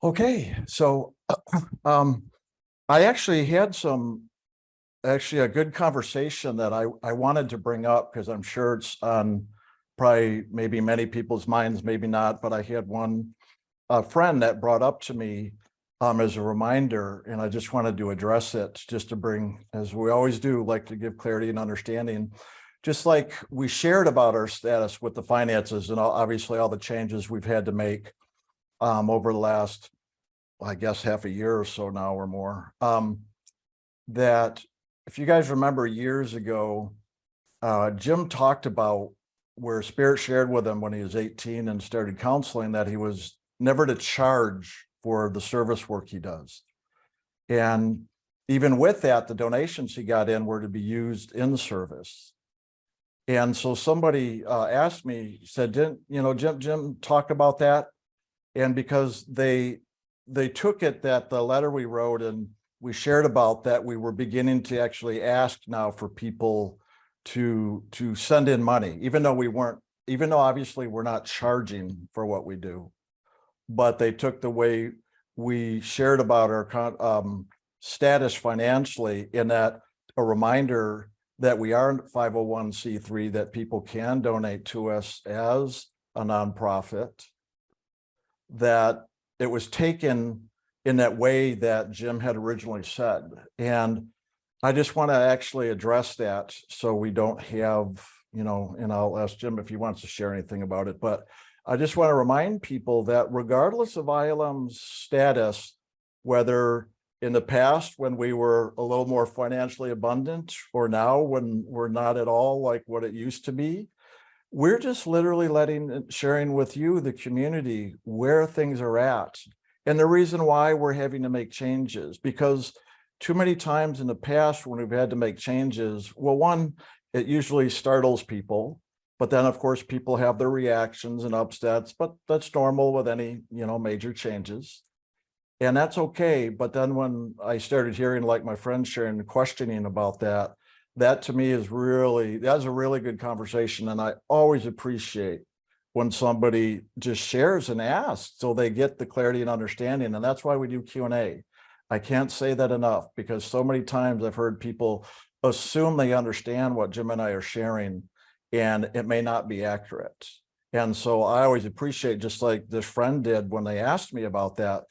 Okay, so I actually had a good conversation that I wanted to bring up because I'm sure it's on probably maybe many people's minds, maybe not, but I had one friend that brought up to me as a reminder, and I just wanted to address it just to bring, as we always do, like to give clarity and understanding. Just like we shared about our status with the finances and obviously all the changes we've had to make over the last, I guess, half a year or so now or more. That if you guys remember years ago, Jim talked about where Spirit shared with him when he was 18 and started counseling that he was never to charge for the service work he does. And even with that, the donations he got in were to be used in service. And so somebody asked me, said, didn't, Jim talk about that? And because they took it that the letter we wrote and we shared about that, we were beginning to actually ask now for people to send in money, even though obviously we're not charging for what we do. But they took the way we shared about our status financially, in that a reminder that we are 501c3, that people can donate to us as a nonprofit, that it was taken in that way that Jim had originally said. And I just want to actually address that so we don't have, and I'll ask Jim if he wants to share anything about it, but I just want to remind people that regardless of ILM's status, whether in the past when we were a little more financially abundant or now when we're not at all like what it used to be, we're just literally sharing with you, the community, where things are at. And the reason why we're having to make changes, because too many times in the past when we've had to make changes, well, one, it usually startles people, but then of course people have their reactions and upsets, but that's normal with any, major changes. And that's okay. But then when I started hearing like my friends sharing and questioning about that to me that's a really good conversation. And I always appreciate when somebody just shares and asks so they get the clarity and understanding. And that's why we do Q&A. I can't say that enough, because so many times I've heard people assume they understand what Jim and I are sharing, and it may not be accurate. And so I always appreciate, just like this friend did when they asked me about that.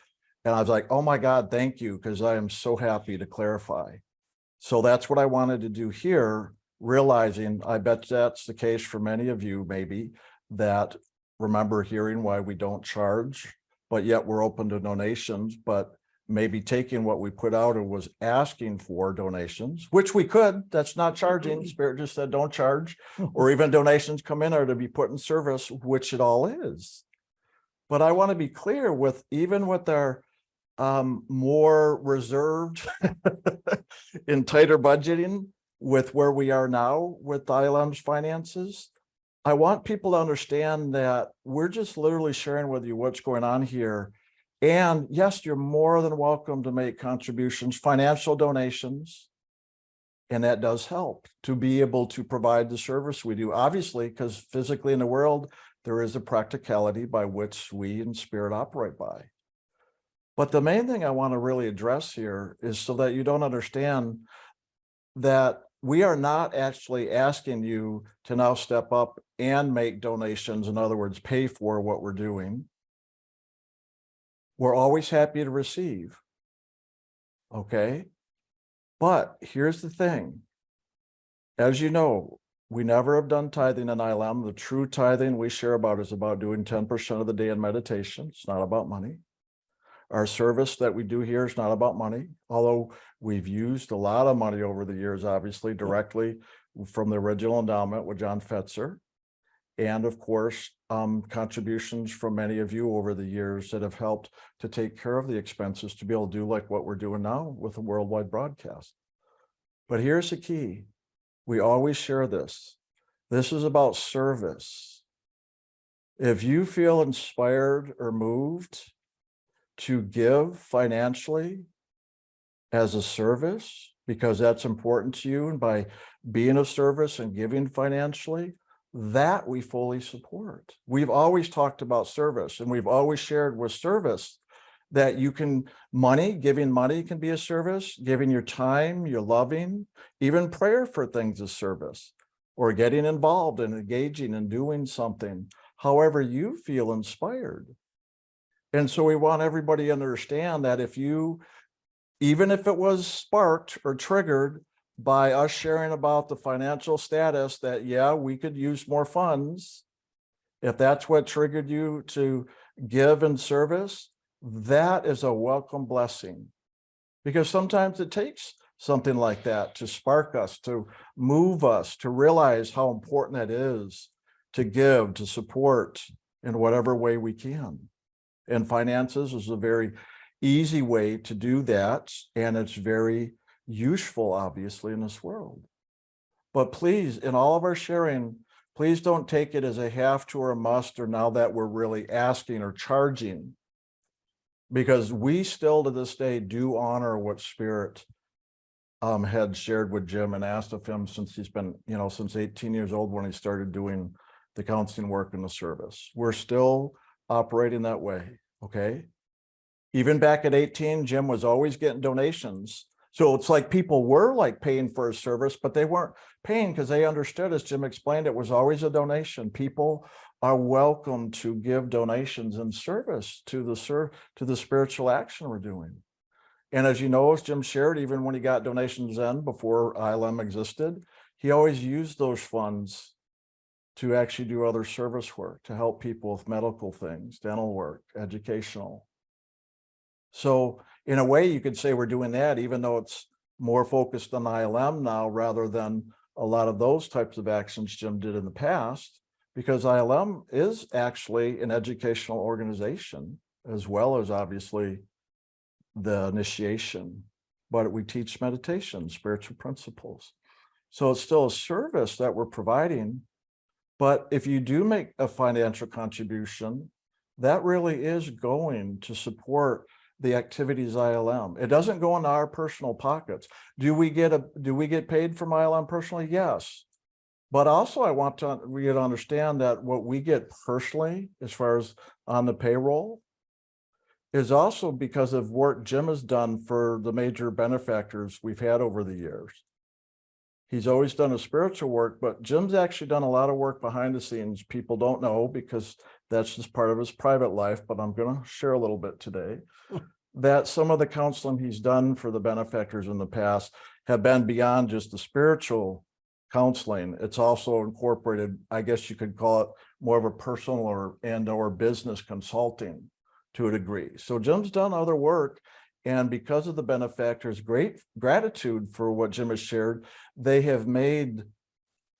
And I was like, oh my God, thank you, because I am so happy to clarify. So that's what I wanted to do here, realizing I bet that's the case for many of you, maybe, that remember hearing why we don't charge, but yet we're open to donations, but maybe taking what we put out and was asking for donations, which we could, that's not charging. Spirit just said don't charge, or even donations come in are to be put in service, which it all is. But I want to be clear with, even with our more reserved in tighter budgeting with where we are now with ILM's finances, I want people to understand that we're just literally sharing with you what's going on here. And yes, you're more than welcome to make contributions, financial donations, and that does help to be able to provide the service we do, obviously, because physically in the world, there is a practicality by which we in Spirit operate by. But the main thing I want to really address here is so that you don't understand that we are not actually asking you to now step up and make donations. In other words, pay for what we're doing. We're always happy to receive. Okay. But here's the thing. As you know, we never have done tithing in ILM. The true tithing we share about is about doing 10% of the day in meditation. It's not about money. Our service that we do here is not about money, although we've used a lot of money over the years, obviously, directly from the original endowment with John Fetzer. And of course, contributions from many of you over the years that have helped to take care of the expenses to be able to do like what we're doing now with a worldwide broadcast. But here's the key. We always share this. This is about service. If you feel inspired or moved to give financially as a service, because that's important to you, and by being of service and giving financially, that we fully support. We've always talked about service, and we've always shared with service that you can, giving money can be a service, giving your time, your loving, even prayer for things is service, or getting involved and engaging and doing something, however you feel inspired. And so we want everybody to understand that even if it was sparked or triggered by us sharing about the financial status, that, yeah, we could use more funds. If that's what triggered you to give in service, that is a welcome blessing. Because sometimes it takes something like that to spark us, to move us, to realize how important it is to give, to support in whatever way we can. And finances is a very easy way to do that. And it's very useful, obviously, in this world. But please, in all of our sharing, please don't take it as a have to or a must, or now that we're really asking or charging, because we still to this day do honor what Spirit had shared with Jim and asked of him, since he's been, since 18 years old when he started doing the counseling work in the service. We're still operating that way, okay? Even back at 18, Jim was always getting donations. So it's like people were like paying for his service, but they weren't paying because they understood, as Jim explained, it was always a donation. People are welcome to give donations in service to the spiritual action we're doing. And as you know, as Jim shared, even when he got donations in before ILM existed, he always used those funds to actually do other service work, to help people with medical things, dental work, educational. So in a way, you could say we're doing that, even though it's more focused on ILM now, rather than a lot of those types of actions Jim did in the past, because ILM is actually an educational organization, as well as obviously the initiation, but we teach meditation, spiritual principles. So it's still a service that we're providing. But if you do make a financial contribution, that really is going to support the activities ILM. It doesn't go into our personal pockets. Do we get paid from ILM personally? Yes. But also I want you to understand that what we get personally, as far as on the payroll, is also because of work Jim has done for the major benefactors we've had over the years. He's always done a spiritual work, but Jim's actually done a lot of work behind the scenes. People don't know because that's just part of his private life, but I'm going to share a little bit today that some of the counseling he's done for the benefactors in the past have been beyond just the spiritual counseling. It's also incorporated, I guess you could call it, more of a personal or business consulting to a degree. So Jim's done other work, and because of the benefactors' great gratitude for what Jim has shared, they have made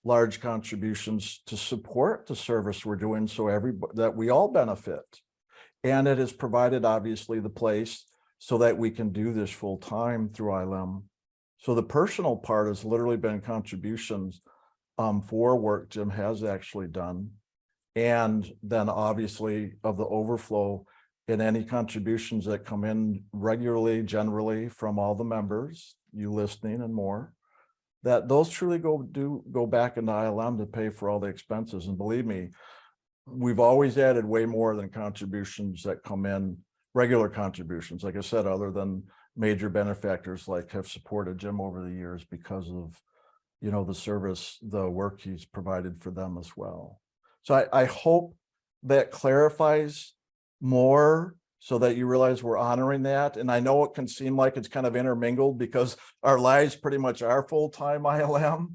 large contributions to support the service we're doing, so that we all benefit. And it has provided, obviously, the place so that we can do this full time through ILM. So the personal part has literally been contributions for work Jim has actually done. And then obviously of the overflow in any contributions that come in regularly, generally from all the members, you listening and more, that those truly go back into ILM to pay for all the expenses. And believe me, we've always added way more than contributions that come in, regular contributions, like I said, other than major benefactors like have supported Jim over the years because of, the service, the work he's provided for them as well. So I hope that clarifies more so that you realize we're honoring that. And I know it can seem like it's kind of intermingled because our lives pretty much are full-time ILM.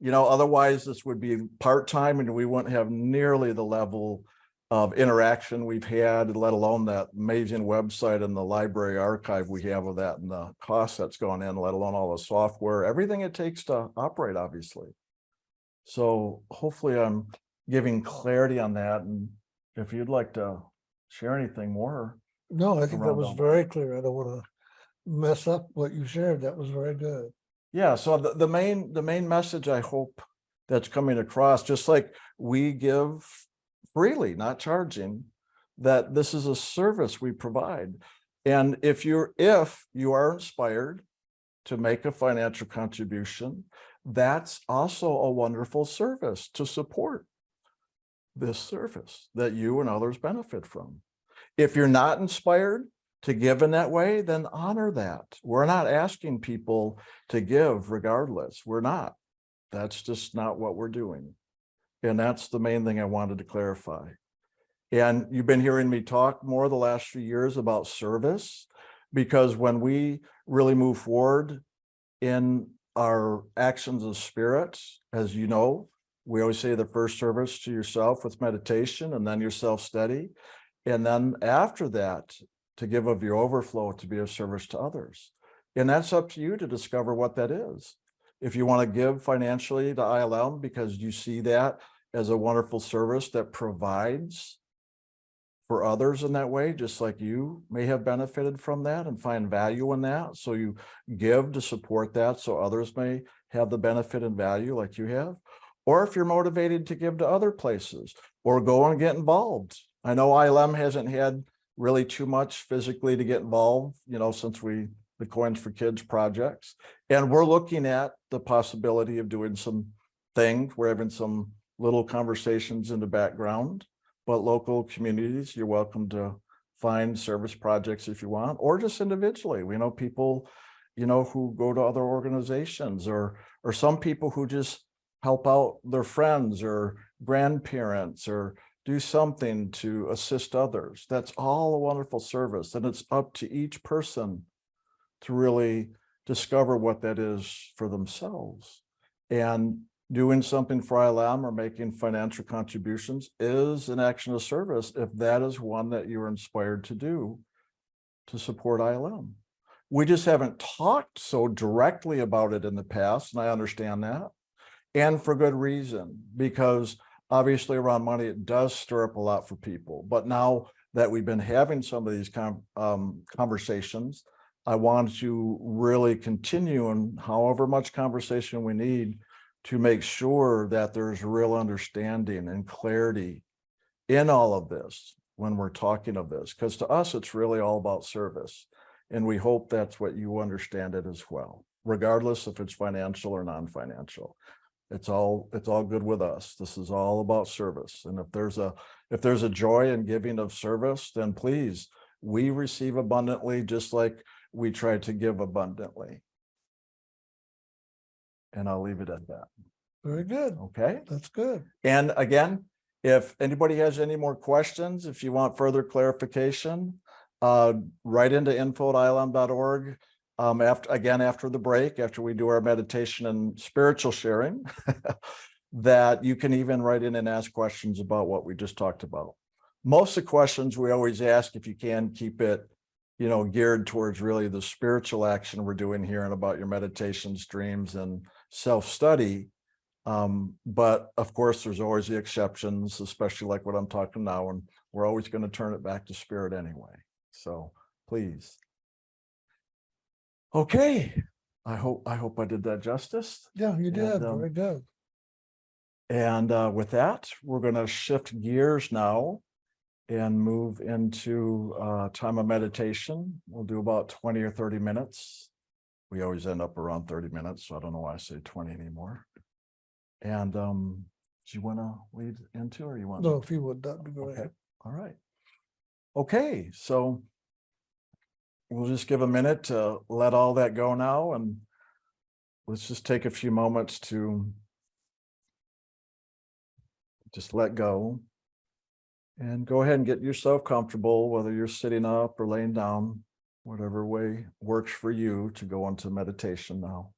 Otherwise this would be part-time and we wouldn't have nearly the level of interaction we've had, let alone that amazing website and the library archive we have of that and the cost that's gone in, let alone all the software, everything it takes to operate, obviously. So hopefully I'm giving clarity on that. And if you'd like to share anything more. No, I think that was very clear. I don't want to mess up what you shared. That was very good. Yeah, so the main message I hope that's coming across, just like we give freely, not charging, that this is a service we provide. And if you are inspired to make a financial contribution, that's also a wonderful service to support this service that you and others benefit from. If you're not inspired, to give in that way, then honor that. We're not asking people to give regardless. We're not. That's just not what we're doing. And that's the main thing I wanted to clarify. And you've been hearing me talk more the last few years about service, because when we really move forward in our actions of spirits, as you know, we always say the first service to yourself with meditation, and then your self-study. And then after that, to give of your overflow to be of service to others. And that's up to you to discover what that is. If you want to give financially to ILM because you see that as a wonderful service that provides for others in that way, just like you may have benefited from that and find value in that. So you give to support that so others may have the benefit and value like you have. Or if you're motivated to give to other places or go and get involved. I know ILM hasn't had really too much physically to get involved, since the Coins for Kids projects. And we're looking at the possibility of doing some things. We're having some little conversations in the background. But local communities, you're welcome to find service projects if you want, or just individually. We know people, who go to other organizations, or some people who just help out their friends or grandparents, or do something to assist others. That's all a wonderful service. And it's up to each person to really discover what that is for themselves. And doing something for ILM or making financial contributions is an action of service if that is one that you're inspired to do to support ILM. We just haven't talked so directly about it in the past, and I understand that. And for good reason, because obviously around money, it does stir up a lot for people. But now that we've been having some of these conversations, I want to really continue, and however much conversation we need, to make sure that there's real understanding and clarity in all of this when we're talking of this, because to us, it's really all about service. And we hope that's what you understand it as well, regardless if it's financial or non-financial. It's all good with us. This is all about service. And if there's a joy in giving of service, then please, we receive abundantly, just like we try to give abundantly. And I'll leave it at that. Very good. Okay. That's good. And again, if anybody has any more questions, if you want further clarification, write into info@ilm.org. After the break, after we do our meditation and spiritual sharing, that you can even write in and ask questions about what we just talked about. Most of the questions we always ask, if you can keep it, geared towards really the spiritual action we're doing here and about your meditations, dreams, and self-study. But of course, there's always the exceptions, especially like what I'm talking now, and we're always going to turn it back to spirit anyway. So please. Okay. I hope I did that justice. Yeah, you did. And, Very good. And with that, we're going to shift gears now and move into time of meditation. We'll do about 20 or 30 minutes. We always end up around 30 minutes, so I don't know why I say 20 anymore. And do you want to lead into, or you want? No, if you would, that'd be great. Okay. All right. Okay, so we'll just give a minute to let all that go now, and let's just take a few moments to just let go. And go ahead and get yourself comfortable, whether you're sitting up or laying down, whatever way works for you to go into meditation now.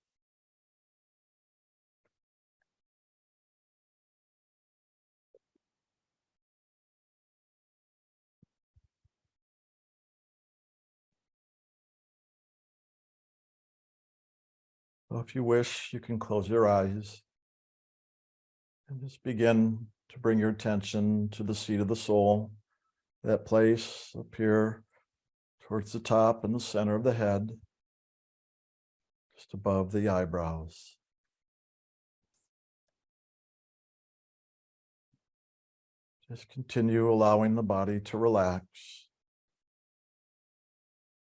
So if you wish, you can close your eyes and just begin to bring your attention to the seat of the soul, that place up here towards the top and the center of the head, just above the eyebrows. Just continue allowing the body to relax.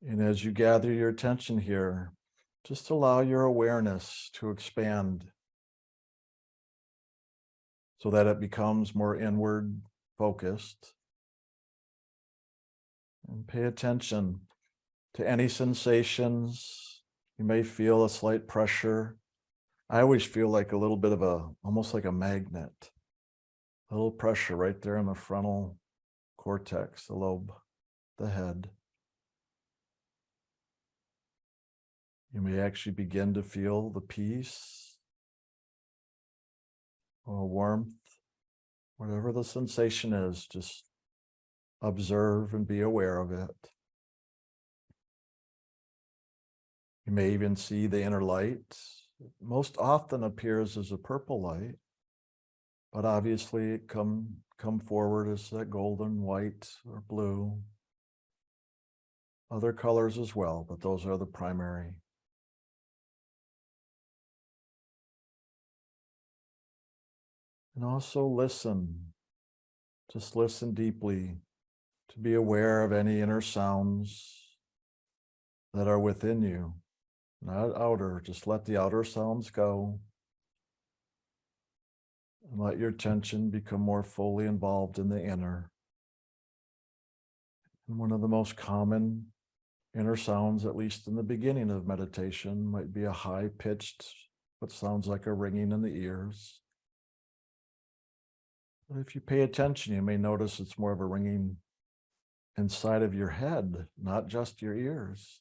And as you gather your attention here, just allow your awareness to expand so that it becomes more inward focused. And pay attention to any sensations. You may feel a slight pressure. I always feel like a little bit of almost like a magnet, a little pressure right there in the frontal cortex, the lobe, the head. You may actually begin to feel the peace or warmth, whatever the sensation is, just observe and be aware of it. You may even see the inner light. It most often appears as a purple light, but obviously it come forward as that golden, white, or blue. Other colors as well, but those are the primary. And also listen. Just listen deeply to be aware of any inner sounds that are within you, not outer. Just let the outer sounds go. And let your attention become more fully involved in the inner. And one of the most common inner sounds, at least in the beginning of meditation, might be a high-pitched, what sounds like a ringing in the ears. But if you pay attention, you may notice it's more of a ringing inside of your head, not just your ears.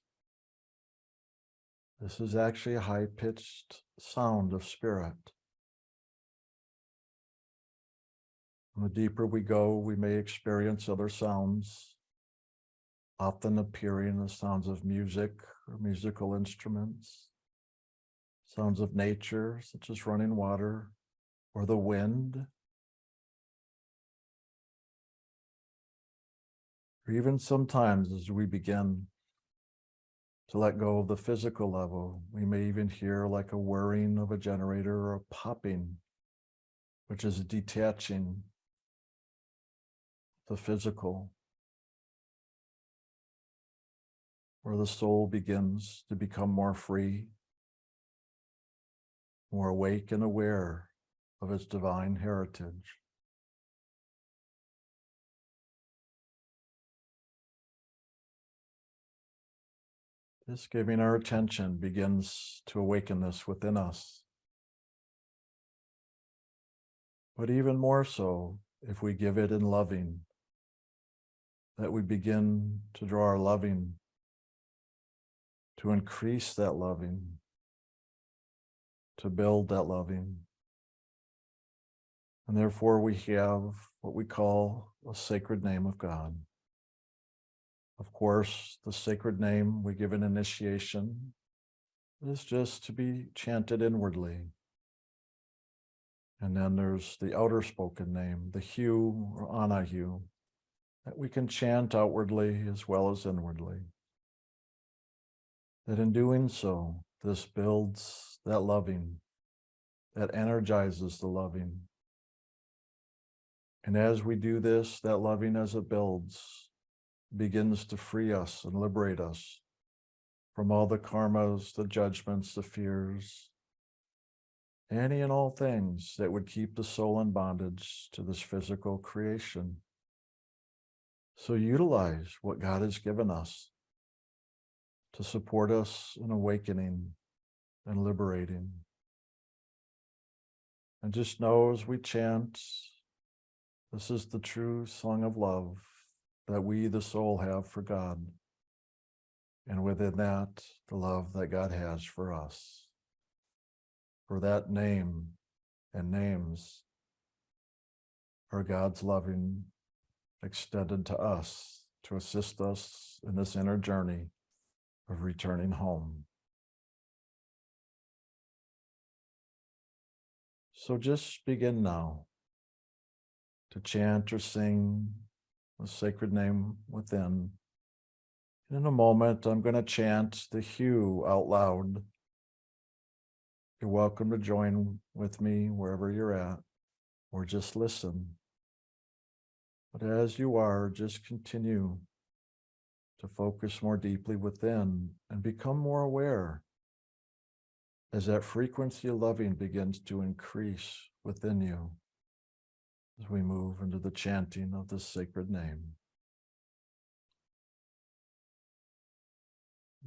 This is actually a high-pitched sound of spirit. And the deeper we go, we may experience other sounds, often appearing as sounds of music or musical instruments, sounds of nature, such as running water or the wind, or even sometimes as we begin to let go of the physical level, we may even hear like a whirring of a generator or a popping, which is detaching the physical, where the soul begins to become more free, more awake and aware of its divine heritage. Just giving our attention begins to awaken this within us. But even more so, if we give it in loving, that we begin to draw our loving, to increase that loving, to build that loving. And therefore we have what we call a sacred name of God. Of course, the sacred name we give in initiation is just to be chanted inwardly. And then there's the outer spoken name, the hue or Anahu, that we can chant outwardly as well as inwardly. That in doing so, this builds that loving, that energizes the loving. And as we do this, that loving as it builds begins to free us and liberate us from all the karmas, the judgments, the fears, any and all things that would keep the soul in bondage to this physical creation. So utilize what God has given us to support us in awakening and liberating. And just know as we chant, this is the true song of love that we, the soul, have for God. And within that, the love that God has for us. For that name and names are God's loving extended to us to assist us in this inner journey of returning home. So just begin now to chant or sing the sacred name within. In a moment, I'm going to chant the hue out loud. You're welcome to join with me wherever you're at, or just listen. But as you are, just continue to focus more deeply within and become more aware as that frequency of loving begins to increase within you as we move into the chanting of this sacred name.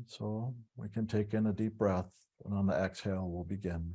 So we can take in a deep breath, and on the exhale, we'll begin.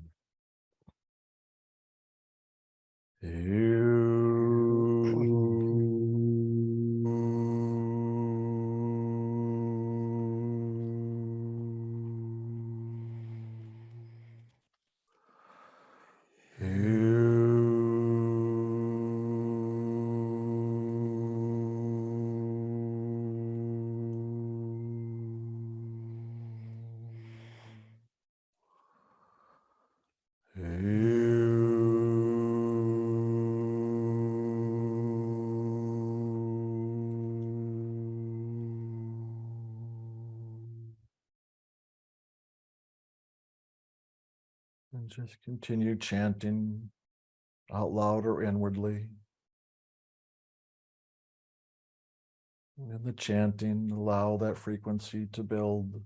And just continue chanting out loud or inwardly. And in the chanting, allow that frequency to build.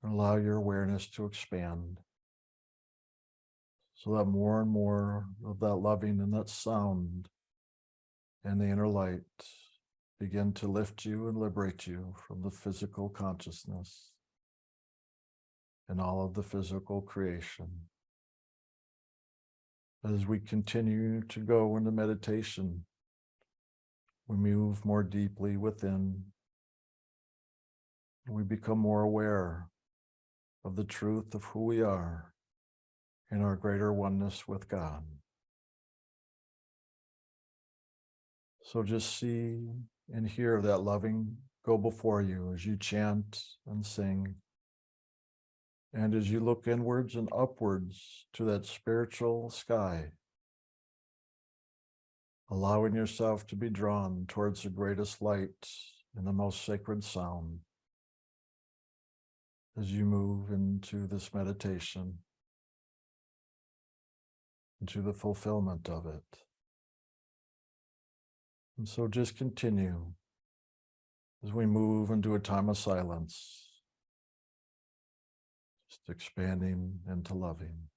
Allow your awareness to expand so that more and more of that loving and that sound and the inner light begin to lift you and liberate you from the physical consciousness and all of the physical creation. As we continue to go into meditation, we move more deeply within. We become more aware of the truth of who we are in our greater oneness with God. So just see and hear that loving go before you as you chant and sing. And as you look inwards and upwards to that spiritual sky, allowing yourself to be drawn towards the greatest light and the most sacred sound as you move into this meditation, into the fulfillment of it. And so just continue as we move into a time of silence, just expanding into loving.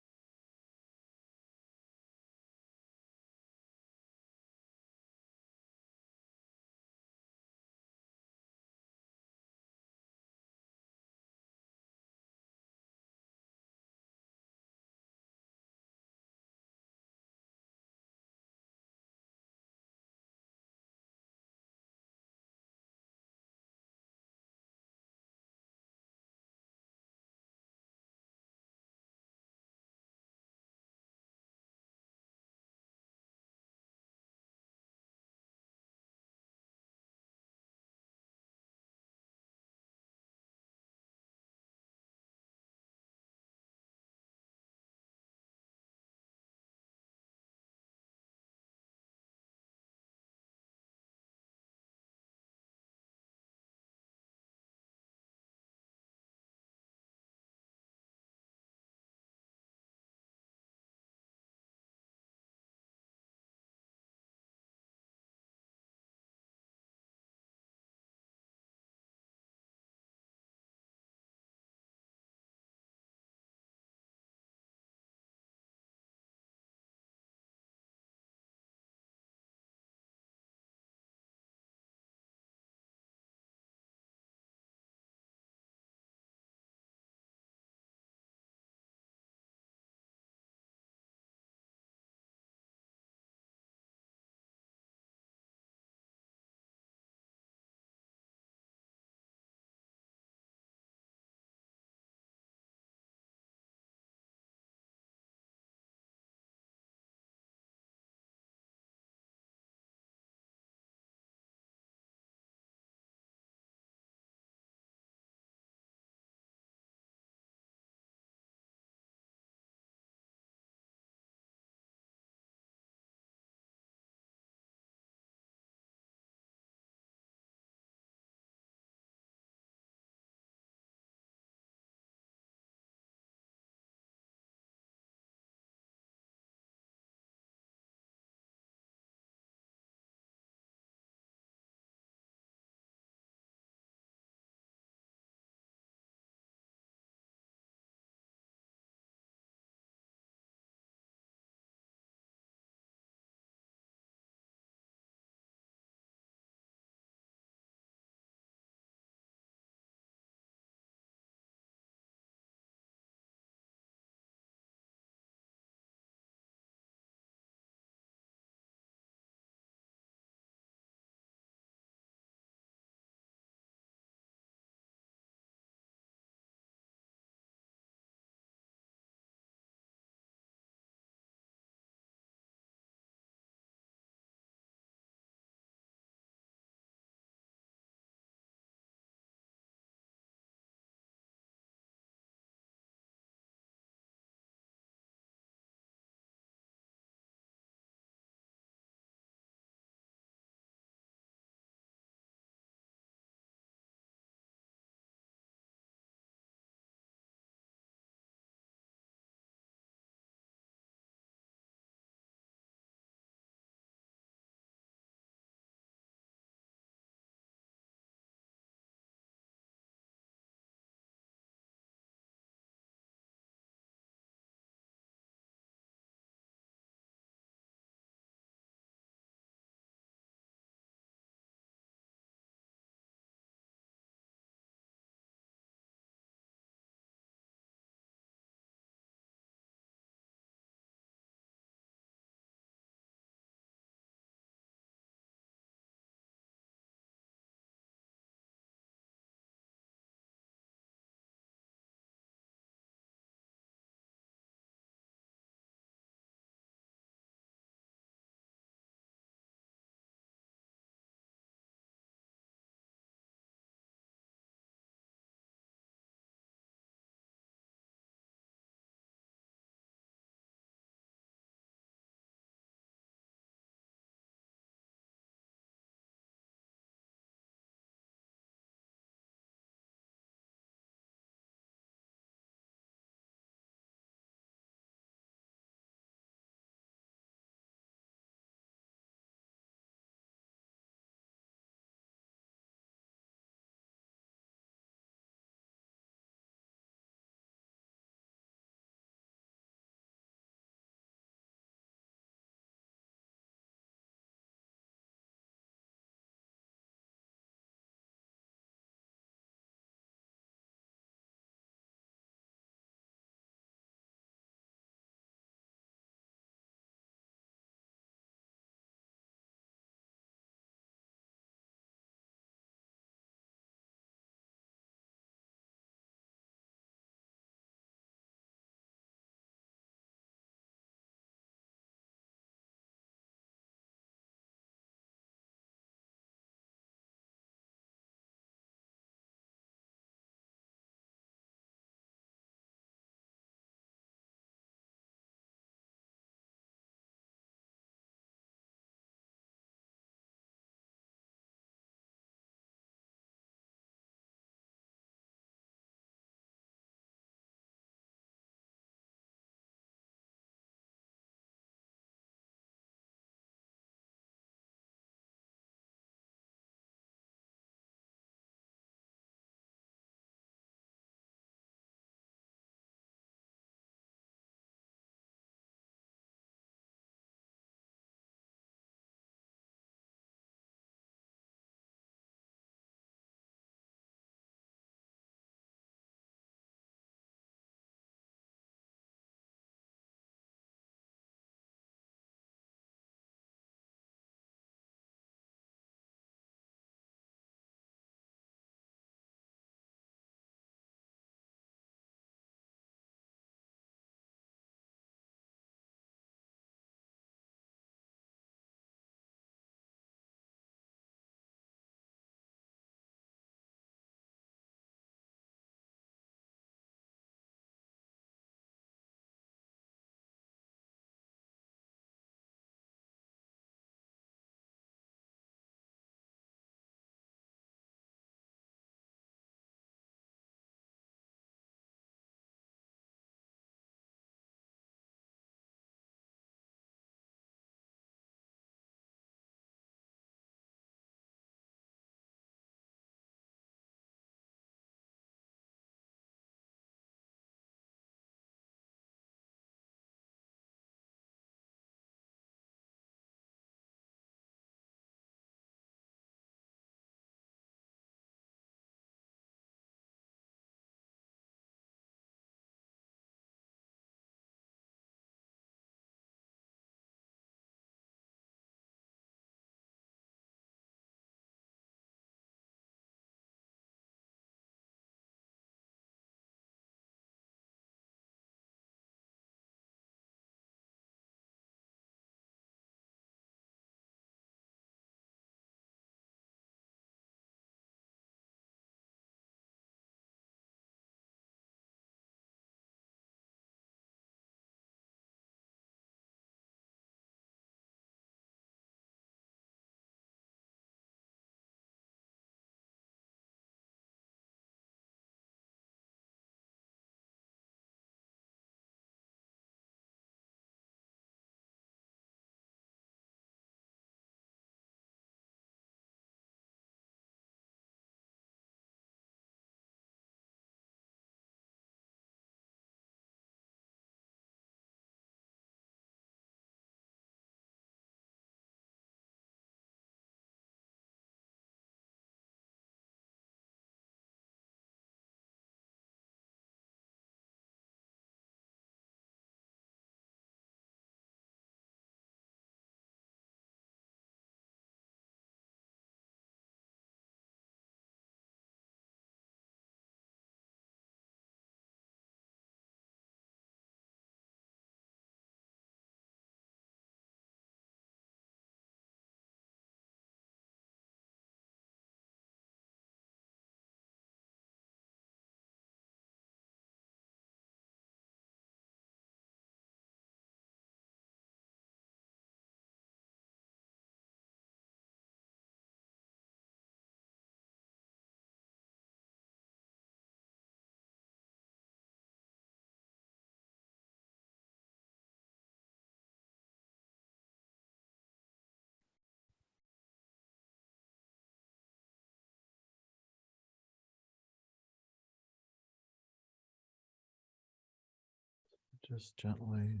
just gently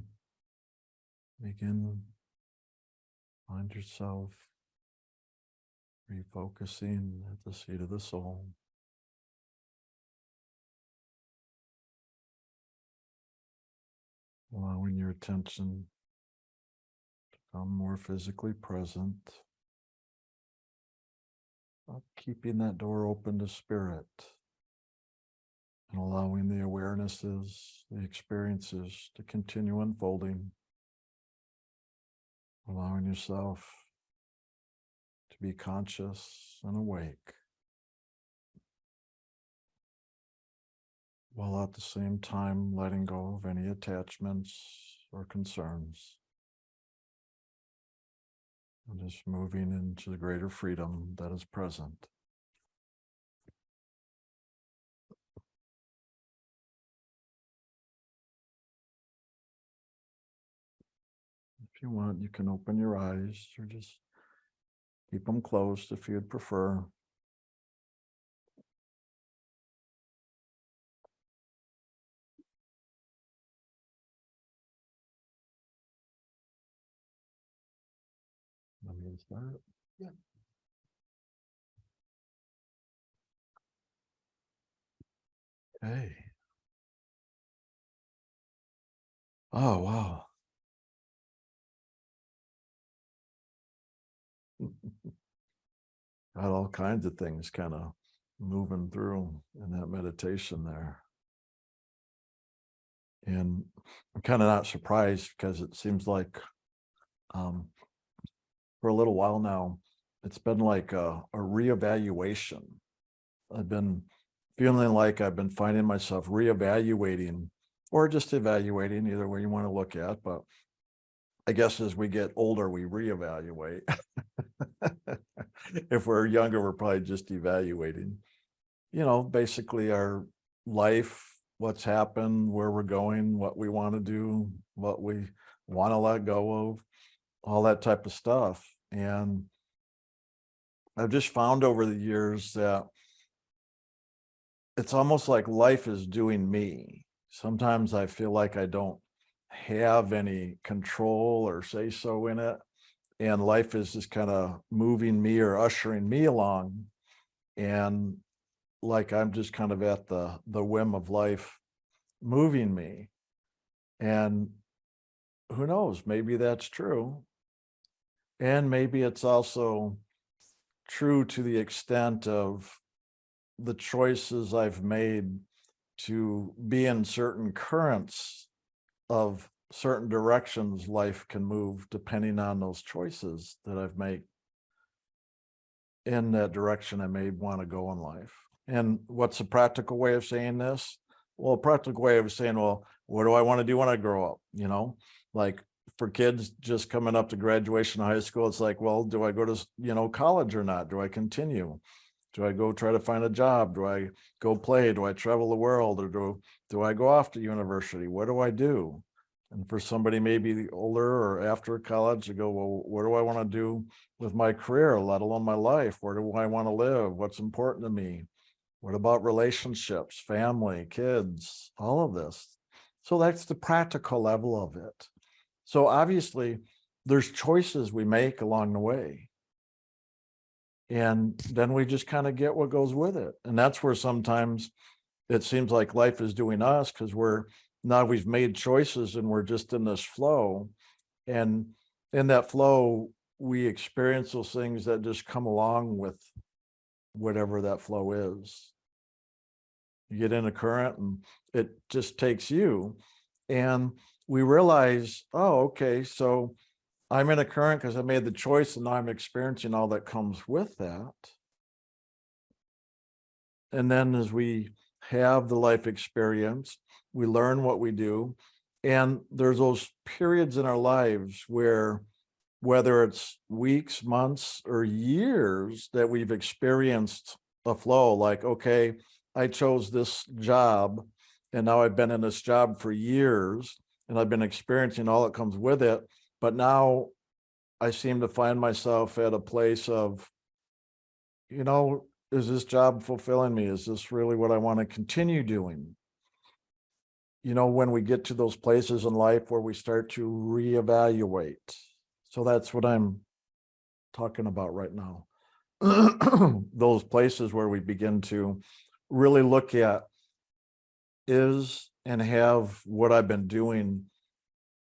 begin, find yourself refocusing at the seat of the soul. Allowing your attention to become more physically present, keeping that door open to spirit, and allowing the awarenesses, the experiences to continue unfolding, allowing yourself to be conscious and awake, while at the same time letting go of any attachments or concerns, and just moving into the greater freedom that is present. If you want, you can open your eyes or just keep them closed if you'd prefer. Let me start. Yeah. Okay. Oh, wow. Got all kinds of things kind of moving through in that meditation there. And I'm kind of not surprised because it seems like for a little while now, it's been like a reevaluation. I've been feeling like I've been finding myself reevaluating or just evaluating, either way you want to look at. But I guess as we get older, we reevaluate. If we're younger, we're probably just evaluating, basically our life, what's happened, where we're going, what we want to do, what we want to let go of, all that type of stuff. And I've just found over the years that it's almost like life is doing me. Sometimes I feel like I don't have any control or say so in it. And life is just kind of moving me or ushering me along. And like I'm just kind of at the whim of life moving me. And who knows, maybe that's true. And maybe it's also true to the extent of the choices I've made to be in certain currents of certain directions life can move depending on those choices that I've made in that direction I may want to go in life. And what's a practical way of saying this? Well, a practical way of saying, well, what do I want to do when I grow up? Like for kids just coming up to graduation of high school, it's like, well, do I go to, college or not? Do I continue? Do I go try to find a job? Do I go play? Do I travel the world? Or do I go off to university? What do I do? And for somebody maybe older or after college to go, well, what do I want to do with my career, let alone my life? Where do I want to live? What's important to me? What about relationships, family, kids, all of this? So that's the practical level of it. So obviously there's choices we make along the way. And then we just kind of get what goes with it. And that's where sometimes it seems like life is doing us because we've made choices and we're just in this flow. And in that flow, we experience those things that just come along with whatever that flow is. You get in a current and it just takes you. And we realize, oh, okay, so I'm in a current because I made the choice and now I'm experiencing all that comes with that. And then as we have the life experience, we learn what we do. And there's those periods in our lives where, whether it's weeks, months, or years that we've experienced a flow, like, okay, I chose this job and now I've been in this job for years and I've been experiencing all that comes with it. But now I seem to find myself at a place of, is this job fulfilling me? Is this really what I want to continue doing? when we get to those places in life where we start to reevaluate. So that's what I'm talking about right now. Those places where we begin to really look at, is and have what I've been doing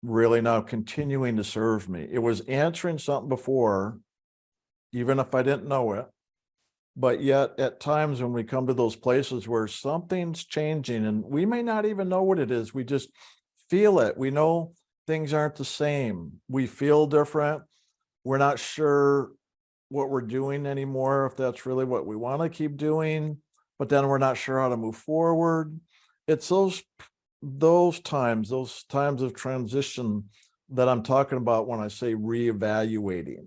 really now continuing to serve me? It was answering something before, even if I didn't know it. But yet at times when we come to those places where something's changing and we may not even know what it is, we just feel it. We know things aren't the same. We feel different. We're not sure what we're doing anymore, if that's really what we want to keep doing, but then we're not sure how to move forward. It's those times of transition that I'm talking about when I say reevaluating.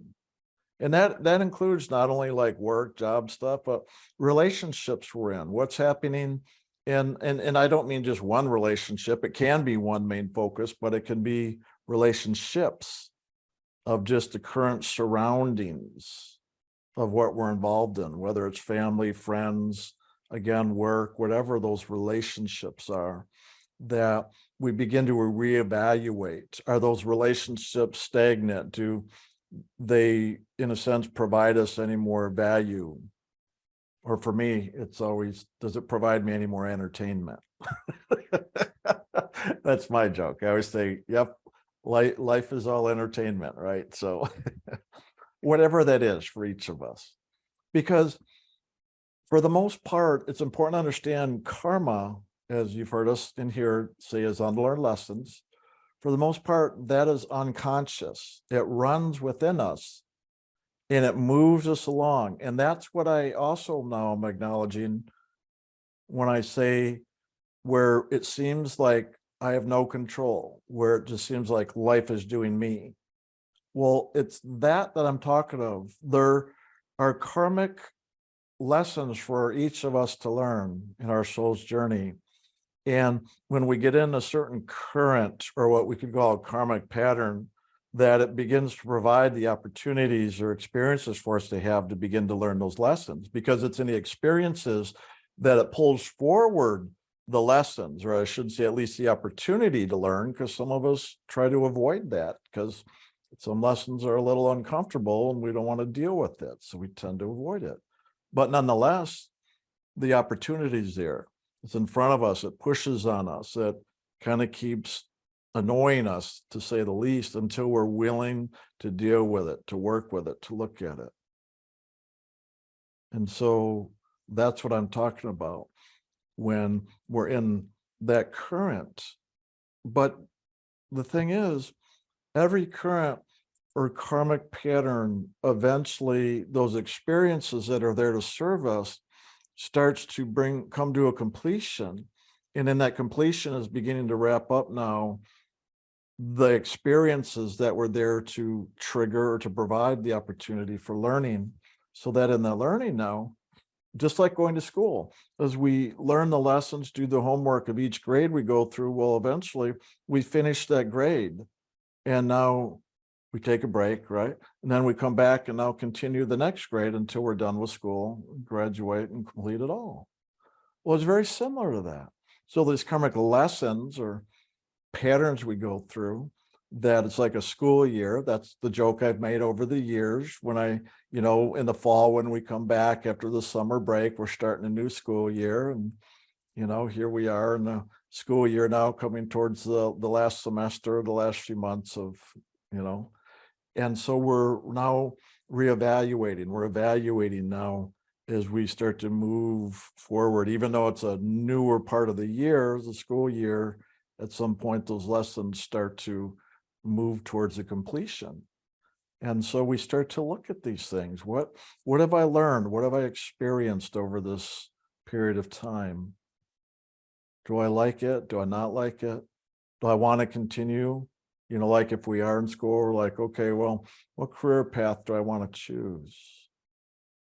And that includes not only like work, job stuff, but relationships we're in, what's happening. And I don't mean just one relationship. It can be one main focus, but it can be relationships of just the current surroundings of what we're involved in, whether it's family, friends, again, work, whatever those relationships are, that we begin to reevaluate. Are those relationships stagnant? Do they, in a sense, provide us any more value? Or for me, it's always, does it provide me any more entertainment? That's my joke. I always say, yep, life is all entertainment, right? So whatever that is for each of us. Because for the most part, it's important to understand karma, as you've heard us in here say, is unlearned lessons. For the most part, that is unconscious. It runs within us and it moves us along. And that's what I also now am acknowledging when I say where it seems like I have no control, where it just seems like life is doing me. Well, it's that I'm talking of. There are karmic lessons for each of us to learn in our soul's journey. And when we get in a certain current, or what we could call a karmic pattern, that it begins to provide the opportunities or experiences for us to have to begin to learn those lessons, because it's in the experiences that it pulls forward the lessons, or I should say at least the opportunity to learn, because some of us try to avoid that because some lessons are a little uncomfortable and we don't want to deal with it. So we tend to avoid it. But nonetheless, the opportunity is there. It's in front of us. It pushes on us. It kind of keeps annoying us, to say the least, until we're willing to deal with it, to work with it, to look at it. And so that's what I'm talking about when we're in that current. But the thing is, every current or karmic pattern, eventually those experiences that are there to serve us starts to come to a completion. And in that completion is beginning to wrap up now the experiences that were there to trigger or to provide the opportunity for learning. So that in the learning now, just like going to school, as we learn the lessons, do the homework of each grade we go through, well, eventually we finish that grade. And now we take a break, right? And then we come back and now continue the next grade until we're done with school, graduate and complete it all. Well, it's very similar to that. So these karmic lessons or patterns we go through, that it's like a school year. That's the joke I've made over the years. When in the fall, when we come back after the summer break, we're starting a new school year. And, here we are in the school year now, coming towards the last semester, the last few months of, and so we're now reevaluating. We're evaluating now as we start to move forward, even though it's a newer part of the year, the school year. At some point, those lessons start to move towards a completion. And so we start to look at these things. What have I learned? What have I experienced over this period of time? Do I like it? Do I not like it? Do I want to continue? Like if we are in school, we're like, okay, well, what career path do I want to choose?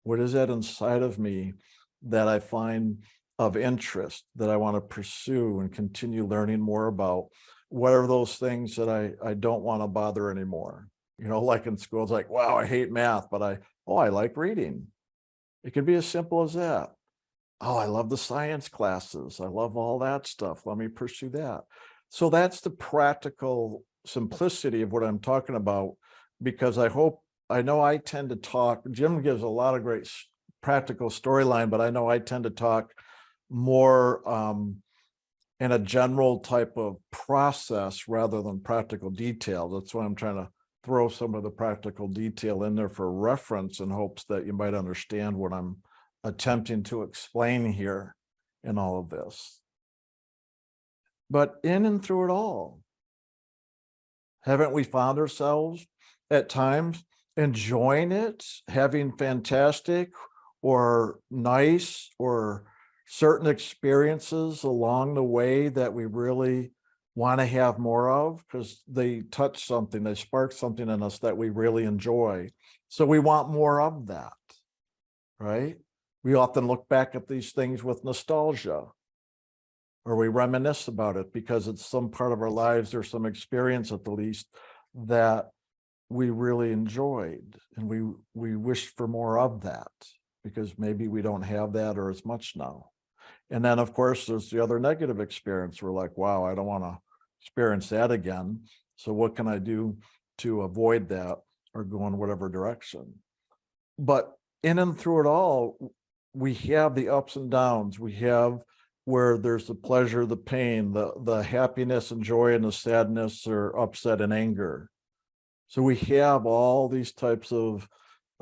What is that inside of me that I find of interest that I want to pursue and continue learning more about? What are those things that I don't want to bother anymore? Like in school, it's like, wow, I hate math, but I like reading. It could be as simple as that. oh, I love the science classes. I love all that stuff. Let me pursue that. So that's the practical simplicity of what I'm talking about, because I know I tend to talk, Jim gives a lot of great practical storyline, but I know I tend to talk more in a general type of process rather than practical detail. That's why I'm trying to throw some of the practical detail in there for reference in hopes that you might understand what I'm attempting to explain here in all of this. But in and through it all, haven't we found ourselves at times enjoying it, having fantastic or nice or certain experiences along the way that we really want to have more of because they touch something, they spark something in us that we really enjoy. So we want more of that, right? We often look back at these things with nostalgia, or we reminisce about it because it's some part of our lives or some experience at the least that we really enjoyed, and we wish for more of that because maybe we don't have that or as much now. And then of course there's the other negative experience. We're like, wow, I don't want to experience that again. So what can I do to avoid that or go in whatever direction? But in and through it all, we have the ups and downs. We have where there's the pleasure, the pain, the happiness and joy and the sadness or upset and anger. So we have all these types of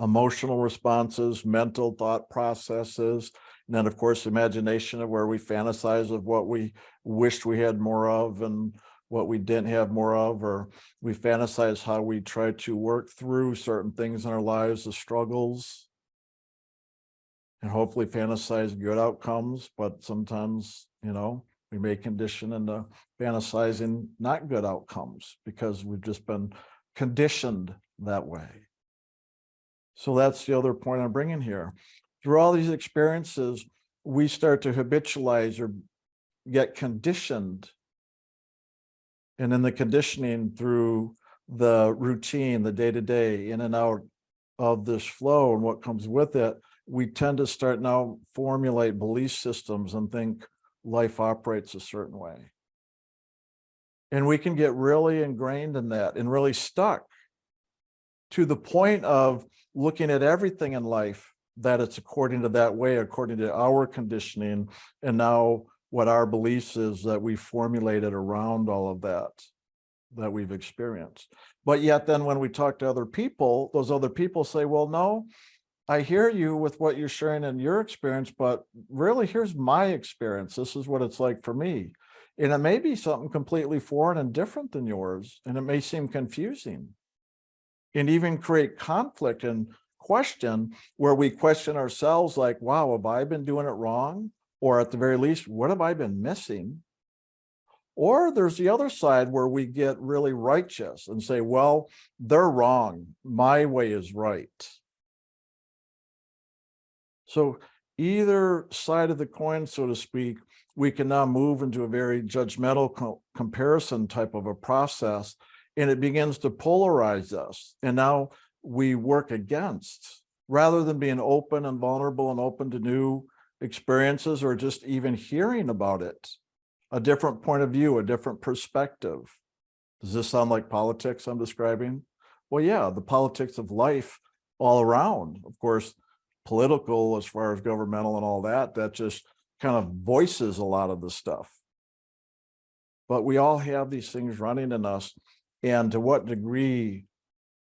emotional responses, mental thought processes, and then of course, imagination of where we fantasize of what we wished we had more of and what we didn't have more of, or we fantasize how we try to work through certain things in our lives, the struggles, and hopefully fantasize good outcomes. But sometimes, we may condition into fantasizing not good outcomes because we've just been conditioned that way. So that's the other point I'm bringing here. Through all these experiences, we start to habitualize or get conditioned. And in the conditioning through the routine, the day-to-day, in and out of this flow and what comes with it, we tend to start now formulate belief systems and think life operates a certain way. And we can get really ingrained in that and really stuck to the point of looking at everything in life that it's according to that way, according to our conditioning, and now what our beliefs is that we formulated around all of that we've experienced. But yet then when we talk to other people, those other people say, well, no, I hear you with what you're sharing in your experience, but really here's my experience. This is what it's like for me. And it may be something completely foreign and different than yours, and it may seem confusing and even create conflict and question where we question ourselves like, wow, have I been doing it wrong? Or at the very least, what have I been missing? Or there's the other side where we get really righteous and say, well, they're wrong. My way is right. So either side of the coin, so to speak, we can now move into a very judgmental comparison type of a process, and it begins to polarize us. And now we work against, rather than being open and vulnerable and open to new experiences or just even hearing about it, a different point of view, a different perspective. Does this sound like politics I'm describing? Well, yeah, the politics of life all around. Of course, political as far as governmental and all that, that just kind of voices a lot of the stuff. But we all have these things running in us. And to what degree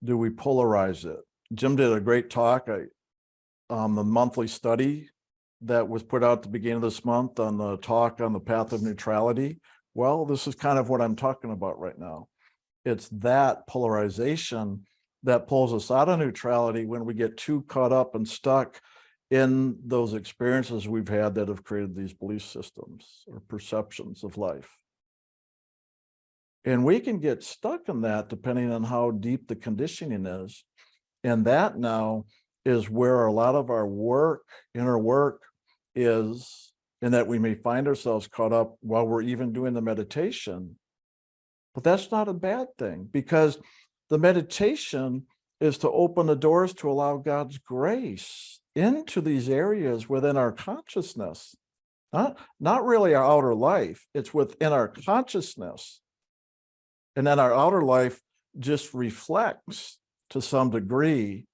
do we polarize it? Jim did a great talk on the monthly study that was put out at the beginning of this month on the talk on the path of neutrality. Well, this is kind of what I'm talking about right now. It's that polarization that pulls us out of neutrality when we get too caught up and stuck in those experiences we've had that have created these belief systems or perceptions of life. And we can get stuck in that depending on how deep the conditioning is. And that now is where a lot of our work, inner work is, and that we may find ourselves caught up while we're even doing the meditation. But that's not a bad thing, because the meditation is to open the doors to allow God's grace into these areas within our consciousness. Not really our outer life, it's within our consciousness. And then our outer life just reflects to some degree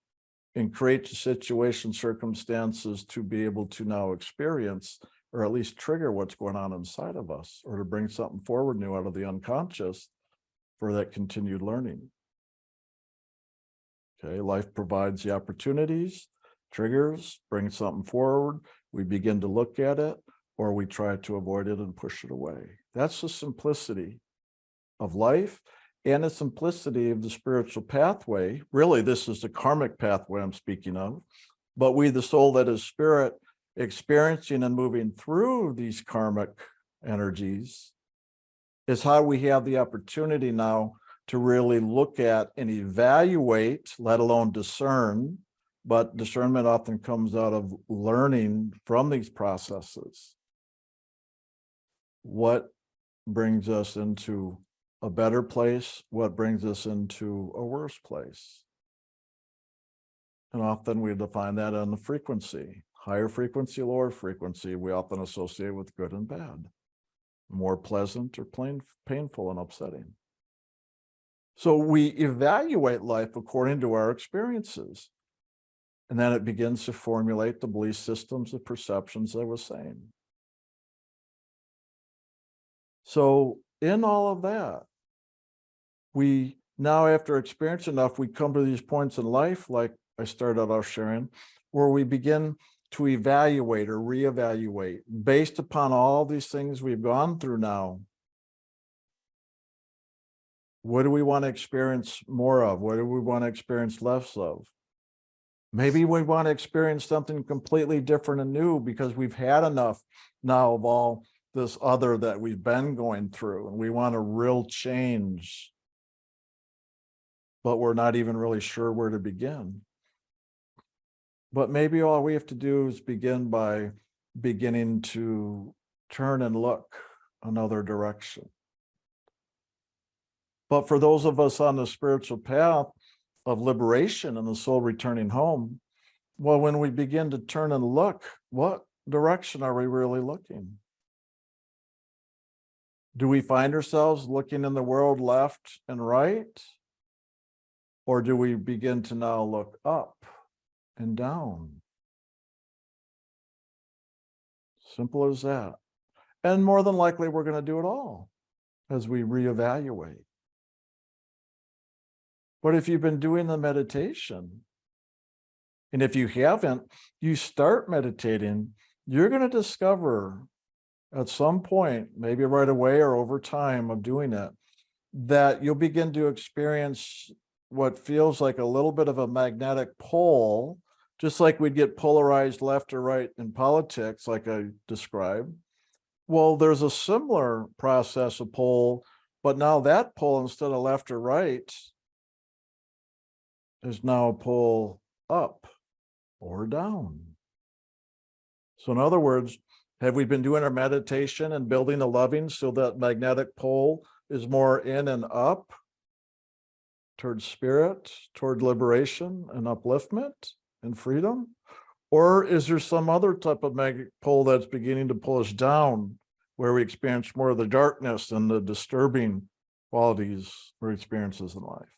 and creates the situation, circumstances to be able to now experience, or at least trigger what's going on inside of us, or to bring something forward new out of the unconscious for that continued learning. Okay, life provides the opportunities, triggers, bring something forward. We begin to look at it, or we try to avoid it and push it away. That's the simplicity of life and the simplicity of the spiritual pathway. Really, this is the karmic pathway I'm speaking of. But we, the soul that is spirit, experiencing and moving through these karmic energies, is how we have the opportunity now to really look at and evaluate, let alone discern. But discernment often comes out of learning from these processes. What brings us into a better place? What brings us into a worse place? And often we define that on the frequency. Higher frequency, lower frequency, we often associate with good and bad. More pleasant or painful and upsetting. So we evaluate life according to our experiences. And then it begins to formulate the belief systems, the perceptions I was saying. So in all of that, we now, after experience enough, we come to these points in life, like I started off sharing, where we begin to evaluate or reevaluate based upon all these things we've gone through now. What do we want to experience more of? What do we want to experience less of? Maybe we want to experience something completely different and new because we've had enough now of all this other that we've been going through, and we want a real change, but we're not even really sure where to begin. But maybe all we have to do is begin by beginning to turn and look another direction. But for those of us on the spiritual path of liberation and the soul returning home, well, when we begin to turn and look, what direction are we really looking? Do we find ourselves looking in the world left and right? Or do we begin to now look up and down? Simple as that. And more than likely, we're going to do it all as we reevaluate. But if you've been doing the meditation, and if you haven't, you start meditating, you're going to discover at some point, maybe right away or over time of doing it, that you'll begin to experience what feels like a little bit of a magnetic pull, just like we'd get polarized left or right in politics, like I described. Well, there's a similar process of pull, but now that pull, instead of left or right, is now a pull up or down. So in other words, have we been doing our meditation and building the loving so that magnetic pole is more in and up towards spirit, toward liberation and upliftment and freedom? Or is there some other type of magnetic pole that's beginning to pull us down, where we experience more of the darkness and the disturbing qualities or experiences in life?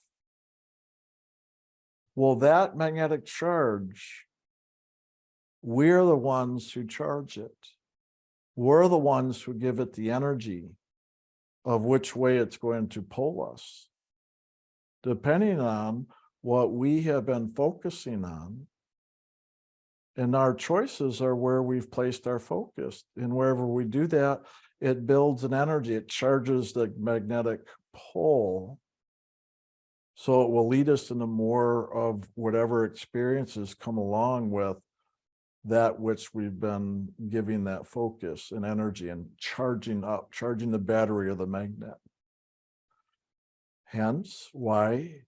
Well, that magnetic charge, we're the ones who charge it. We're the ones who give it the energy of which way it's going to pull us, depending on what we have been focusing on. And our choices are where we've placed our focus. And wherever we do that, it builds an energy. It charges the magnetic pole. So it will lead us into more of whatever experiences come along with that which we've been giving that focus and energy and charging up, charging the battery of the magnet. Hence why,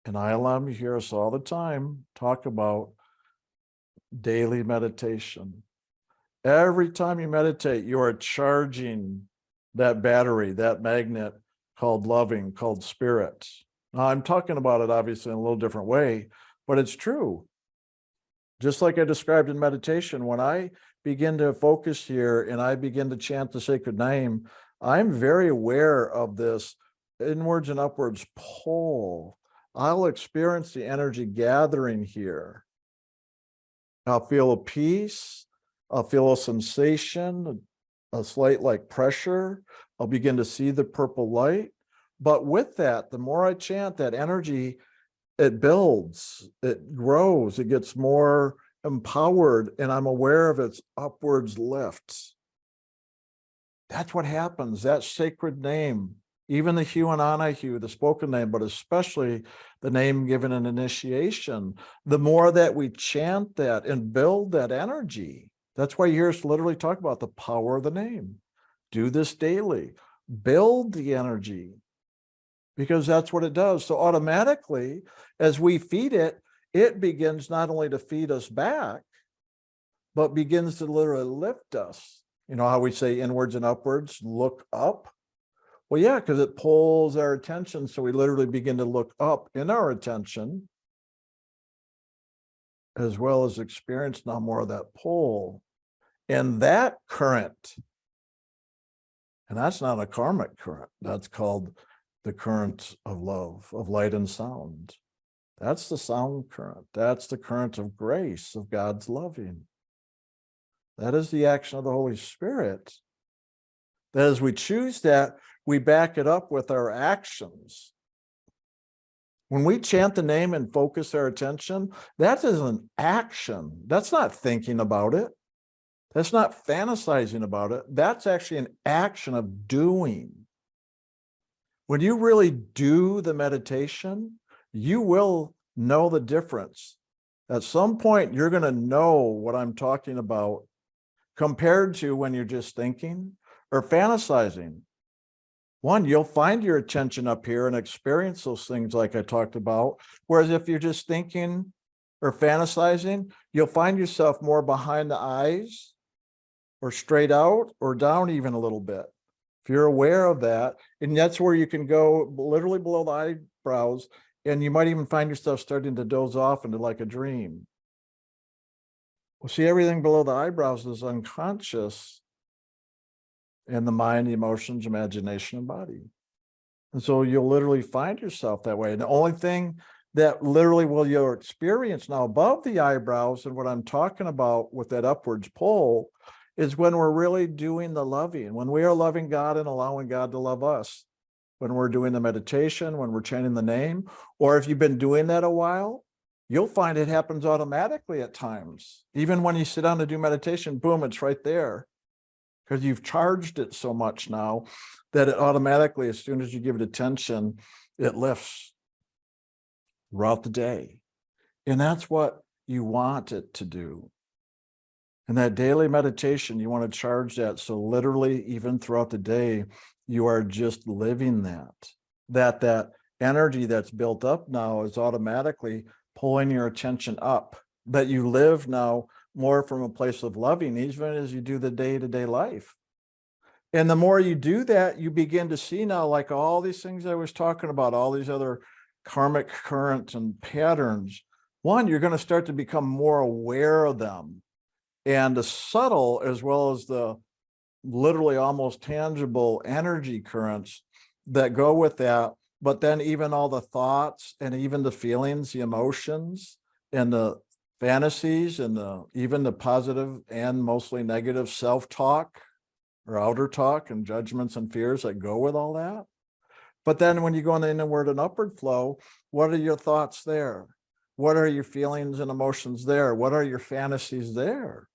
and ILM, you hear us all the time talk about daily meditation. Every time you meditate, you are charging that battery, that magnet called loving, called spirit. Now, I'm talking about it obviously in a little different way, but it's true. Just like I described in meditation, when I begin to focus here and I begin to chant the sacred name, I'm very aware of this inwards and upwards pull. I'll experience the energy gathering here. I'll feel a peace. I'll feel a sensation, a slight like pressure. I'll begin to see the purple light. But with that, the more I chant, that energy, it builds, it grows, it gets more empowered, and I'm aware of its upwards lifts. That's what happens. That sacred name, even the Hu and Anahu, the spoken name, but especially the name given in initiation, the more that we chant that and build that energy. That's why you hear us literally talk about the power of the name. Do this daily. Build the energy, because that's what it does. So automatically, as we feed it, it begins not only to feed us back, but begins to literally lift us. You know how we say inwards and upwards, look up? Well, yeah, because it pulls our attention. So we literally begin to look up in our attention, as well as experience now more of that pull. And that current, and that's not a karmic current, that's called the current of love, of light and sound. That's the sound current. That's the current of grace, of God's loving. That is the action of the Holy Spirit. That as we choose that, we back it up with our actions. When we chant the name and focus our attention, that is an action. That's not thinking about it. That's not fantasizing about it. That's actually an action of doing. When you really do the meditation, you will know the difference. At some point, you're going to know what I'm talking about compared to when you're just thinking or fantasizing. One, you'll find your attention up here and experience those things like I talked about. Whereas if you're just thinking or fantasizing, you'll find yourself more behind the eyes or straight out or down even a little bit. If you're aware of that, and that's where you can go literally below the eyebrows, and you might even find yourself starting to doze off into like a dream. Well, see, everything below the eyebrows is unconscious in the mind, the emotions, imagination, and body. And so you'll literally find yourself that way. And the only thing that literally will you'll experience now above the eyebrows, and what I'm talking about with that upwards pull, is when we're really doing the loving, when we are loving God and allowing God to love us, when we're doing the meditation, when we're chanting the name, or if you've been doing that a while, you'll find it happens automatically at times. Even when you sit down to do meditation, boom, it's right there, because you've charged it so much now that it automatically, as soon as you give it attention, it lifts throughout the day. And that's what you want it to do. And that daily meditation, you want to charge that. So literally, even throughout the day, you are just living that energy that's built up now is automatically pulling your attention up, that you live now more from a place of loving, even as you do the day-to-day life. And the more you do that, you begin to see now, like all these things I was talking about, all these other karmic currents and patterns. One, you're going to start to become more aware of them. And the subtle, as well as the literally almost tangible energy currents that go with that, but then even all the thoughts and even the feelings, the emotions and the fantasies and even the positive and mostly negative self-talk or outer talk and judgments and fears that go with all that. But then when you go in the inward and upward flow, what are your thoughts there? What are your feelings and emotions there? What are your fantasies there?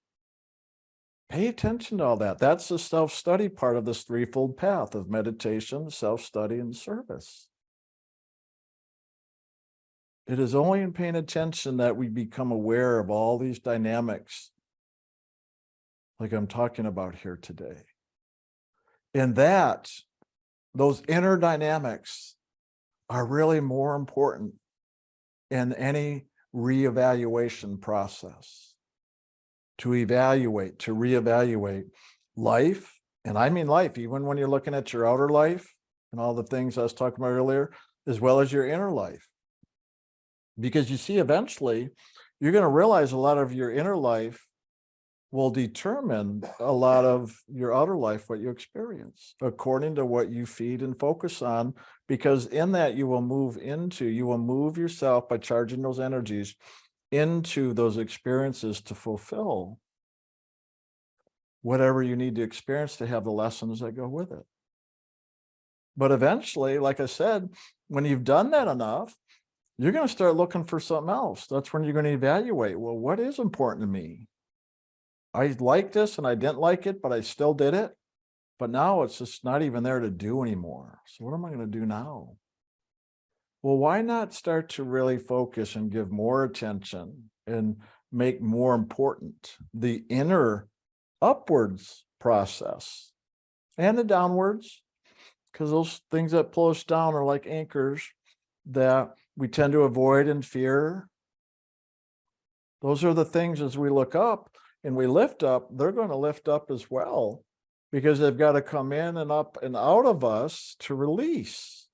Pay attention to all that. That's the self-study part of this threefold path of meditation, self-study, and service. It is only in paying attention that we become aware of all these dynamics like I'm talking about here today. And that, those inner dynamics are really more important in any reevaluation process. To evaluate, to reevaluate life, and I mean life, even when you're looking at your outer life and all the things I was talking about earlier, as well as your inner life. Because you see, eventually, you're going to realize a lot of your inner life will determine a lot of your outer life, what you experience, according to what you feed and focus on, because in that you will move yourself by charging those energies into those experiences to fulfill whatever you need to experience to have the lessons that go with it. But eventually, like I said, when you've done that enough, you're going to start looking for something else. That's when you're going to evaluate, well, what is important to me? I like this and I didn't like it, but I still did it. But now it's just not even there to do anymore. So what am I going to do now? Well, why not start to really focus and give more attention and make more important the inner upwards process and the downwards, because those things that pull us down are like anchors that we tend to avoid and fear. Those are the things as we look up and we lift up, they're going to lift up as well, because they've got to come in and up and out of us to release.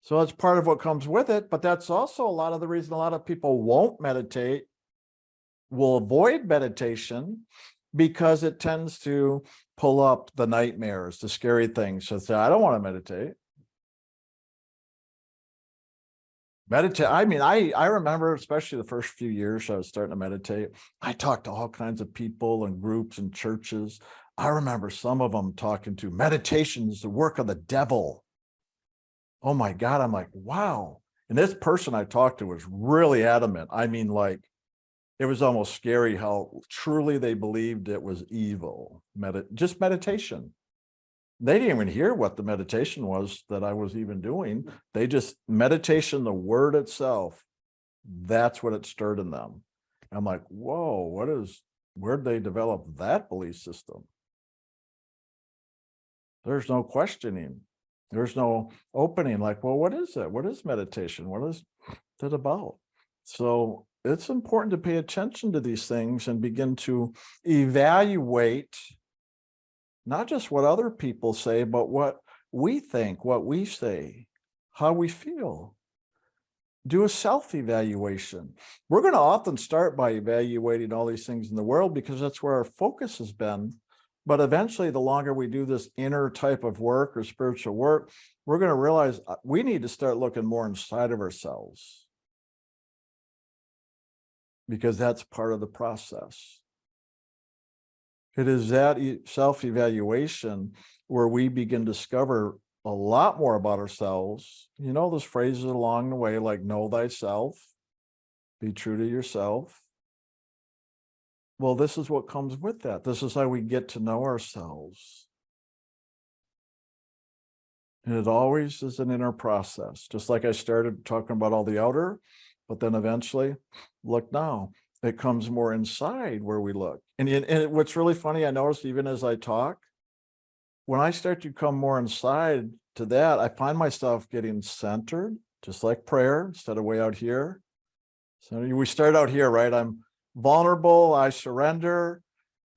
So that's part of what comes with it, but that's also a lot of the reason a lot of people won't meditate, will avoid meditation, because it tends to pull up the nightmares, the scary things. So say, I don't want to meditate. I mean, I remember, especially the first few years I was starting to meditate, I talked to all kinds of people and groups and churches. I remember some of them talking to meditation is the work of the devil. Oh my God. I'm like, wow. And this person I talked to was really adamant. I mean, like, it was almost scary how truly they believed it was evil. Just meditation. They didn't even hear what the meditation was that I was even doing. They just, meditation, the word itself, that's what it stirred in them. I'm like, whoa, where'd they develop that belief system? There's no questioning. There's no opening, like, well, what is it? What is meditation? What is that about? So it's important to pay attention to these things and begin to evaluate not just what other people say, but what we think, what we say, how we feel. Do a self-evaluation. We're going to often start by evaluating all these things in the world because that's where our focus has been. But eventually, the longer we do this inner type of work or spiritual work, we're going to realize we need to start looking more inside of ourselves, because that's part of the process. It is that self-evaluation where we begin to discover a lot more about ourselves. You know, those phrases along the way, like know thyself, be true to yourself. Well, this is what comes with that. This is how we get to know ourselves. And it always is an inner process, just like I started talking about all the outer, but then eventually, look now, it comes more inside where we look. And what's really funny, I noticed even as I talk, when I start to come more inside to that, I find myself getting centered, just like prayer, instead of way out here. So we start out here, right? I'm vulnerable, I surrender.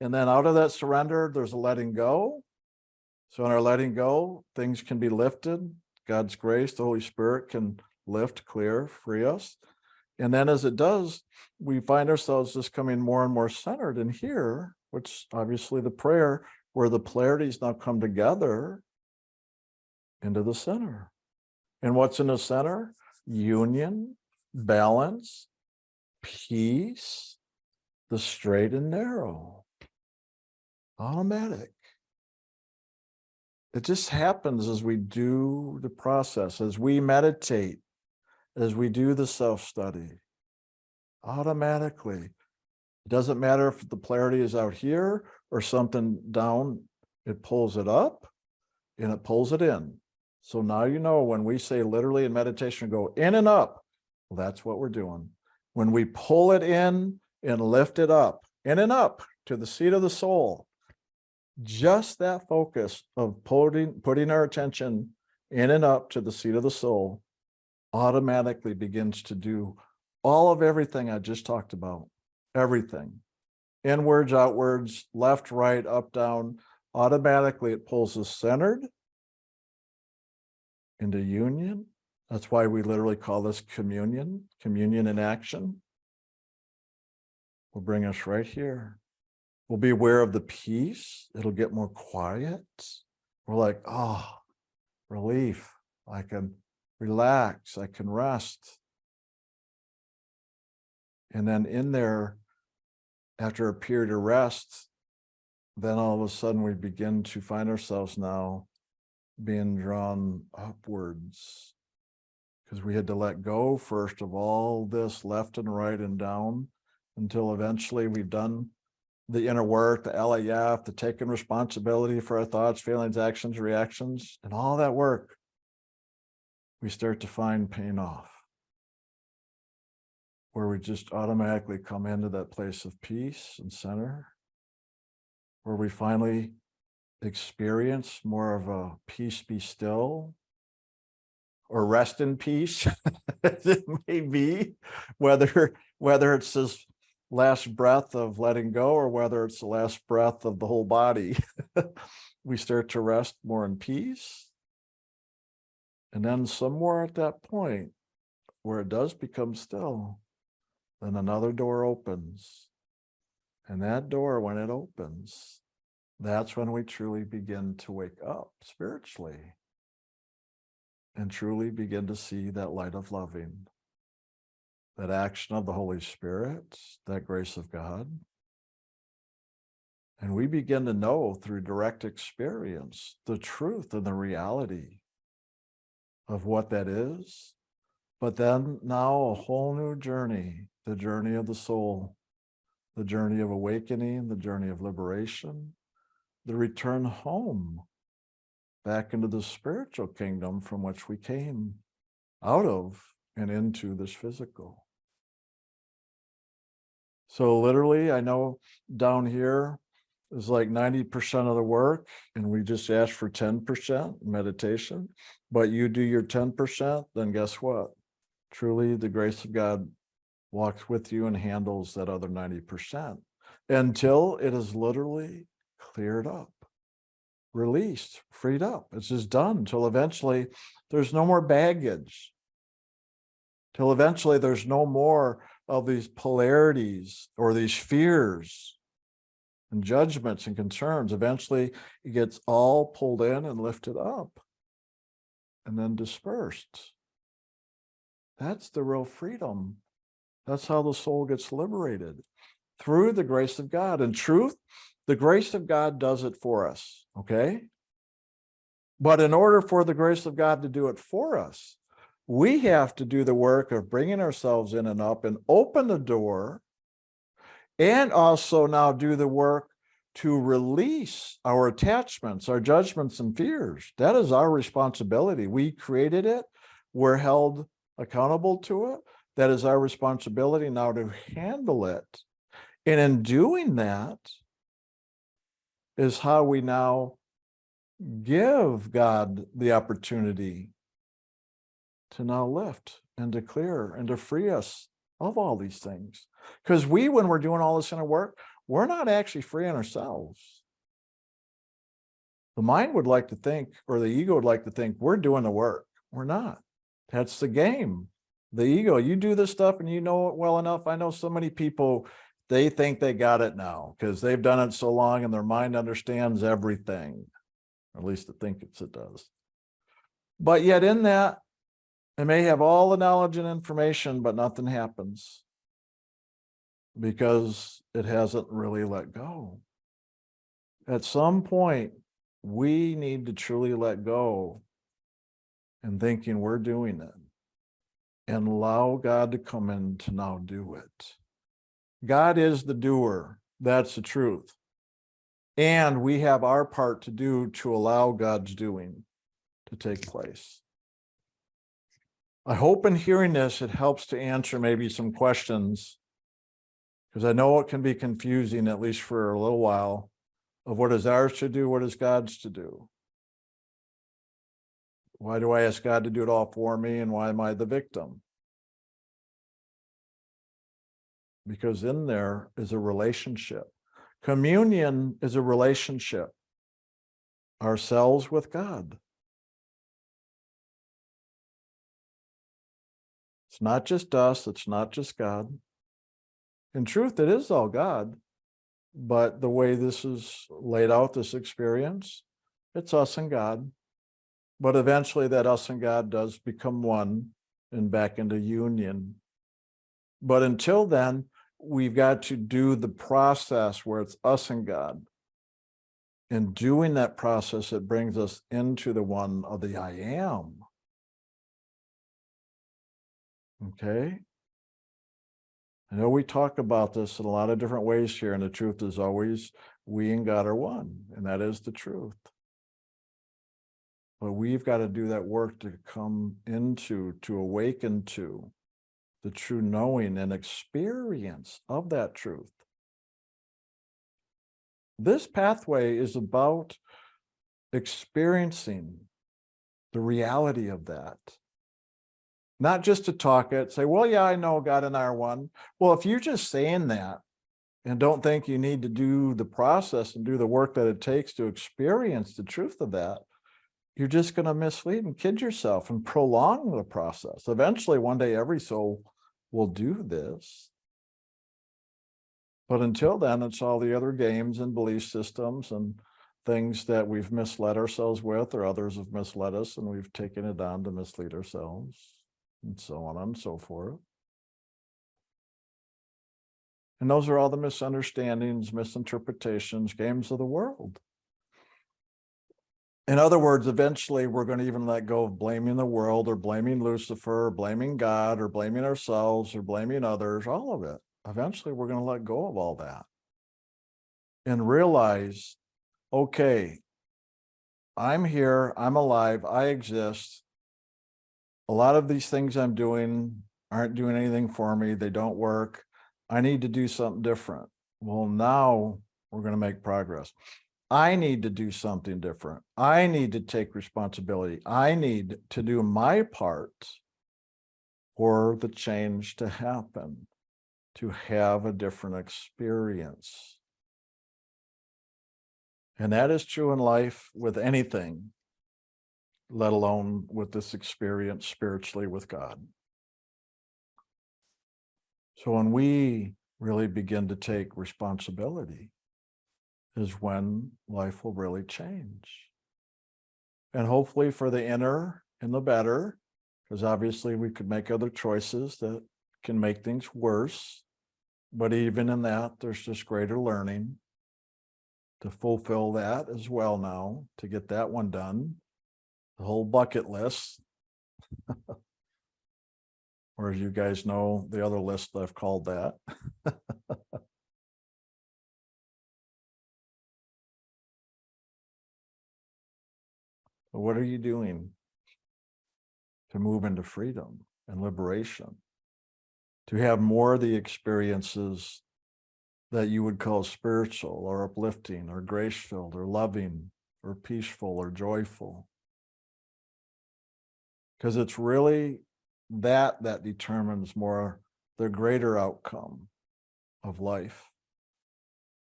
And then out of that surrender, there's a letting go. So in our letting go, things can be lifted. God's grace, the Holy Spirit can lift, clear, free us. And then as it does, we find ourselves just coming more and more centered in here, which obviously the prayer, where the polarities now come together into the center. And what's in the center? Union, balance, peace, the straight and narrow, automatic. It just happens as we do the process, as we meditate, as we do the self-study, automatically. It doesn't matter if the polarity is out here or something down, it pulls it up and it pulls it in. So now you know when we say literally in meditation, go in and up, well, that's what we're doing. When we pull it in and lift it up, in and up to the seat of the soul, just that focus of putting our attention in and up to the seat of the soul automatically begins to do all of everything I just talked about. Everything. Inwards, outwards, left, right, up, down. Automatically it pulls us centered. into union. That's why we literally call this communion in action. Will bring us right here. We'll be aware of the peace. It'll get more quiet. We're like, oh, relief. I can relax. I can rest. And then in there, after a period of rest, then all of a sudden we begin to find ourselves now being drawn upwards, because we had to let go first of all this left and right and down, until eventually we've done the inner work, the LAF, the taking responsibility for our thoughts, feelings, actions, reactions, and all that work. We start to find paying off, where we just automatically come into that place of peace and center, where we finally experience more of a peace be still, or rest in peace, as it may be, whether it's this last breath of letting go or whether it's the last breath of the whole body. We start to rest more in peace. And then somewhere at that point where it does become still, then another door opens. And that door, when it opens, that's when we truly begin to wake up spiritually and truly begin to see that light of loving, that action of the Holy Spirit, that grace of God. And we begin to know through direct experience the truth and the reality of what that is. But then now a whole new journey, the journey of the soul, the journey of awakening, the journey of liberation, the return home back into the spiritual kingdom from which we came out of and into this physical. So literally, I know down here is like 90% of the work, and we just ask for 10% meditation, but you do your 10%, then guess what? Truly, the grace of God walks with you and handles that other 90% until it is literally cleared up, released, freed up. It's just done until eventually there's no more baggage, till eventually there's no more of these polarities or these fears and judgments and concerns. Eventually it gets all pulled in and lifted up and then dispersed. That's the real freedom. That's how the soul gets liberated, through the grace of God. In truth, the grace of God does it for us, okay? But in order for the grace of God to do it for us, we have to do the work of bringing ourselves in and up and open the door, and also now do the work to release our attachments, our judgments and fears. That is our responsibility. We created it. We're held accountable to it. That is our responsibility now to handle it. And in doing that is how we now give God the opportunity to now lift and to clear and to free us of all these things. Because when we're doing all this inner work, we're not actually freeing ourselves. The mind would like to think, or the ego would like to think, we're doing the work. We're not. That's the game. The ego, you do this stuff and you know it well enough. I know so many people, they think they got it now because they've done it so long and their mind understands everything. Or at least it thinks it does. But yet in that, it may have all the knowledge and information, but nothing happens because it hasn't really let go. At some point, we need to truly let go and thinking we're doing it, and allow God to come in to now do it. God is the doer. That's the truth. And we have our part to do to allow God's doing to take place. I hope in hearing this, it helps to answer maybe some questions, because I know it can be confusing, at least for a little while, of what is ours to do, what is God's to do. Why do I ask God to do it all for me, and why am I the victim? Because in there is a relationship. Communion is a relationship. Ourselves with God. It's not just us. It's not just God. In truth, it is all God. But the way this is laid out, this experience, it's us and God. But eventually that us and God does become one and back into union. But until then, we've got to do the process where it's us and God. In doing that process, it brings us into the one of the I am. Okay? I know we talk about this in a lot of different ways here, and the truth is always we and God are one, and that is the truth. But we've got to do that work to come into, to awaken to the true knowing and experience of that truth. This pathway is about experiencing the reality of that. Not just to talk it, say, well, yeah, I know God and I are one. Well, if you're just saying that and don't think you need to do the process and do the work that it takes to experience the truth of that, you're just going to mislead and kid yourself and prolong the process. Eventually, one day, every soul will do this. But until then, it's all the other games and belief systems and things that we've misled ourselves with, or others have misled us, and we've taken it on to mislead ourselves, and so on and so forth. And those are all the misunderstandings, misinterpretations, games of the world. In other words, eventually we're going to even let go of blaming the world, or blaming Lucifer, or blaming God, or blaming ourselves, or blaming others, all of it. Eventually we're going to let go of all that and realize, okay, I'm here, I'm alive, I exist. A lot of these things I'm doing aren't doing anything for me. They don't work. I need to do something different. Well, now we're going to make progress. I need to do something different. I need to take responsibility. I need to do my part for the change to happen, to have a different experience. And that is true in life with anything, let alone with this experience spiritually with God. So when we really begin to take responsibility is when life will really change. And hopefully for the inner and the better, because obviously we could make other choices that can make things worse. But even in that, there's just greater learning to fulfill that as well now, to get that one done. The whole bucket list. Or as you guys know, the other list I've called that. What are you doing to move into freedom and liberation? To have more of the experiences that you would call spiritual or uplifting or grace-filled or loving or peaceful or joyful. Because it's really that determines more the greater outcome of life.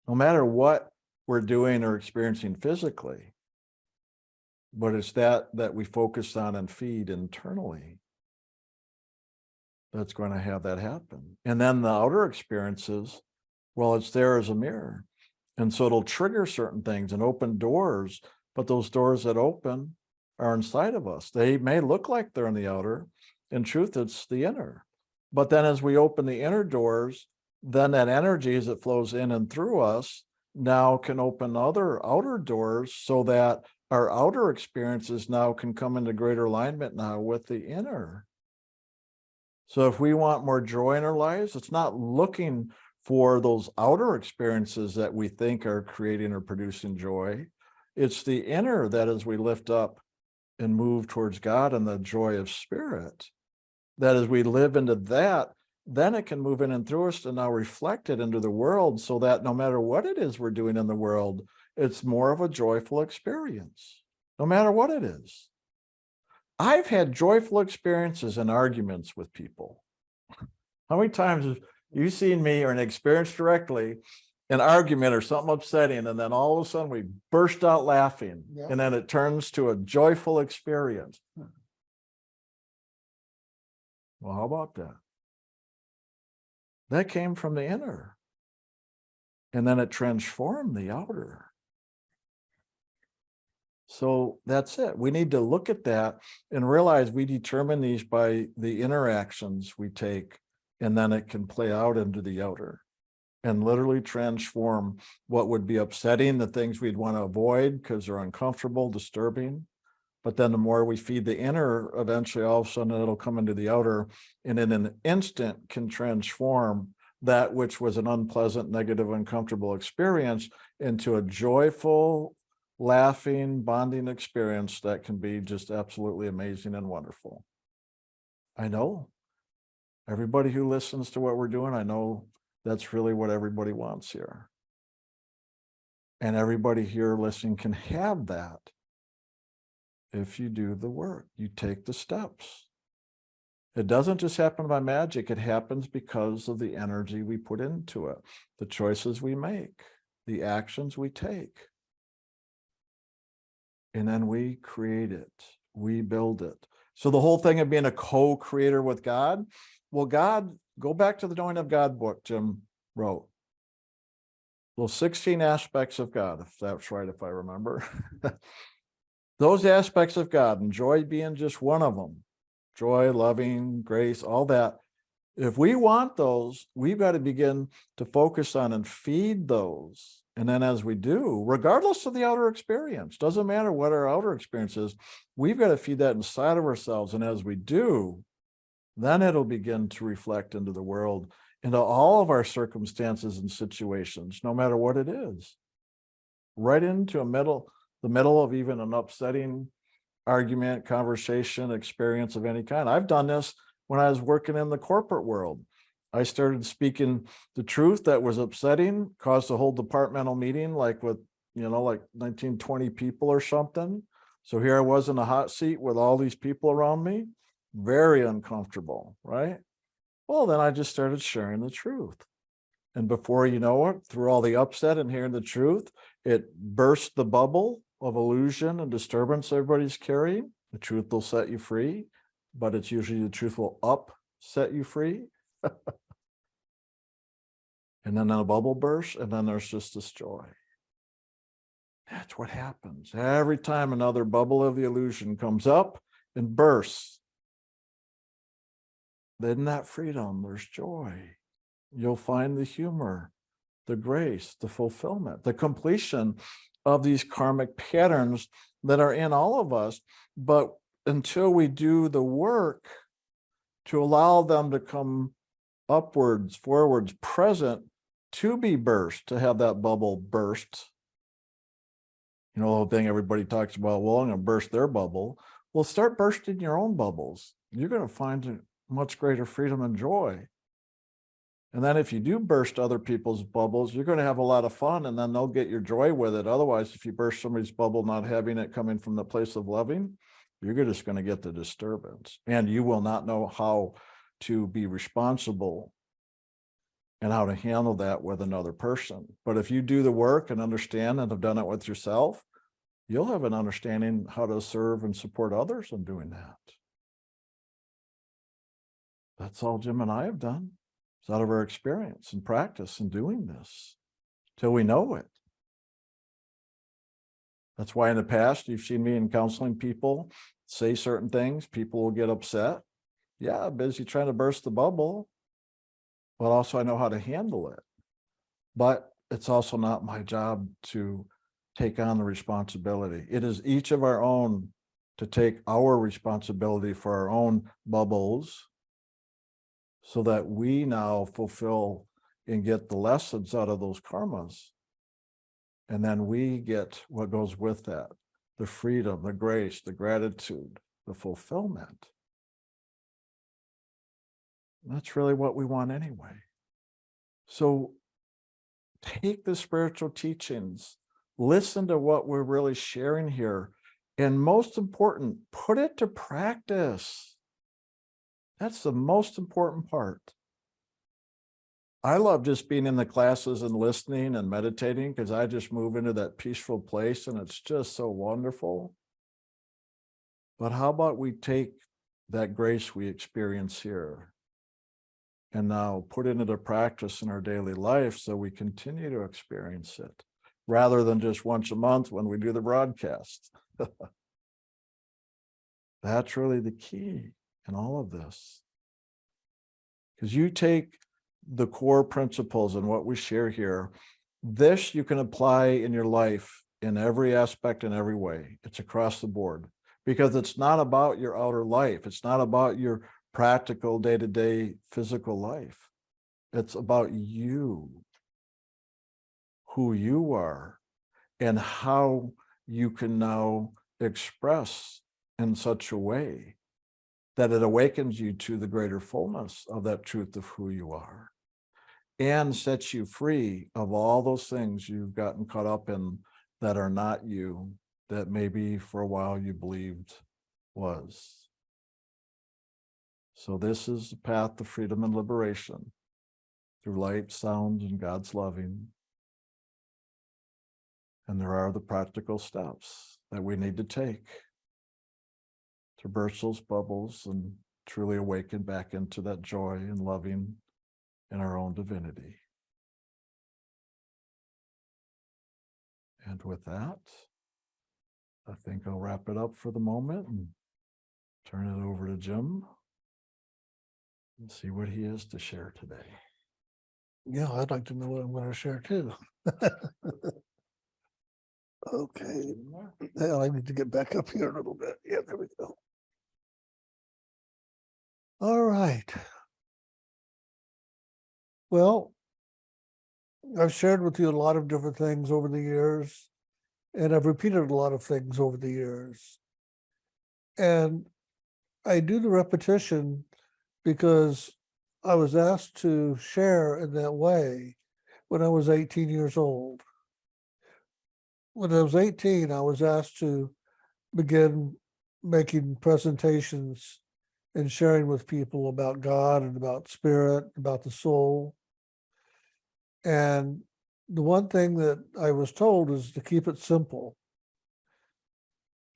No matter what we're doing or experiencing physically, but it's that we focus on and feed internally that's going to have that happen. And then the outer experiences, well, it's there as a mirror. And so it'll trigger certain things and open doors, but those doors that open are inside of us. They may look like they're in the outer. In truth, it's the inner. But then as we open the inner doors, then that energy as it flows in and through us now can open other outer doors so that our outer experiences now can come into greater alignment now with the inner. So if we want more joy in our lives, it's not looking for those outer experiences that we think are creating or producing joy. It's the inner that as we lift up and move towards God and the joy of spirit, that as we live into that, then it can move in and through us and now reflect it into the world so that no matter what it is we're doing in the world, it's more of a joyful experience, no matter what it is. I've had joyful experiences and arguments with people. How many times have you seen me or an experience directly, an argument or something upsetting, and then all of a sudden we burst out laughing, and then it turns to a joyful experience? Well, how about that? That came from the inner. And then it transformed the outer. So that's it. We need to look at that and realize we determine these by the interactions we take, and then it can play out into the outer and literally transform what would be upsetting, the things we'd want to avoid because they're uncomfortable, disturbing. But then the more we feed the inner, eventually all of a sudden it'll come into the outer, and in an instant can transform that which was an unpleasant, negative, uncomfortable experience into a joyful, laughing, bonding experience that can be just absolutely amazing and wonderful. I know everybody who listens to what we're doing, I know that's really what everybody wants here. And everybody here listening can have that if you do the work, you take the steps. It doesn't just happen by magic. It happens because of the energy we put into it, the choices we make, the actions we take. And then we create it, we build it. So the whole thing of being a co-creator with God, well, God, go back to the Knowing of God book Jim wrote. Those 16 aspects of God, if that's right, if I remember. Those aspects of God, and joy being just one of them. Joy, loving, grace, all that. If we want those, we've got to begin to focus on and feed those. And then as we do, regardless of the outer experience, doesn't matter what our outer experience is, we've got to feed that inside of ourselves. And as we do, then it'll begin to reflect into the world, into all of our circumstances and situations, no matter what it is. Right into the middle of even an upsetting argument, conversation, experience of any kind. I've done this when I was working in the corporate world. I started speaking the truth that was upsetting, caused a whole departmental meeting, like with, like 19, 20 people or something. So here I was in a hot seat with all these people around me, very uncomfortable, right? Well, then I just started sharing the truth. And before you know it, through all the upset and hearing the truth, it burst the bubble of illusion and disturbance everybody's carrying. The truth will set you free, but it's usually the truth will set you free. And then a bubble bursts, and then there's just this joy. That's what happens. Every time another bubble of the illusion comes up and bursts, then that freedom, there's joy. You'll find the humor, the grace, the fulfillment, the completion of these karmic patterns that are in all of us. But until we do the work to allow them to come upwards, forwards, present, to be burst, to have that bubble burst. The whole thing everybody talks about, well, I'm going to burst their bubble. Well, start bursting your own bubbles. You're going to find much greater freedom and joy. And then if you do burst other people's bubbles, you're going to have a lot of fun, and then they'll get your joy with it. Otherwise, if you burst somebody's bubble, not having it coming from the place of loving, you're just going to get the disturbance, and you will not know how to be responsible and how to handle that with another person. But if you do the work and understand and have done it with yourself, you'll have an understanding how to serve and support others in doing that. That's all Jim and I have done. It's out of our experience and practice in doing this till we know it. That's why in the past, you've seen me in counseling people say certain things. People will get upset. Yeah, I'm busy trying to burst the bubble, but also I know how to handle it. But it's also not my job to take on the responsibility. It is each of our own to take our responsibility for our own bubbles, so that we now fulfill and get the lessons out of those karmas. And then we get what goes with that, the freedom, the grace, the gratitude, the fulfillment. That's really what we want anyway. So take the spiritual teachings, listen to what we're really sharing here, and most important, put it to practice. That's the most important part. I love just being in the classes and listening and meditating, because I just move into that peaceful place and it's just so wonderful. But how about we take that grace we experience here, and now put it into practice in our daily life so we continue to experience it, rather than just once a month when we do the broadcast. That's really the key in all of this. Because you take the core principles and what we share here, this you can apply in your life in every aspect, in every way. It's across the board, because it's not about your outer life. It's not about your practical day-to-day physical life. It's about you, who you are, and how you can now express in such a way that it awakens you to the greater fullness of that truth of who you are, and sets you free of all those things you've gotten caught up in that are not you, that maybe for a while you believed was. So this is the path to freedom and liberation, through light, sound, and God's loving. And there are the practical steps that we need to take to burst those bubbles and truly awaken back into that joy and loving in our own divinity. And with that, I think I'll wrap it up for the moment and turn it over to Jim and see what he has to share today. Yeah, I'd like to know what I'm going to share too. Okay. Now I need to get back up here a little bit. Yeah, there we go. All right. Well, I've shared with you a lot of different things over the years, and I've repeated a lot of things over the years. And I do the repetition because I was asked to share in that way when I was 18 years old. When I was 18, I was asked to begin making presentations and sharing with people about God and about spirit, about the soul. And the one thing that I was told is to keep it simple.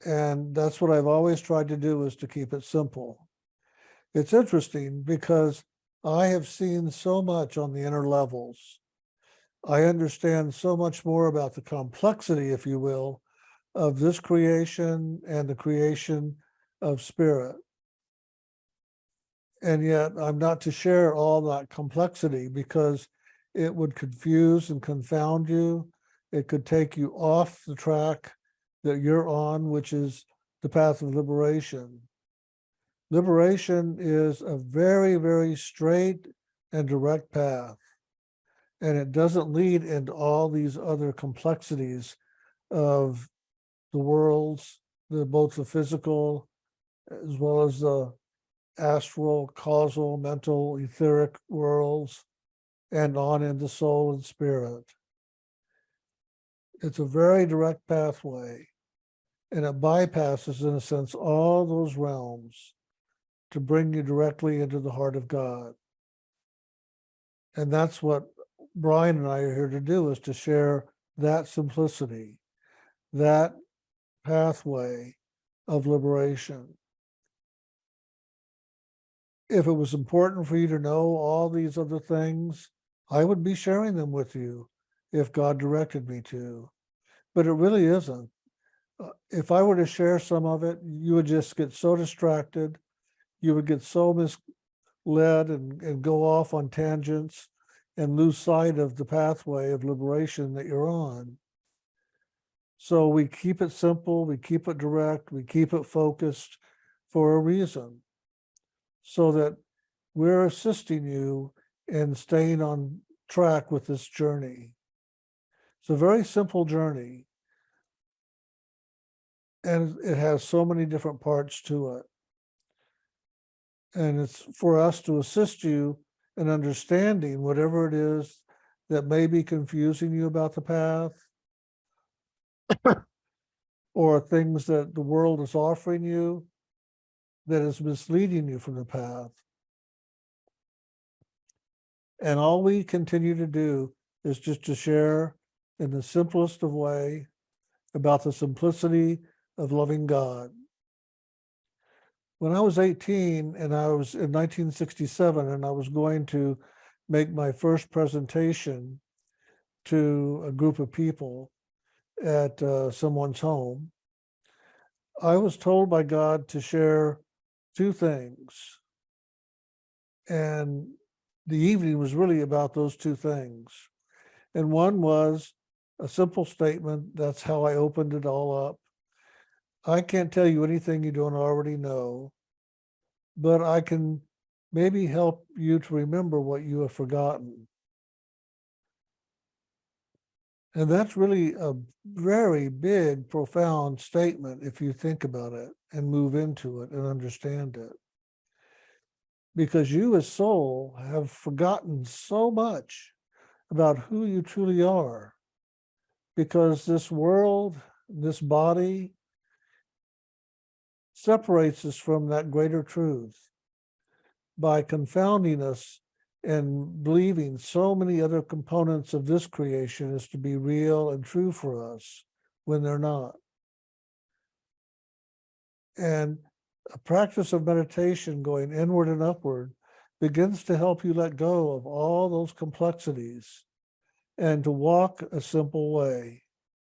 And that's what I've always tried to do, is to keep it simple. It's interesting because I have seen so much on the inner levels. I understand so much more about the complexity, if you will, of this creation and the creation of spirit. And yet I'm not to share all that complexity, because it would confuse and confound you. It could take you off the track that you're on, which is the path of liberation. Liberation is a very, very straight and direct path. And it doesn't lead into all these other complexities of the worlds, both the physical as well as the astral, causal, mental, etheric worlds, and on into soul and spirit. It's a very direct pathway, and it bypasses, in a sense, all those realms to bring you directly into the heart of God. And that's what Brian and I are here to do, is to share that simplicity, that pathway of liberation. If it was important for you to know all these other things, I would be sharing them with you if God directed me to. But it really isn't. If I were to share some of it, you would just get so distracted. You would get so misled and go off on tangents and lose sight of the pathway of liberation that you're on. So we keep it simple, we keep it direct, we keep it focused for a reason, so that we're assisting you in staying on track with this journey. It's a very simple journey, and it has so many different parts to it. And it's for us to assist you in understanding whatever it is that may be confusing you about the path, or things that the world is offering you that is misleading you from the path. And all we continue to do is just to share in the simplest of way about the simplicity of loving God. when I was 18 and I was in 1967 and I was going to make my first presentation to a group of people at someone's home, I was told by God to share two things. And the evening was really about those two things. And one was a simple statement. That's how I opened it all up. I can't tell you anything you don't already know, but I can maybe help you to remember what you have forgotten. And that's really a very big, profound statement if you think about it and move into it and understand it. Because you as soul have forgotten so much about who you truly are. Because this world, this body, separates us from that greater truth by confounding us and believing so many other components of this creation is to be real and true for us when they're not. And a practice of meditation going inward and upward begins to help you let go of all those complexities and to walk a simple way,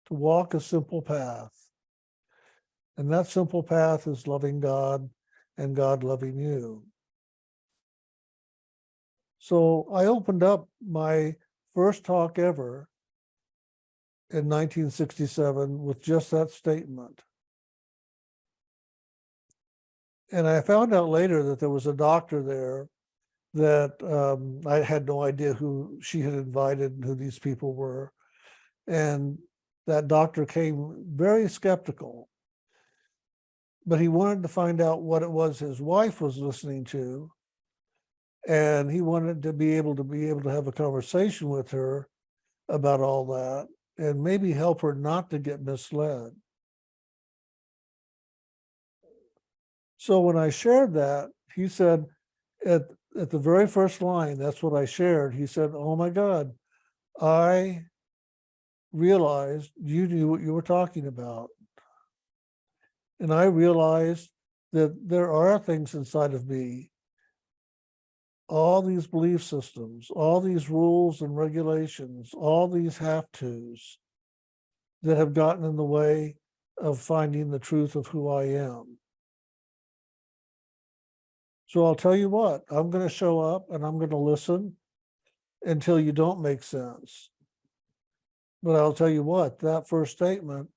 to walk a simple path. And that simple path is loving God and God loving you. So I opened up my first talk ever in 1967 with just that statement. And I found out later that there was a doctor there that I had no idea who she had invited and who these people were. And that doctor came very skeptical, but he wanted to find out what it was his wife was listening to. And he wanted to be able to have a conversation with her about all that and maybe help her not to get misled. So when I shared that, he said at the very first line, that's what I shared. He said, "Oh my God, I realized you knew what you were talking about. And I realized that there are things inside of me, all these belief systems, all these rules and regulations, all these have-tos that have gotten in the way of finding the truth of who I am. So I'll tell you what, I'm going to show up and I'm going to listen until you don't make sense. But I'll tell you what, that first statement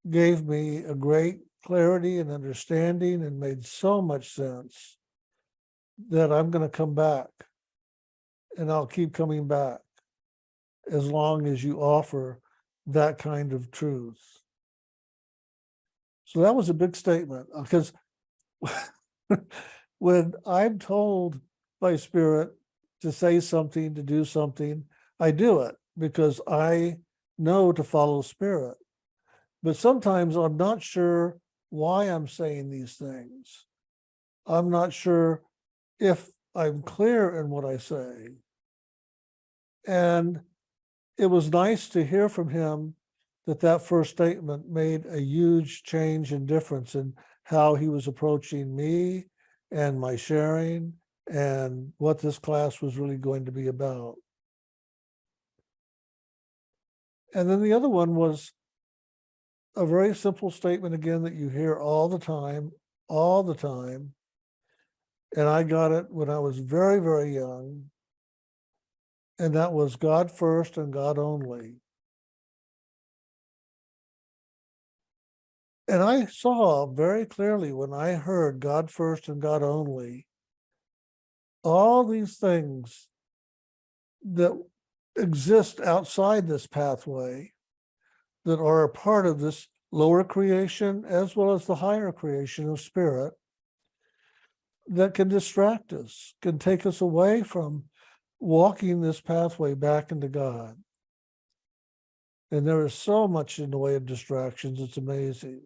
gave me a great clarity and understanding and made so much sense that I'm going to come back and I'll keep coming back as long as you offer that kind of truth." So that was a big statement because when I'm told by Spirit to say something, to do something, I do it because I know to follow Spirit. But sometimes I'm not sure why I'm saying these things. I'm not sure if I'm clear in what I say. And it was nice to hear from him that first statement made a huge change and difference in how he was approaching me and my sharing and what this class was really going to be about. And then the other one was a very simple statement again that you hear all the time. And I got it when I was very, very young. And that was God first and God only. And I saw very clearly when I heard God first and God only, all these things that exist outside this pathway that are a part of this lower creation as well as the higher creation of Spirit that can distract us, can take us away from walking this pathway back into God. And there is so much in the way of distractions, it's amazing.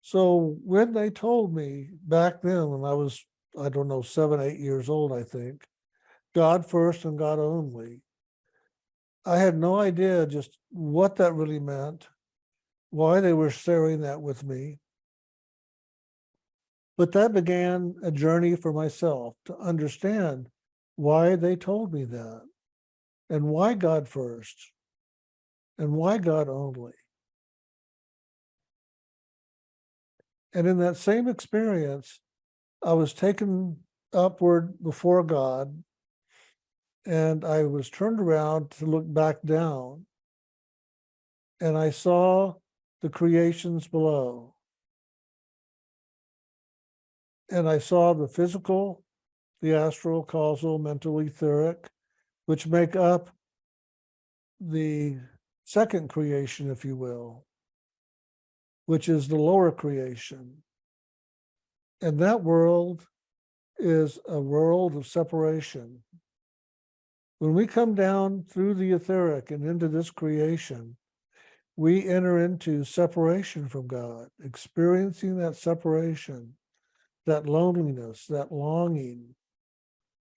So when they told me back then, when I was, 7, 8 years old, I think, God first and God only, I had no idea just what that really meant why they were sharing that with me. But that began a journey for myself to understand why they told me that, and why God first, and why God only. And in that same experience, I was taken upward before God, and I was turned around to look back down, and I saw the creations below. And I saw the physical, the astral, causal, mental, etheric, which make up the second creation, if you will, which is the lower creation. And that world is a world of separation. When we come down through the etheric and into this creation, we enter into separation from God, experiencing that separation, that loneliness, that longing,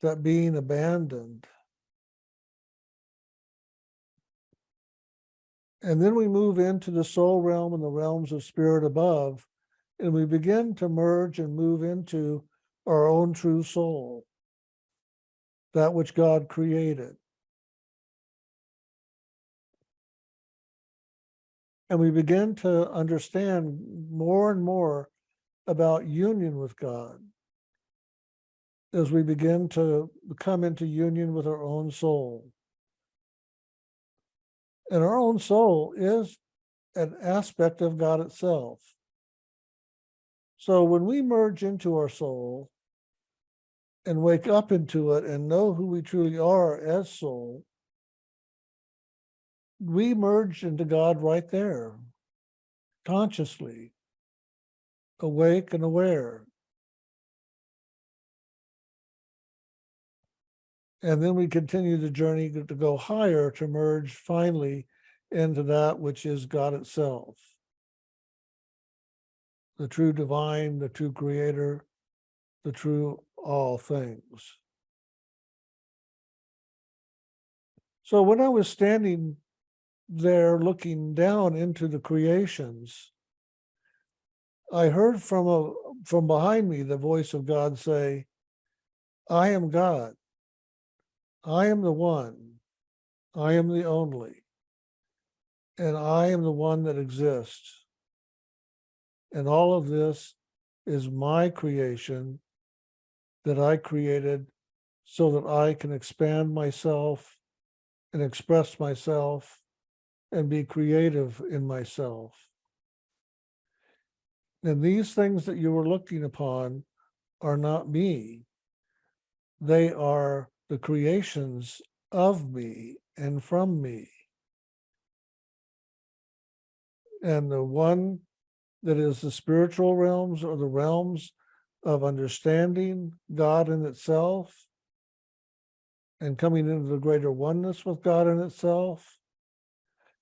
that being abandoned. And then we move into the soul realm and the realms of spirit above, and we begin to merge and move into our own true soul, that which God created. And we begin to understand more and more about union with God as we begin to come into union with our own soul. And our own soul is an aspect of God itself. So when we merge into our soul and wake up into it and know who we truly are as soul, we merge into God right there, consciously, awake and aware. And then we continue the journey to go higher, to merge finally into that which is God itself, the true divine, the true creator, the true all things. So when I was standing there looking down into the creations, I heard from behind me the voice of God say, I am God. I am the one. I am the only. And I am the one that exists. And all of this is my creation that I created so that I can expand myself and express myself and be creative in myself. And these things that you were looking upon are not me. They are the creations of me and from me. And the one that is the spiritual realms or the realms of understanding God in itself and coming into the greater oneness with God in itself.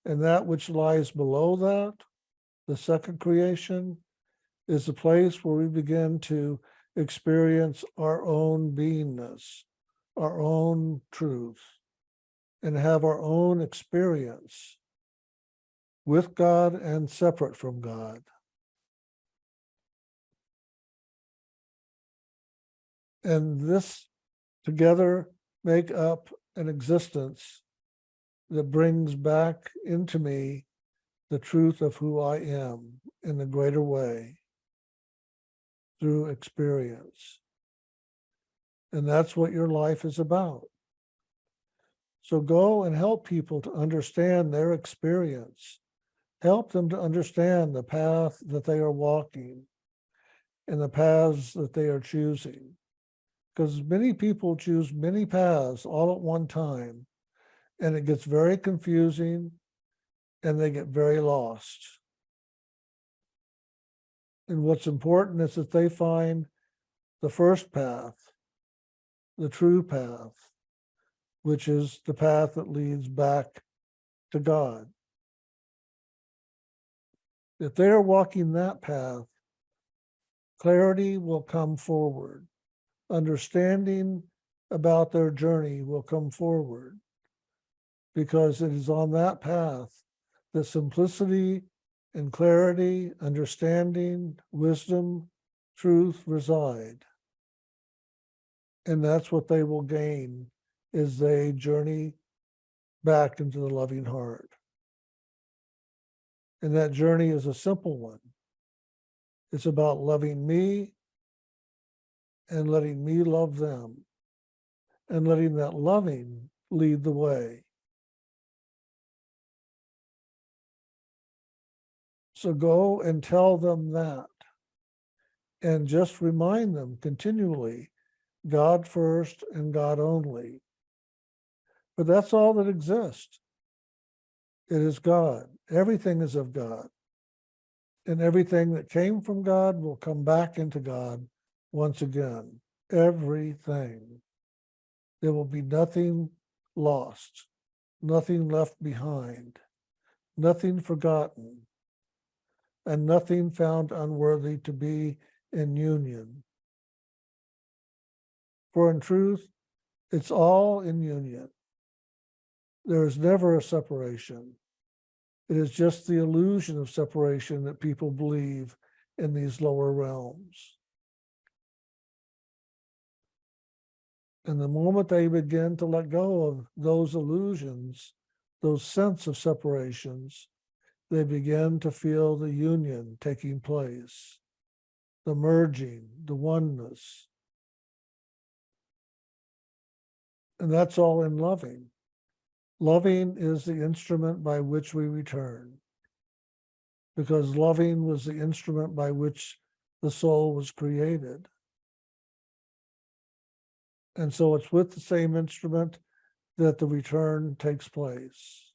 And that which lies below that, the second creation, is the place where we begin to experience our own beingness, our own truth, and have our own experience with God and separate from God. And this together make up an existence that brings back into me the truth of who I am in the greater way through experience. And that's what your life is about. So go and help people to understand their experience. Help them to understand the path that they are walking and the paths that they are choosing. Because many people choose many paths all at one time, and it gets very confusing and they get very lost. And what's important is that they find the first path, the true path, which is the path that leads back to God. If they are walking that path, clarity will come forward. Understanding about their journey will come forward, because it is on that path that simplicity and clarity, understanding, wisdom, truth reside. And that's what they will gain as they journey back into the loving heart. And that journey is a simple one. It's about loving me and letting me love them and letting that loving lead the way. So go and tell them that, and just remind them continually, God first and God only. But that's all that exists. It is God. Everything is of God. And everything that came from God will come back into God once again. Everything. There will be nothing lost, nothing left behind, nothing forgotten, and nothing found unworthy to be in union. For in truth, it's all in union. There is never a separation. It is just the illusion of separation that people believe in these lower realms. And the moment they begin to let go of those illusions, those sense of separations, they begin to feel the union taking place, the merging, the oneness. And that's all in loving. Loving is the instrument by which we return, because loving was the instrument by which the soul was created. And so it's with the same instrument that the return takes place.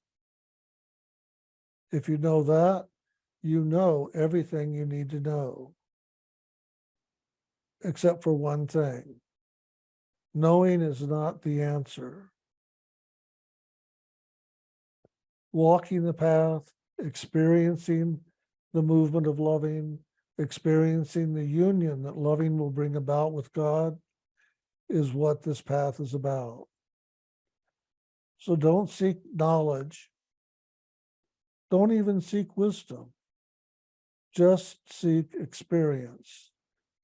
If you know that, you know everything you need to know, except for one thing. Knowing is not the answer. Walking the path, experiencing the movement of loving, experiencing the union that loving will bring about with God is what this path is about. So don't seek knowledge. Don't even seek wisdom. Just seek experience,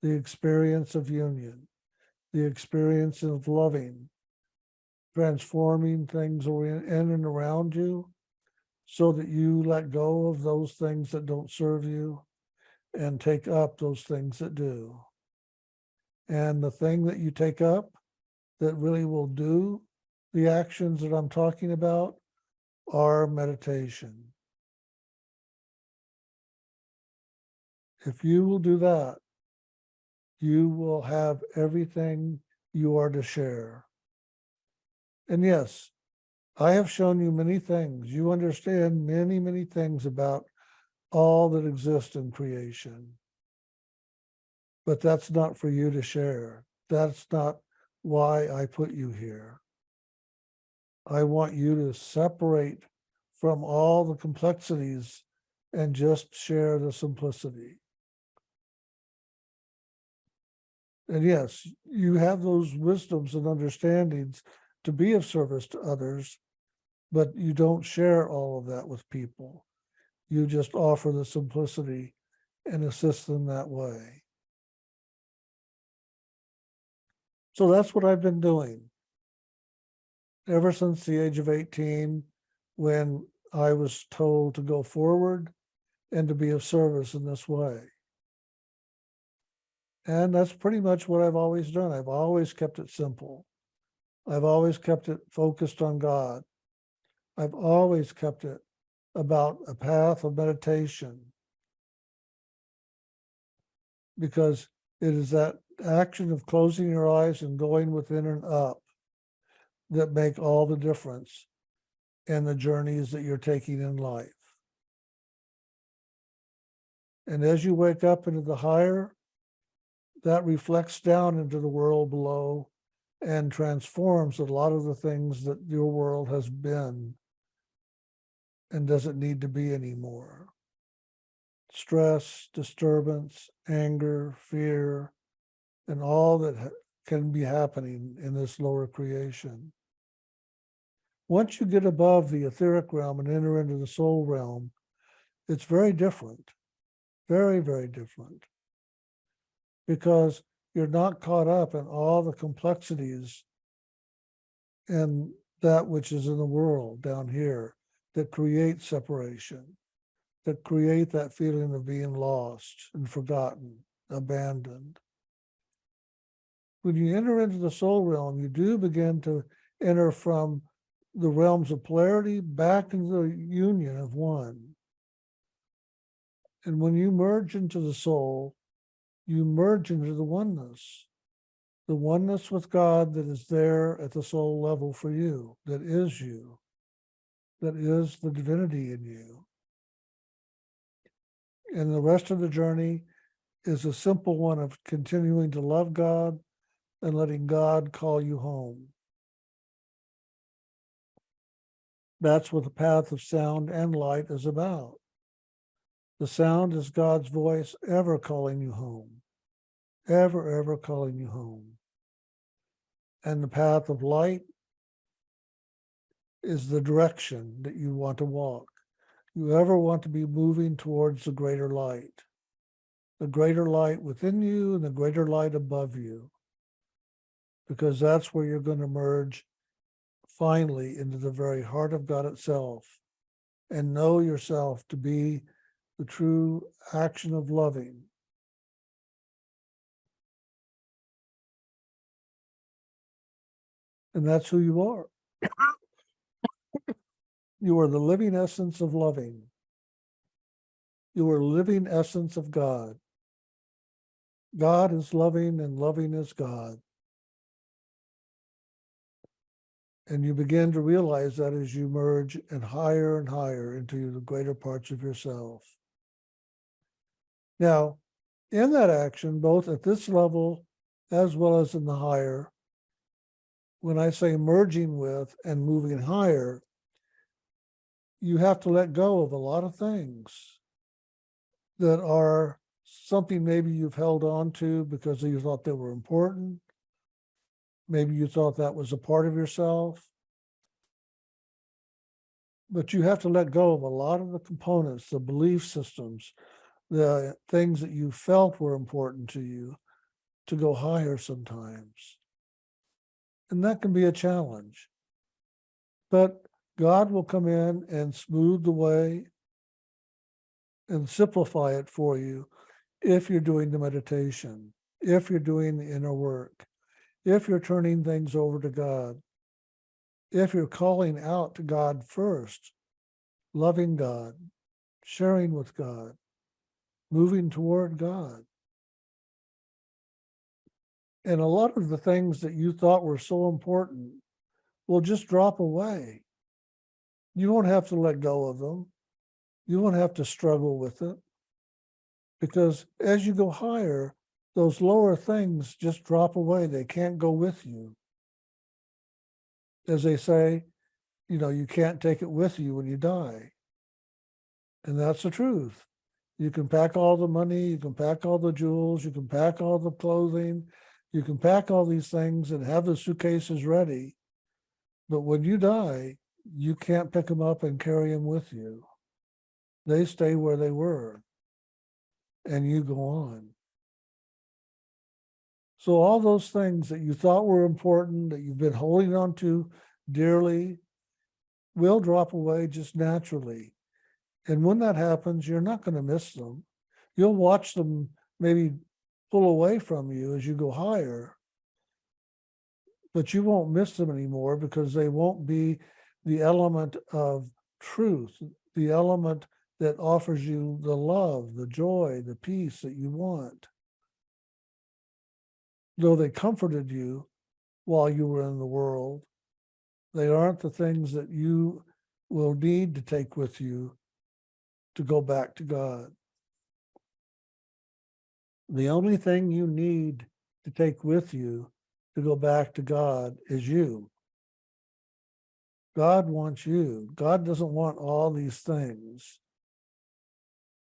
the experience of union, the experience of loving, transforming things in and around you so that you let go of those things that don't serve you and take up those things that do. And the thing that you take up that really will do the actions that I'm talking about are meditation. If you will do that, you will have everything you are to share. And yes, I have shown you many things. You understand many, many things about all that exists in creation. But that's not for you to share. That's not why I put you here. I want you to separate from all the complexities and just share the simplicity. And yes, you have those wisdoms and understandings to be of service to others, but you don't share all of that with people. You just offer the simplicity and assist them that way. So that's what I've been doing ever since the age of 18, when I was told to go forward and to be of service in this way. And that's pretty much what I've always done. I've always kept it simple. I've always kept it focused on God. I've always kept it about a path of meditation, because it is that action of closing your eyes and going within and up that make all the difference in the journeys that you're taking in life. And as you wake up into the higher, that reflects down into the world below and transforms a lot of the things that your world has been and doesn't need to be anymore. Stress, disturbance, anger, fear, and all that can be happening in this lower creation. Once you get above the etheric realm and enter into the soul realm, It's very different, very, very different, because you're not caught up in all the complexities and that which is in the world down here that create separation, that create that feeling of being lost and forgotten, abandoned. When you enter into the soul realm, you do begin to enter from the realms of polarity back into the union of one. And when you merge into the soul, you merge into the oneness with God that is there at the soul level for you, that is you, that is the divinity in you. And the rest of the journey is a simple one of continuing to love God and letting God call you home. That's what the path of sound and light is about. The sound is God's voice ever calling you home, ever, ever calling you home. And the path of light is the direction that you want to walk. You ever want to be moving towards the greater light within you and the greater light above you, because that's where you're going to merge finally into the very heart of God itself and know yourself to be the true action of loving. And that's who you are. You are the living essence of loving. You are living essence of God. God is loving and loving is God. And you begin to realize that as you merge and higher into the greater parts of yourself. Now, in that action, both at this level as well as in the higher, when I say merging with and moving higher, you have to let go of a lot of things that are something maybe you've held on to because you thought they were important. Maybe you thought that was a part of yourself. But you have to let go of a lot of the components, the belief systems, the things that you felt were important to you to go higher sometimes. And that can be a challenge. But God will come in and smooth the way and simplify it for you if you're doing the meditation, if you're doing the inner work, if you're turning things over to God, if you're calling out to God first, loving God, sharing with God, moving toward God. And a lot of the things that you thought were so important will just drop away. You won't have to let go of them. You won't have to struggle with it. Because as you go higher, those lower things just drop away. They can't go with you. As they say, you can't take it with you when you die. And that's the truth. You can pack all the money, you can pack all the jewels, you can pack all the clothing, you can pack all these things and have the suitcases ready. But when you die, you can't pick them up and carry them with you. They stay where they were, and you go on. So all those things that you thought were important, that you've been holding on to dearly, will drop away just naturally. And when that happens, you're not going to miss them. You'll watch them maybe pull away from you as you go higher, but you won't miss them anymore because they won't be the element of truth, the element that offers you the love, the joy, the peace that you want. Though they comforted you while you were in the world, they aren't the things that you will need to take with you to go back to God. The only thing you need to take with you to go back to God is you. God wants you. God doesn't want all these things.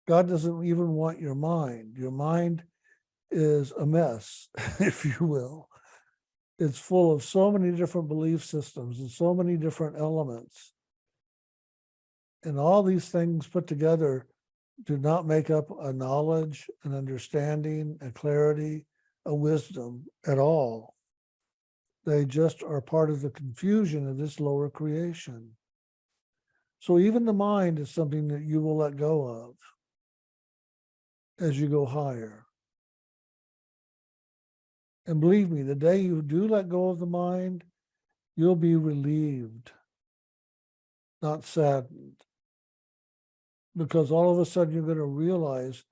God doesn't even want your mind. Your mind is a mess, if you will. It's full of so many different belief systems and so many different elements. And all these things put together do not make up a knowledge, an understanding, a clarity, a wisdom at all. They just are part of the confusion of this lower creation. So even the mind is something that you will let go of as you go higher. And believe me, the day you do let go of the mind, you'll be relieved, not saddened. Because all of a sudden you're going to realize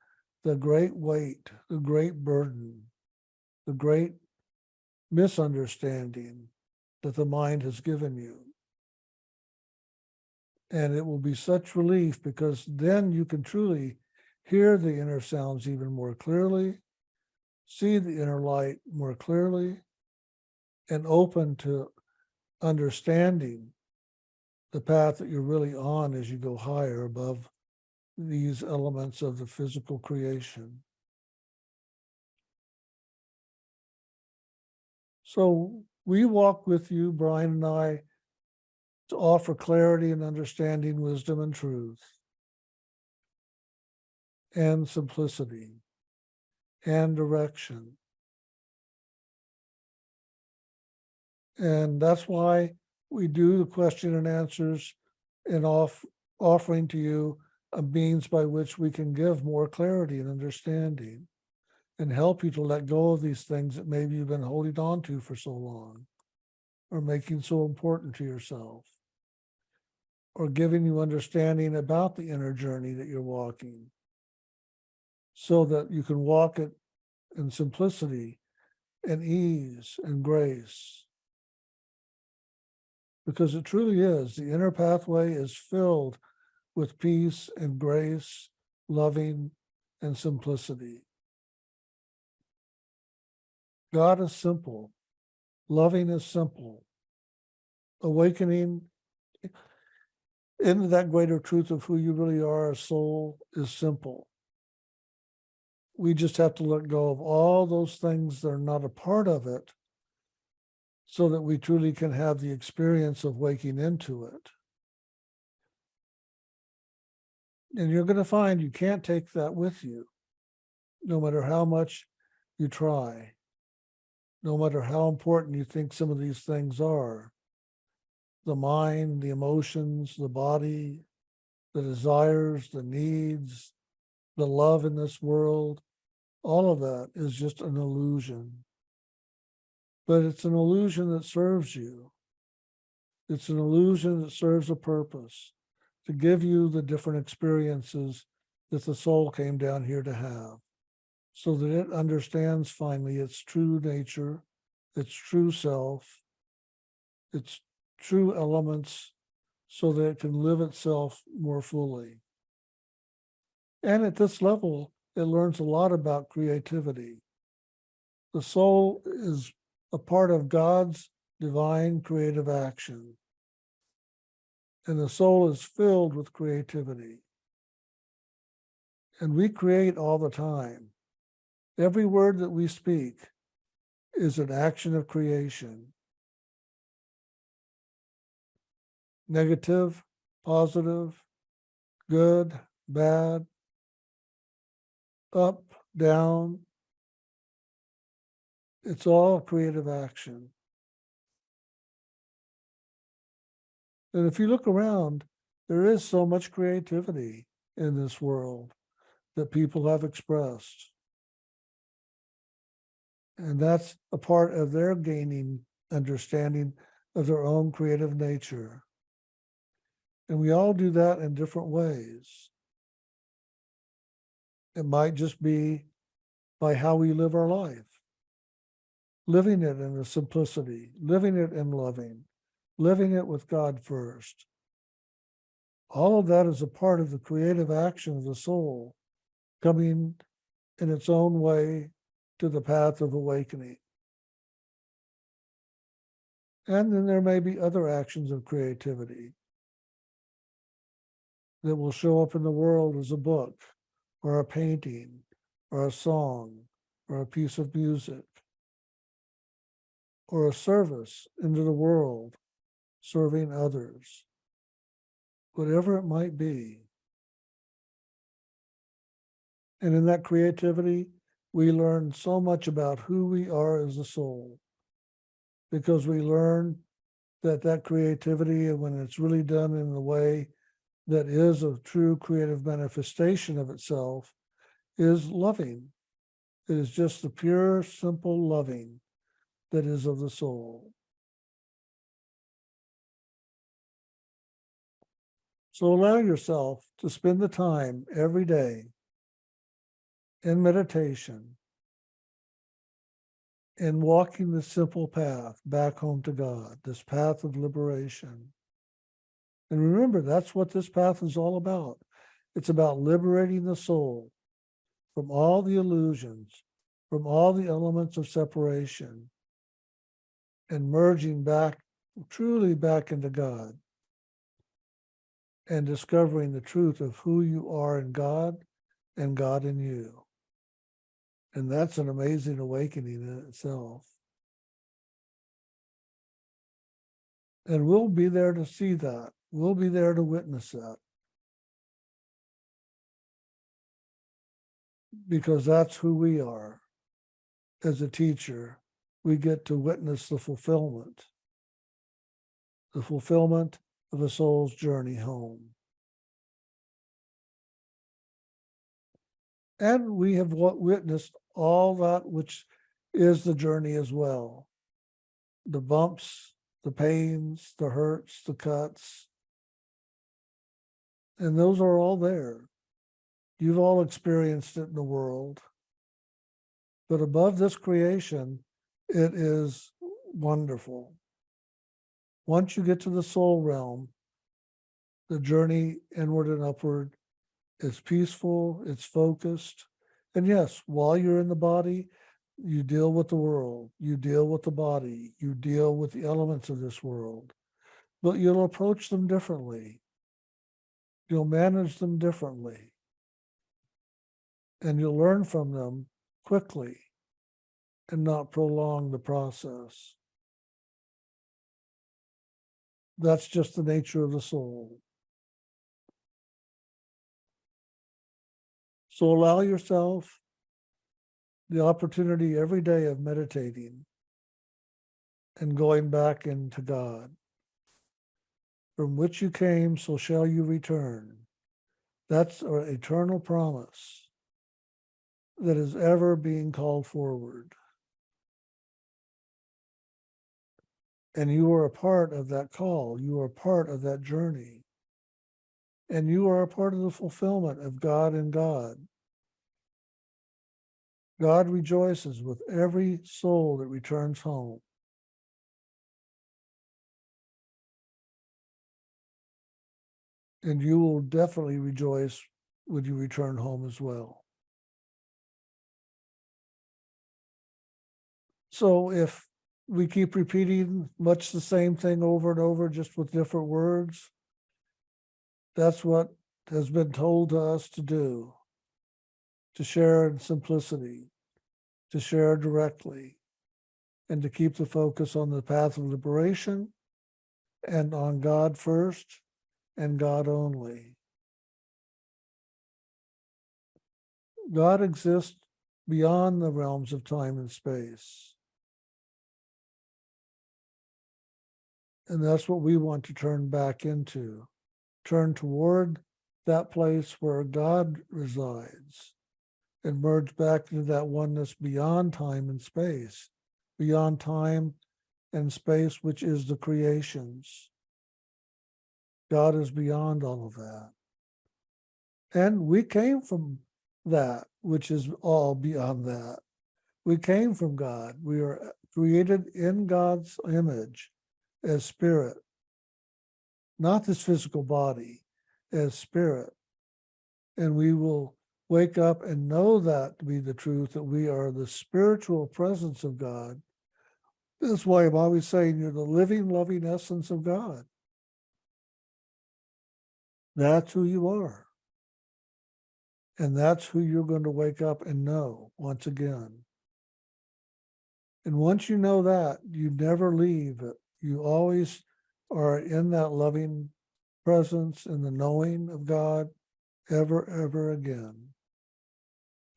the great weight, the great burden, the great misunderstanding that the mind has given you. And it will be such relief, because then you can truly hear the inner sounds even more clearly, see the inner light more clearly, and open to understanding the path that you're really on as you go higher above these elements of the physical creation. So we walk with you, Brian and I, to offer clarity and understanding, wisdom and truth, and simplicity, and direction. And that's why we do the question and answers, and offering to you a means by which we can give more clarity and understanding, and help you to let go of these things that maybe you've been holding on to for so long, or making so important to yourself, or giving you understanding about the inner journey that you're walking, so that you can walk it in simplicity and ease and grace. Because it truly is, the inner pathway is filled with peace and grace, loving and simplicity. God is simple. Loving is simple. Awakening into that greater truth of who you really are, a soul, is simple. We just have to let go of all those things that are not a part of it, so that we truly can have the experience of waking into it. And you're going to find you can't take that with you, no matter how much you try, no matter how important you think some of these things are. The mind, the emotions, the body, the desires, the needs, the love in this world, all of that is just an illusion. But it's an illusion that serves you. It's an illusion that serves a purpose, to give you the different experiences that the soul came down here to have, so that it understands finally its true nature, its true self, its true elements, so that it can live itself more fully. And at this level, it learns a lot about creativity. The soul is a part of God's divine creative action. And the soul is filled with creativity. And we create all the time. Every word that we speak is an action of creation. Negative, positive, good, bad, up, down. It's all creative action. And if you look around, there is so much creativity in this world that people have expressed. And that's a part of their gaining understanding of their own creative nature. And we all do that in different ways. It might just be by how we live our life, living it in a simplicity, living it in loving, living it with God first. All of that is a part of the creative action of the soul, coming in its own way to the path of awakening. And then there may be other actions of creativity that will show up in the world as a book, or a painting, or a song, or a piece of music, or a service into the world, serving others. Whatever it might be, And in that creativity, we learn so much about who we are as a soul, because we learn that creativity, and when it's really done in a way that is a true creative manifestation of itself, is loving. It is just the pure, simple loving that is of the soul. So allow yourself to spend the time every day in meditation, in walking the simple path back home to God, this path of liberation. And remember, that's what this path is all about. It's about liberating the soul from all the illusions, from all the elements of separation, and merging back, truly back into God, and discovering the truth of who you are in God and God in you. And that's an amazing awakening in itself. And we'll be there to see that. We'll be there to witness that. Because that's who we are. As a teacher, we get to witness the fulfillment of a soul's journey home. And we have witnessed all that which is the journey as well. The bumps, the pains, the hurts, the cuts. And those are all there. You've all experienced it in the world. But above this creation, it is wonderful. Once you get to the soul realm, the journey inward and upward is peaceful, it's focused. And yes, while you're in the body, you deal with the world, you deal with the body, you deal with the elements of this world, but you'll approach them differently. You'll manage them differently. And you'll learn from them quickly and not prolong the process. That's just the nature of the soul. So allow yourself the opportunity every day of meditating and going back into God. From which you came, so shall you return. That's our eternal promise that is ever being called forward. And you are a part of that call. You are a part of that journey. And you are a part of the fulfillment of God and God. God rejoices with every soul that returns home. And you will definitely rejoice when you return home as well. So if we keep repeating much the same thing over and over, just with different words, that's what has been told to us to do, to share in simplicity, to share directly, and to keep the focus on the path of liberation and on God first and God only. God exists beyond the realms of time and space. And that's what we want to turn back into, turn toward that place where God resides and merge back into that oneness beyond time and space, beyond time and space, which is the creations. God is beyond all of that. And we came from that, which is all beyond that. We came from God. We are created in God's image as spirit, not this physical body, as spirit. And we will wake up and know that to be the truth, that we are the spiritual presence of God. That's why I'm always saying you're the living, loving essence of God. That's who you are. And that's who you're going to wake up and know once again. And once you know that, you never leave it. You always are in that loving presence and the knowing of God ever, ever again.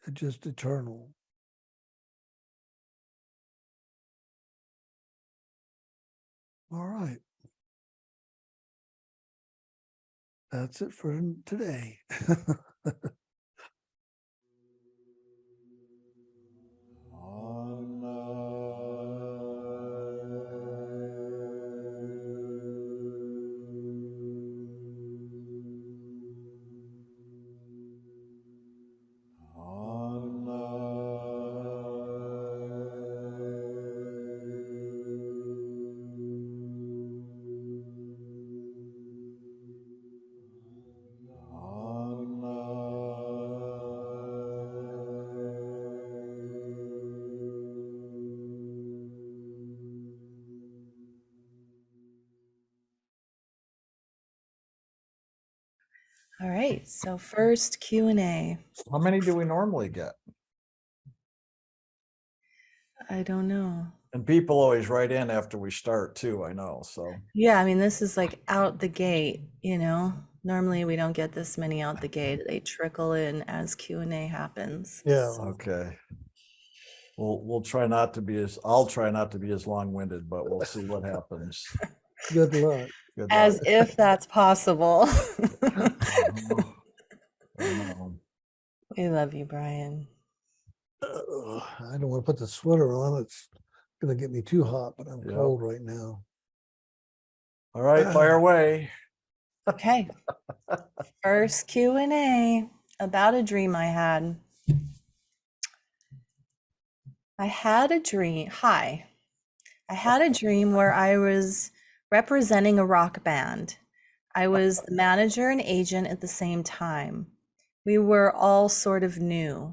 It's just eternal. All right. That's it for today. All right, so first Q&A. How many do we normally get? I don't know. And people always write in after we start too, I know, so. Yeah, I mean, this is like out the gate, you know? Normally we don't get this many out the gate. They trickle in as Q&A happens. Yeah. Okay. We'll try not to be I'll try not to be as long-winded, but we'll see what happens. Good luck. Good As luck. if that's possible. I know. We love you, Brian. I don't want to put the sweater on. It's going to get me too hot, but I'm Yep. cold right now. All right, fire away. Okay. First Q&A about a dream I had. I had a dream where I was representing a rock band. I was the manager and agent at the same time. We were all sort of new.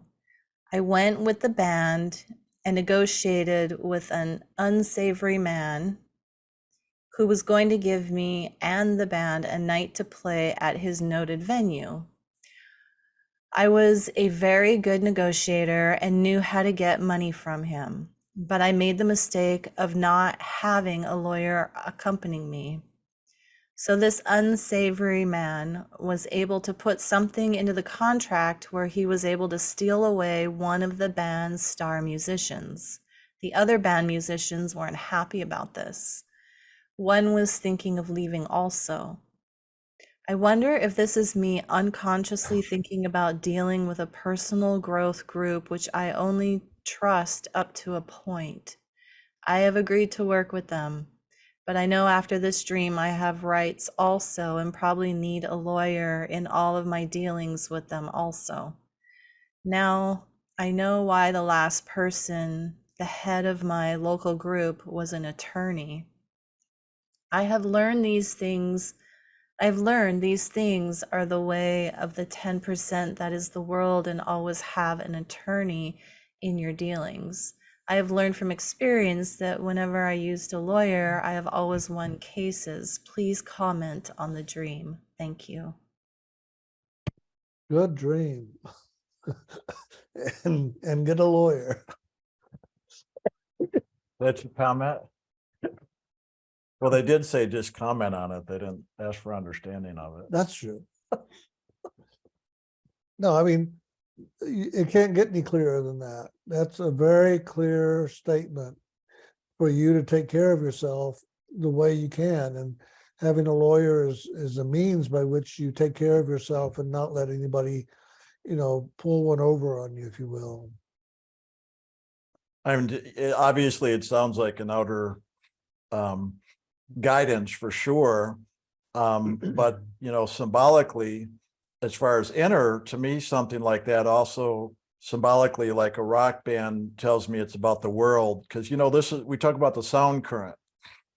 I went with the band and negotiated with an unsavory man who was going to give me and the band a night to play at his noted venue. I was a very good negotiator and knew how to get money from him, but I made the mistake of not having a lawyer accompanying me. So this unsavory man was able to put something into the contract where he was able to steal away one of the band's star musicians. The other band musicians weren't happy about this. One was thinking of leaving also. I wonder if this is me unconsciously thinking about dealing with a personal growth group which I only trust up to a point. I have agreed to work with them, but I know after this dream I have rights also and probably need a lawyer in all of my dealings with them also. Now I know why the last person, the head of my local group, was an attorney. I've learned these things are the way of the 10% that is the world, and always have an attorney in your dealings. I have learned from experience that whenever I used a lawyer, I have always won cases. Please comment on the dream. Thank you. Good dream. and get a lawyer. That's your comment? Well, they did say just comment on it. They didn't ask for understanding of it. That's true. No, I mean, it can't get any clearer than that. That's a very clear statement for you to take care of yourself the way you can. And having a lawyer is a means by which you take care of yourself and not let anybody, pull one over on you, if you will. I mean, obviously it sounds like an outer guidance for sure. But, symbolically, as far as inner, to me, something like that also symbolically, like a rock band tells me it's about the world. Because, we talk about the sound current.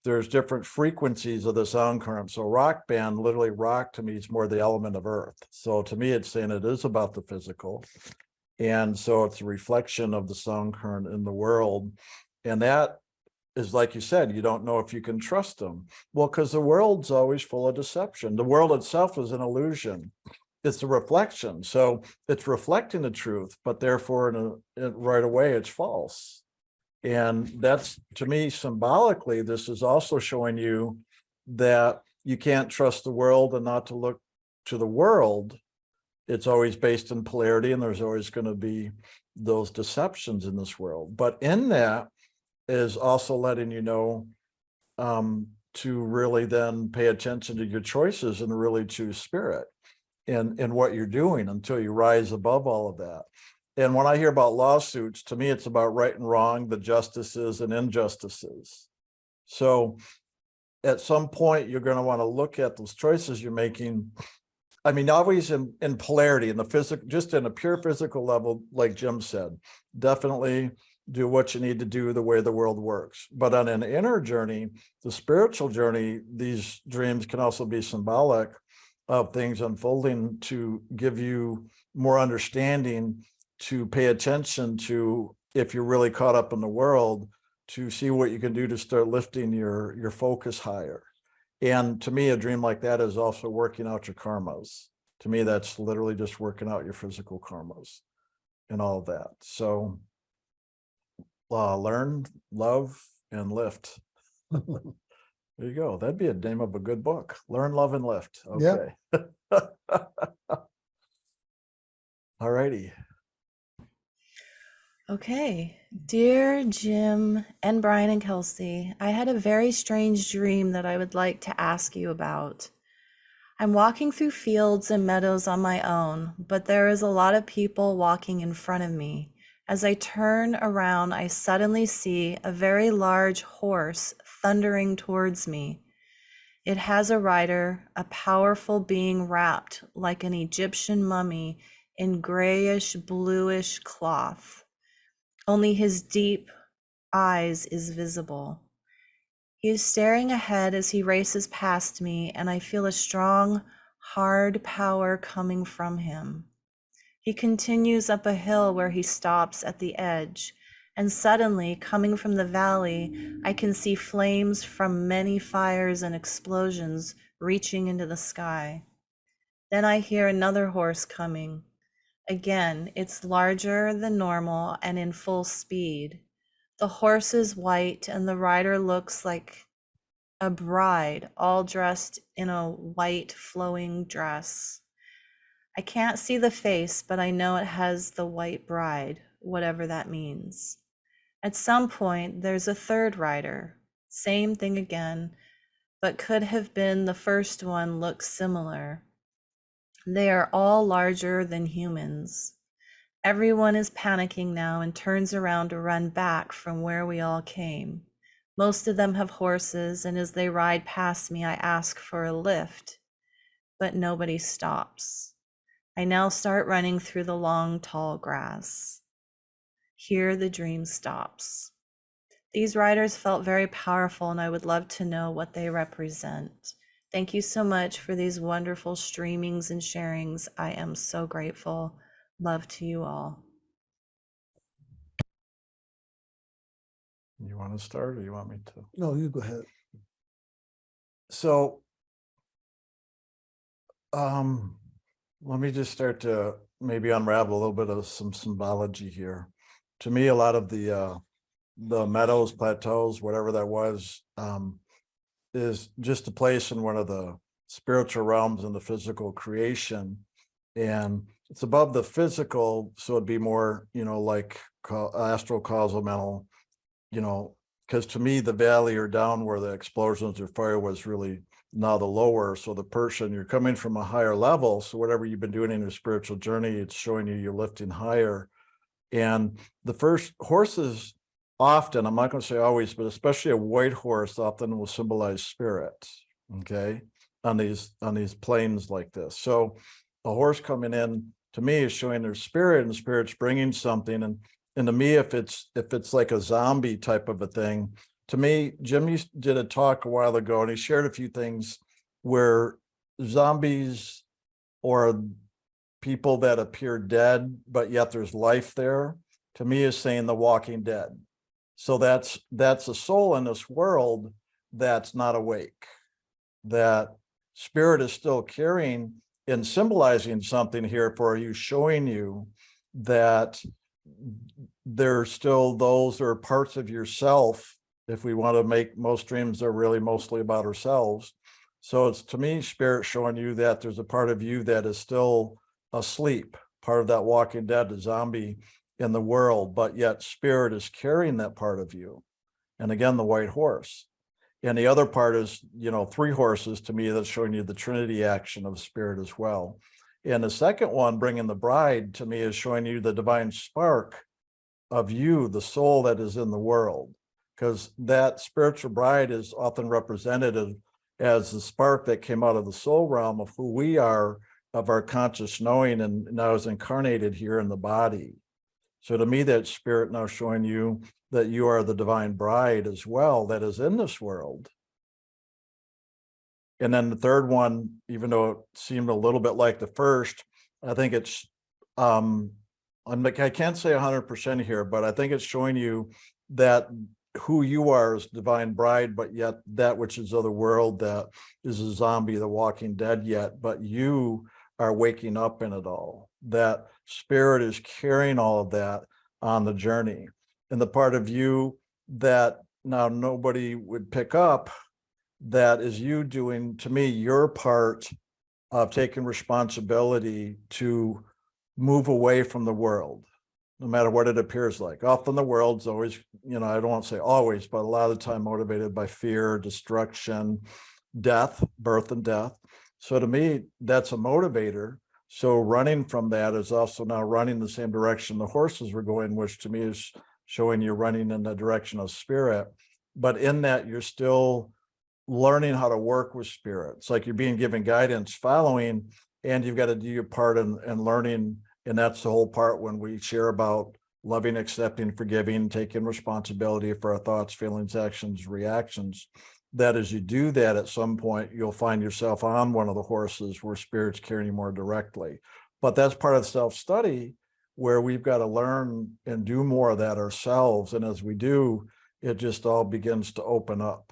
There's different frequencies of the sound current. So rock band, literally rock to me is more the element of earth. So to me, it's saying it is about the physical. And so it's a reflection of the sound current in the world. And that is, like you said, you don't know if you can trust them. Well, because the world's always full of deception. The world itself is an illusion. It's a reflection. So it's reflecting the truth, but therefore right away it's false. And that's, to me, symbolically, this is also showing you that you can't trust the world and not to look to the world it's always based in polarity, and there's always going to be those deceptions in this world. But in that is also letting you know to really then pay attention to your choices and really choose spirit in what you're doing until you rise above all of that. And when I hear about lawsuits, to me, it's about right and wrong, the justices and injustices. So at some point, you're going to want to look at those choices you're making. I mean, always in polarity, in the physical, just in a pure physical level, like Jim said, definitely do what you need to do the way the world works. But on an inner journey, the spiritual journey, these dreams can also be symbolic of things unfolding to give you more understanding, to pay attention to, if you're really caught up in the world, to see what you can do to start lifting your focus higher. And to me, a dream like that is also working out your karmas. To me, that's literally just working out your physical karmas and all of that. So learn, love, and lift. There you go. That'd be a name of a good book. Learn, love, and lift. Okay. All righty. Okay. Dear Jim and Brian and Kelsey, I had a very strange dream that I would like to ask you about. I'm walking through fields and meadows on my own, but there is a lot of people walking in front of me. As I turn around, I suddenly see a very large horse thundering towards me. It has a rider, a powerful being wrapped like an Egyptian mummy in grayish bluish cloth. Only his deep eyes is visible. He is staring ahead as he races past me, and I feel a strong, hard power coming from him. He continues up a hill where he stops at the edge, and suddenly, coming from the valley, I can see flames from many fires and explosions reaching into the sky. Then I hear another horse coming. Again, it's larger than normal and in full speed. The horse is white and the rider looks like a bride, all dressed in a white flowing dress. I can't see the face, but I know it has the white bride, whatever that means. At some point, there's a third rider. Same thing again, but could have been the first one, looks similar. They are all larger than humans. Everyone is panicking now and turns around to run back from where we all came. Most of them have horses, and as they ride past me, I ask for a lift, but nobody stops. I now start running through the long, tall grass. Here the dream stops. These riders felt very powerful, and I would love to know what they represent. Thank you so much for these wonderful streamings and sharings. I am so grateful. Love to you all. You want to start or you want me to? No, you go ahead. So let me just start to maybe unravel a little bit of some symbology here. To me, a lot of the meadows, plateaus, whatever that was, is just a place in one of the spiritual realms in the physical creation. And it's above the physical, so it'd be more, like astral, causal, mental, because to me, the valley or down where the explosions or fire was really now the lower. So the person, you're coming from a higher level. So whatever you've been doing in your spiritual journey, it's showing you're lifting higher. And the first horses often, I'm not going to say always, but especially a white horse often will symbolize spirit. Okay. On these plains like this. So a horse coming in to me is showing their spirit, and the spirit's bringing something. And to me, if it's like a zombie type of a thing, to me, Jim did a talk a while ago, and he shared a few things where zombies or people that appear dead, but yet there's life there, to me is saying the Walking Dead. So that's a soul in this world that's not awake. That spirit is still carrying and symbolizing something here for you, showing you that there's still those are parts of yourself. If we want to make most dreams, they're really mostly about ourselves. So it's, to me, spirit showing you that there's a part of you that is still asleep, part of that Walking Dead, the zombie in the world, but yet spirit is carrying that part of you. And again, the white horse. And the other part is, 3 horses to me, that's showing you the Trinity action of spirit as well. And the second one, bringing the bride, to me is showing you the divine spark of you, the soul that is in the world, because that spiritual bride is often represented as the spark that came out of the soul realm of who we are, of our conscious knowing, and now is incarnated here in the body. So to me, that spirit now showing you that you are the divine bride as well, that is in this world. And then the third one, even though it seemed a little bit like the first, I think it's, I can't say 100% here, but I think it's showing you that who you are is divine bride, but yet that which is of the world, that is a zombie, the Walking Dead yet, but you are waking up in it all. That spirit is carrying all of that on the journey. And the part of you that now nobody would pick up, that is you doing, to me, your part of taking responsibility to move away from the world, no matter what it appears like. Often the world's always, I don't want to say always, but a lot of the time motivated by fear, destruction, death, birth and death. So to me, that's a motivator. So running from that is also now running the same direction the horses were going, which to me is showing you're running in the direction of spirit. But in that, you're still learning how to work with spirit. It's like you're being given guidance, following, and you've got to do your part in learning. And that's the whole part when we share about loving, accepting, forgiving, taking responsibility for our thoughts, feelings, actions, reactions. That as you do that, at some point, you'll find yourself on one of the horses where spirit's carrying you more directly. But that's part of self-study, where we've got to learn and do more of that ourselves. And as we do, it just all begins to open up.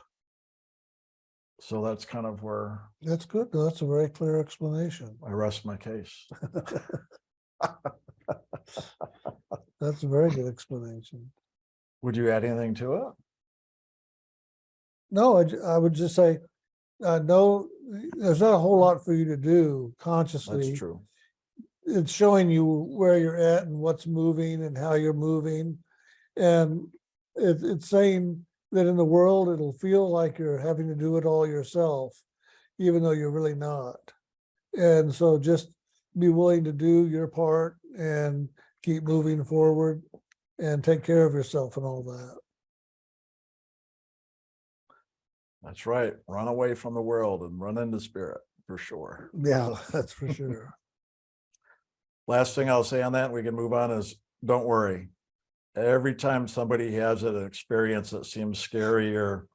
So that's kind of where That's good. That's a very clear explanation. I rest my case. That's a very good explanation. Would you add anything to it? No, I would just say, no, there's not a whole lot for you to do consciously. That's true. It's showing you where you're at and what's moving and how you're moving. And it's saying that in the world, it'll feel like you're having to do it all yourself, even though you're really not. And so just be willing to do your part and keep moving forward and take care of yourself and all that. That's right. Run away from the world and run into spirit, for sure. Yeah, that's for sure. Last thing I'll say on that, we can move on, is don't worry. Every time somebody has an experience that seems scary or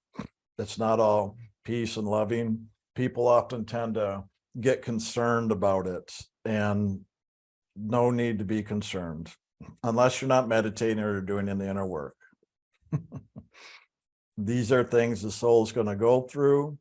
that's not all peace and loving, people often tend to get concerned about it, and no need to be concerned unless you're not meditating or doing in the inner work. These are things the soul is going to go through.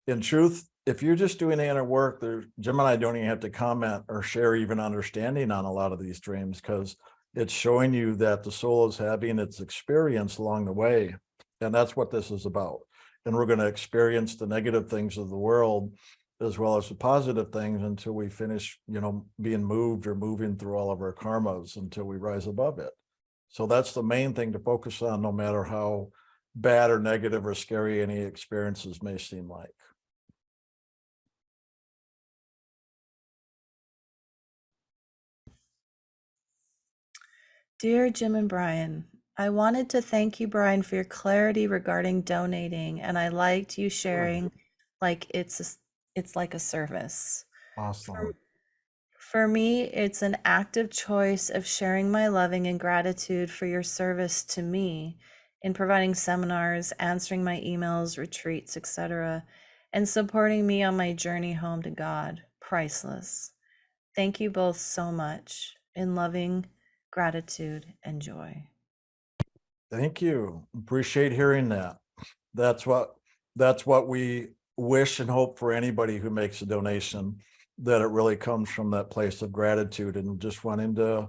In truth, if you're just doing the inner work, Jim and I don't even have to comment or share even understanding on a lot of these dreams, because it's showing you that the soul is having its experience along the way. And that's what this is about. And we're going to experience the negative things of the world as well as the positive things until we finish, being moved or moving through all of our karmas until we rise above it. So that's the main thing to focus on, no matter how bad or negative or scary any experiences may seem like. Dear Jim and Brian, I wanted to thank you, Brian, for your clarity regarding donating, and I liked you sharing like it's like a service. Awesome. For me, it's an active choice of sharing my loving and gratitude for your service to me in providing seminars, answering my emails, retreats, etc., and supporting me on my journey home to God. Priceless. Thank you both so much. In loving gratitude and joy. Thank you. Appreciate hearing that. That's what we wish and hope for anybody who makes a donation, that it really comes from that place of gratitude and just wanting to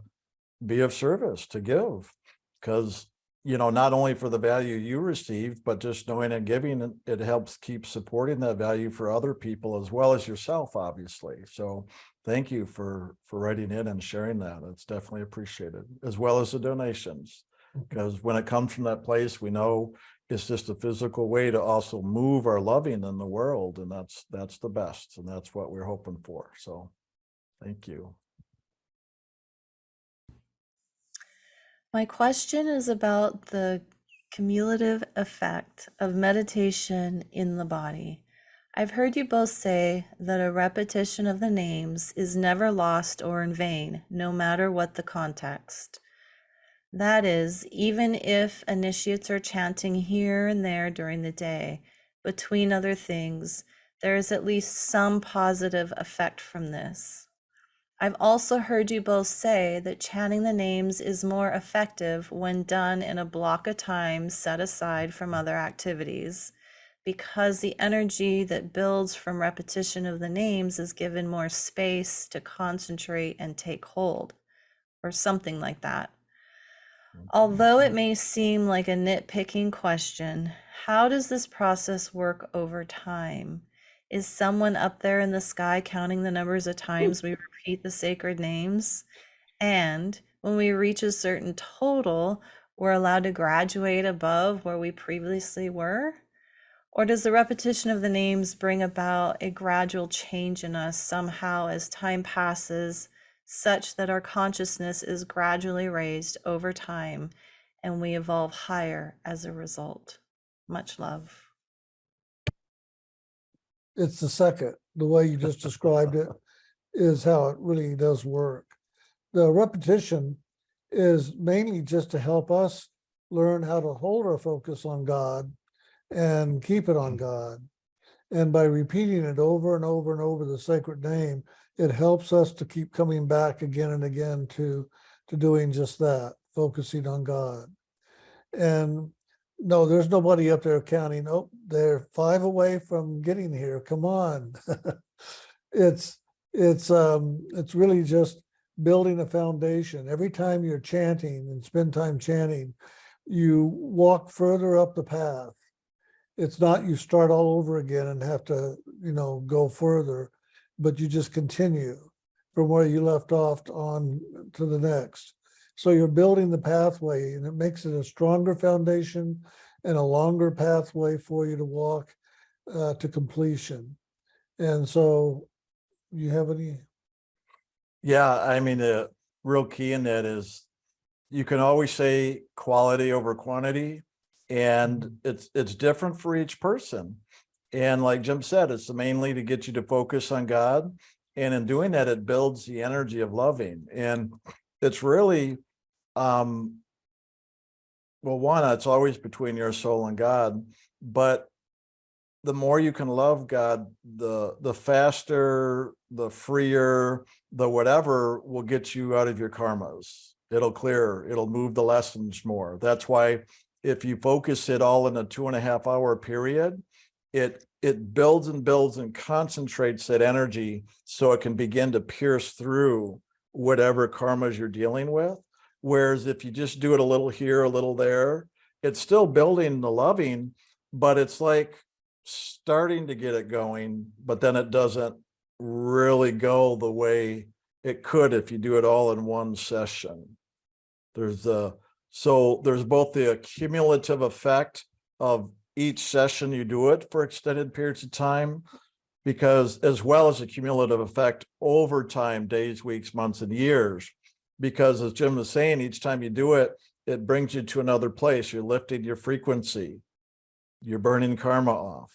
be of service, to give, because not only for the value you received, but just knowing and giving, it helps keep supporting that value for other people as well as yourself, obviously. So thank you for writing in and sharing that. It's definitely appreciated, as well as the donations, because when it comes from that place, we know it's just a physical way to also move our loving in the world. And that's the best. And that's what we're hoping for. So thank you. My question is about the cumulative effect of meditation in the body. I've heard you both say that a repetition of the names is never lost or in vain, no matter what the context. That is, even if initiates are chanting here and there during the day, between other things, there is at least some positive effect from this. I've also heard you both say that chanting the names is more effective when done in a block of time set aside from other activities, because the energy that builds from repetition of the names is given more space to concentrate and take hold, or something like that. Although it may seem like a nitpicking question, how does this process work over time? Is someone up there in the sky counting the numbers of times we repeat the sacred names? And when we reach a certain total, we're allowed to graduate above where we previously were? Or does the repetition of the names bring about a gradual change in us somehow as time passes, such that our consciousness is gradually raised over time and we evolve higher as a result? Much love. It's the second. The way you just described it is how it really does work. The repetition is mainly just to help us learn how to hold our focus on God and keep it on God. And by repeating it over and over and over, the sacred name, it helps us to keep coming back again and again to doing just that, focusing on God. And no, there's nobody up there counting, oh, they're 5 away from getting here. Come on. It's really just building a foundation. Every time you're chanting and spend time chanting, you walk further up the path. It's not you start all over again and have to, go further, but you just continue from where you left off on to the next. So you're building the pathway, and it makes it a stronger foundation and a longer pathway for you to walk to completion. And so you have any? Yeah, I mean, the real key in that is you can always say quality over quantity, and it's different for each person. And like Jim said, it's mainly to get you to focus on God. And in doing that, it builds the energy of loving. And it's really, well, one, it's always between your soul and God, but the more you can love God, the faster, the freer, the whatever will get you out of your karmas. It'll clear, it'll move the lessons more. That's why if you focus it all in a 2.5 hour period, it builds and builds and concentrates that energy so it can begin to pierce through whatever karmas you're dealing with. Whereas if you just do it a little here, a little there, it's still building the loving, but it's like starting to get it going, but then it doesn't really go the way it could if you do it all in one session. There's both the cumulative effect of each session you do it for extended periods of time, because as well as a cumulative effect over time, days, weeks, months, and years, because as Jim was saying, each time you do it, it brings you to another place. You're lifting your frequency, you're burning karma off.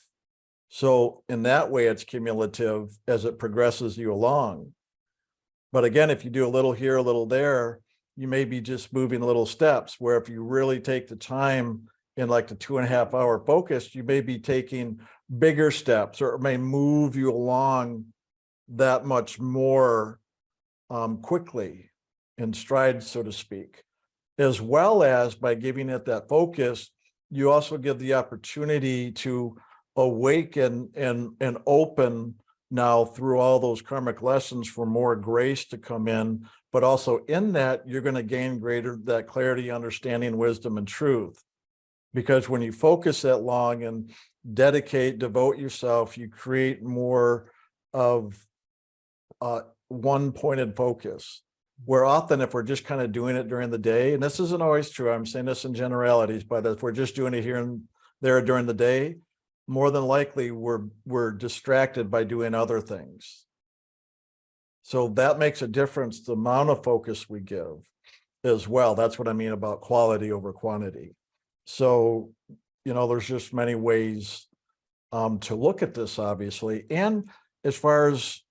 So in that way, it's cumulative as it progresses you along. But again, if you do a little here, a little there, you may be just moving little steps, where if you really take the time in like the 2.5 hour focus, you may be taking bigger steps, or it may move you along that much more quickly in strides, so to speak. As well as by giving it that focus, you also give the opportunity to awaken and open now through all those karmic lessons for more grace to come in, but also in that you're going to gain greater that clarity, understanding, wisdom, and truth. Because when you focus that long and devote yourself, you create more of one pointed focus. Where often if we're just kind of doing it during the day, and this isn't always true, I'm saying this in generalities, but if we're just doing it here and there during the day, more than likely we're distracted by doing other things. So that makes a difference, the amount of focus we give as well. That's what I mean about quality over quantity. So, there's just many ways to look at this, obviously. And as far as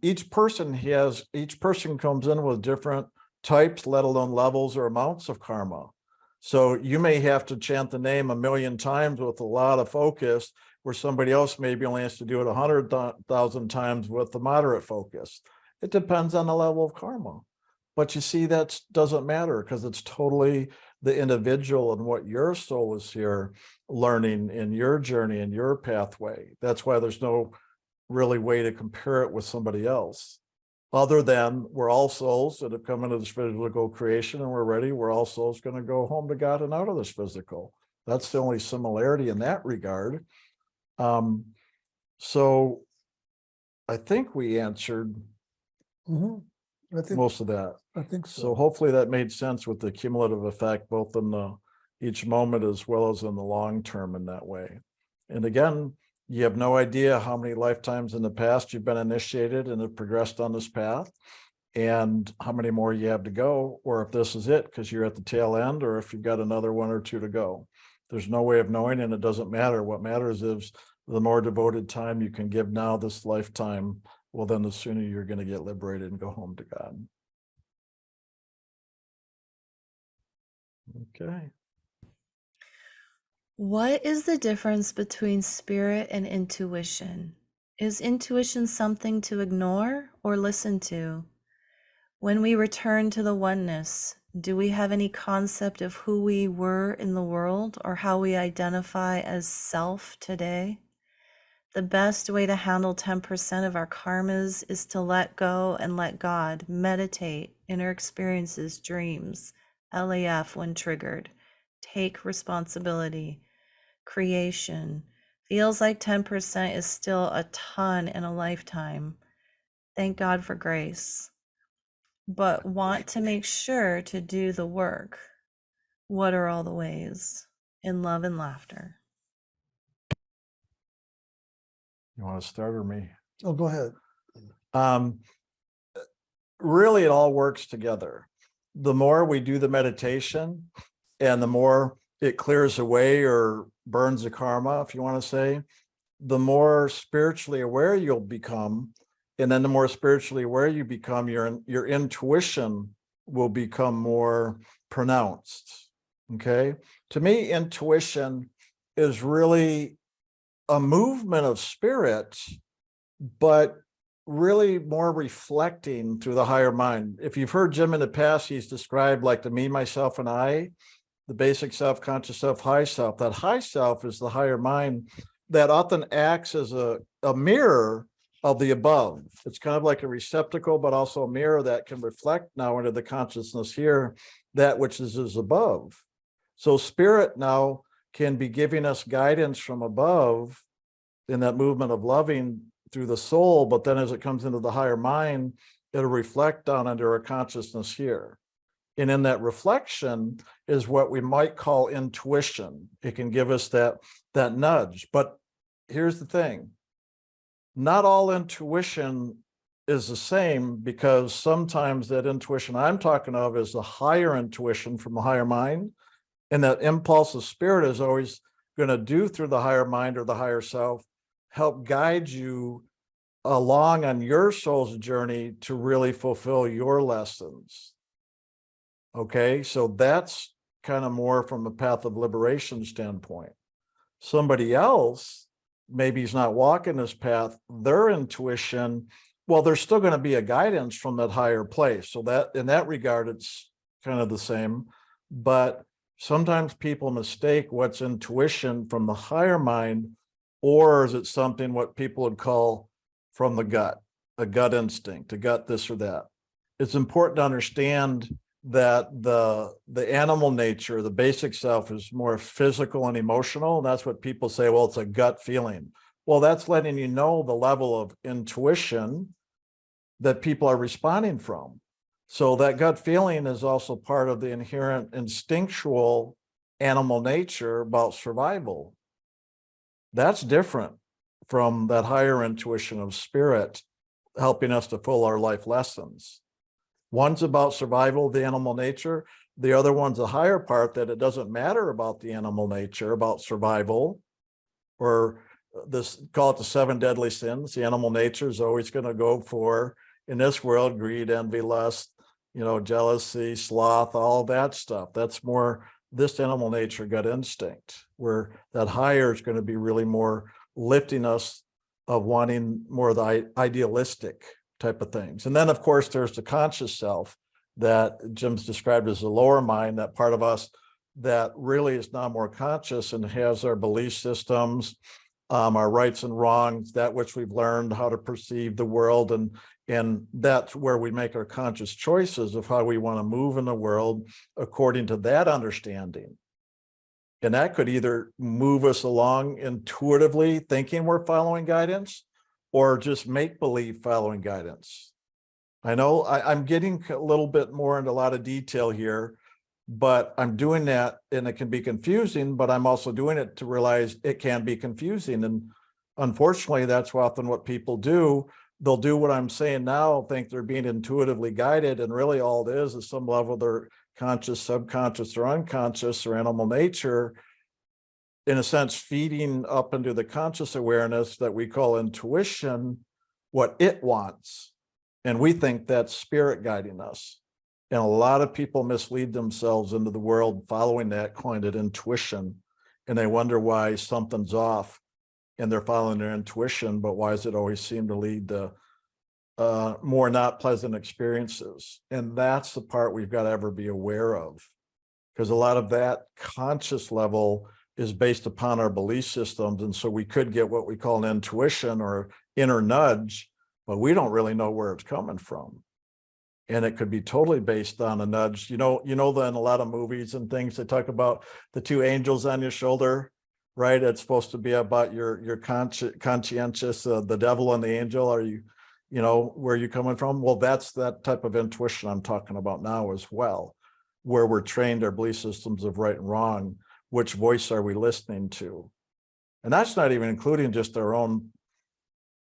each person comes in with different types, let alone levels or amounts of karma. So you may have to chant the name 1,000,000 times with a lot of focus, where somebody else maybe only has to do it 100,000 times with the moderate focus. It depends on the level of karma. But you see, that doesn't matter, because it's totally the individual and what your soul is here learning in your journey and your pathway. That's why there's no really way to compare it with somebody else, other than we're all souls that have come into this physical creation and we're ready. We're all souls going to go home to God and out of this physical. That's the only similarity in that regard. So I think we answered I think most of that. I think So so. hopefully that made sense with the cumulative effect, both in each moment as well as in the long term in that way. And again, you have no idea how many lifetimes in the past you've been initiated and have progressed on this path, and how many more you have to go, or if this is it because you're at the tail end, or if you've got another one or two to go. There's no way of knowing, and it doesn't matter. What matters is the more devoted time you can give now this lifetime, well, then the sooner you're going to get liberated and go home to God. Okay. What is the difference between spirit and intuition? Is intuition something to ignore or listen to? When we return to the oneness, do we have any concept of who we were in the world or how we identify as self today? The best way to handle 10% of our karmas is to let go and let God, meditate, inner experiences, dreams, LAF when triggered, take responsibility, creation. Feels like 10% is still a ton in a lifetime. Thank God for grace. But want to make sure to do the work. What are all the ways? In love and laughter. You want to start or me? Oh, go ahead. Really, it all works together. The more we do the meditation and the more it clears away or burns the karma, if you want to say, the more spiritually aware you'll become. And then the more spiritually aware you become, your intuition will become more pronounced. Okay. To me, intuition is really a movement of spirit, but really more reflecting through the higher mind. If you've heard Jim in the past, he's described like the me, myself, and I, the basic self, conscious self, high self. That high self is the higher mind that often acts as a mirror of the above. It's kind of like a receptacle, but also a mirror that can reflect now into the consciousness here, that which is above. So spirit now can be giving us guidance from above in that movement of loving through the soul, but then as it comes into the higher mind, it'll reflect down into our consciousness here. And in that reflection is what we might call intuition. It can give us that nudge. But here's the thing. Not all intuition is the same, because sometimes that intuition I'm talking of is the higher intuition from the higher mind. And that impulse of spirit is always going to do through the higher mind or the higher self, help guide you along on your soul's journey to really fulfill your lessons. Okay, so that's kind of more from a path of liberation standpoint. Somebody else, maybe he's not walking this path, their intuition, well, there's still going to be a guidance from that higher place. So that in that regard, it's kind of the same. But sometimes people mistake what's intuition from the higher mind, or is it something what people would call from the gut, a gut instinct, a gut this or that. It's important to understand that the animal nature, the basic self, is more physical and emotional. And that's what people say, well, it's a gut feeling. Well, that's letting you know the level of intuition that people are responding from. So that gut feeling is also part of the inherent instinctual animal nature about survival. That's different from that higher intuition of spirit helping us to fulfill our life lessons. One's about survival, the animal nature. The other one's a higher part that it doesn't matter about the animal nature, about survival, or this, call it the 7 deadly sins. The animal nature is always going to go for, in this world, greed, envy, lust, jealousy, sloth, all that stuff. That's more this animal nature, gut instinct, where that higher is going to be really more lifting us of wanting more of the idealistic type of things. And then, of course, there's the conscious self that Jim's described as the lower mind, that part of us that really is now more conscious and has our belief systems, our rights and wrongs, that which we've learned how to perceive the world. And that's where we make our conscious choices of how we want to move in the world according to that understanding. And that could either move us along intuitively, thinking we're following guidance, or just make believe following guidance. I know I'm getting a little bit more into a lot of detail here, but I'm doing that, and it can be confusing, but I'm also doing it to realize it can be confusing. And unfortunately, that's often what people do. They'll do what I'm saying now, think they're being intuitively guided, and really all it is some level of their conscious, subconscious, or unconscious, or animal nature, in a sense, feeding up into the conscious awareness that we call intuition, what it wants. And we think that's spirit guiding us. And a lot of people mislead themselves into the world following that, calling it intuition. And they wonder why something's off and they're following their intuition, but why does it always seem to lead to more not pleasant experiences? And that's the part we've got to ever be aware of, because a lot of that conscious level is based upon our belief systems. And so we could get what we call an intuition or inner nudge, but we don't really know where it's coming from. And it could be totally based on a nudge. That in a lot of movies and things, they talk about the 2 angels on your shoulder, right? It's supposed to be about your conscientious, the devil and the angel. Are you, where are you coming from? Well, that's that type of intuition I'm talking about now as well, where we're trained our belief systems of right and wrong. Which voice are we listening to? And that's not even including just our own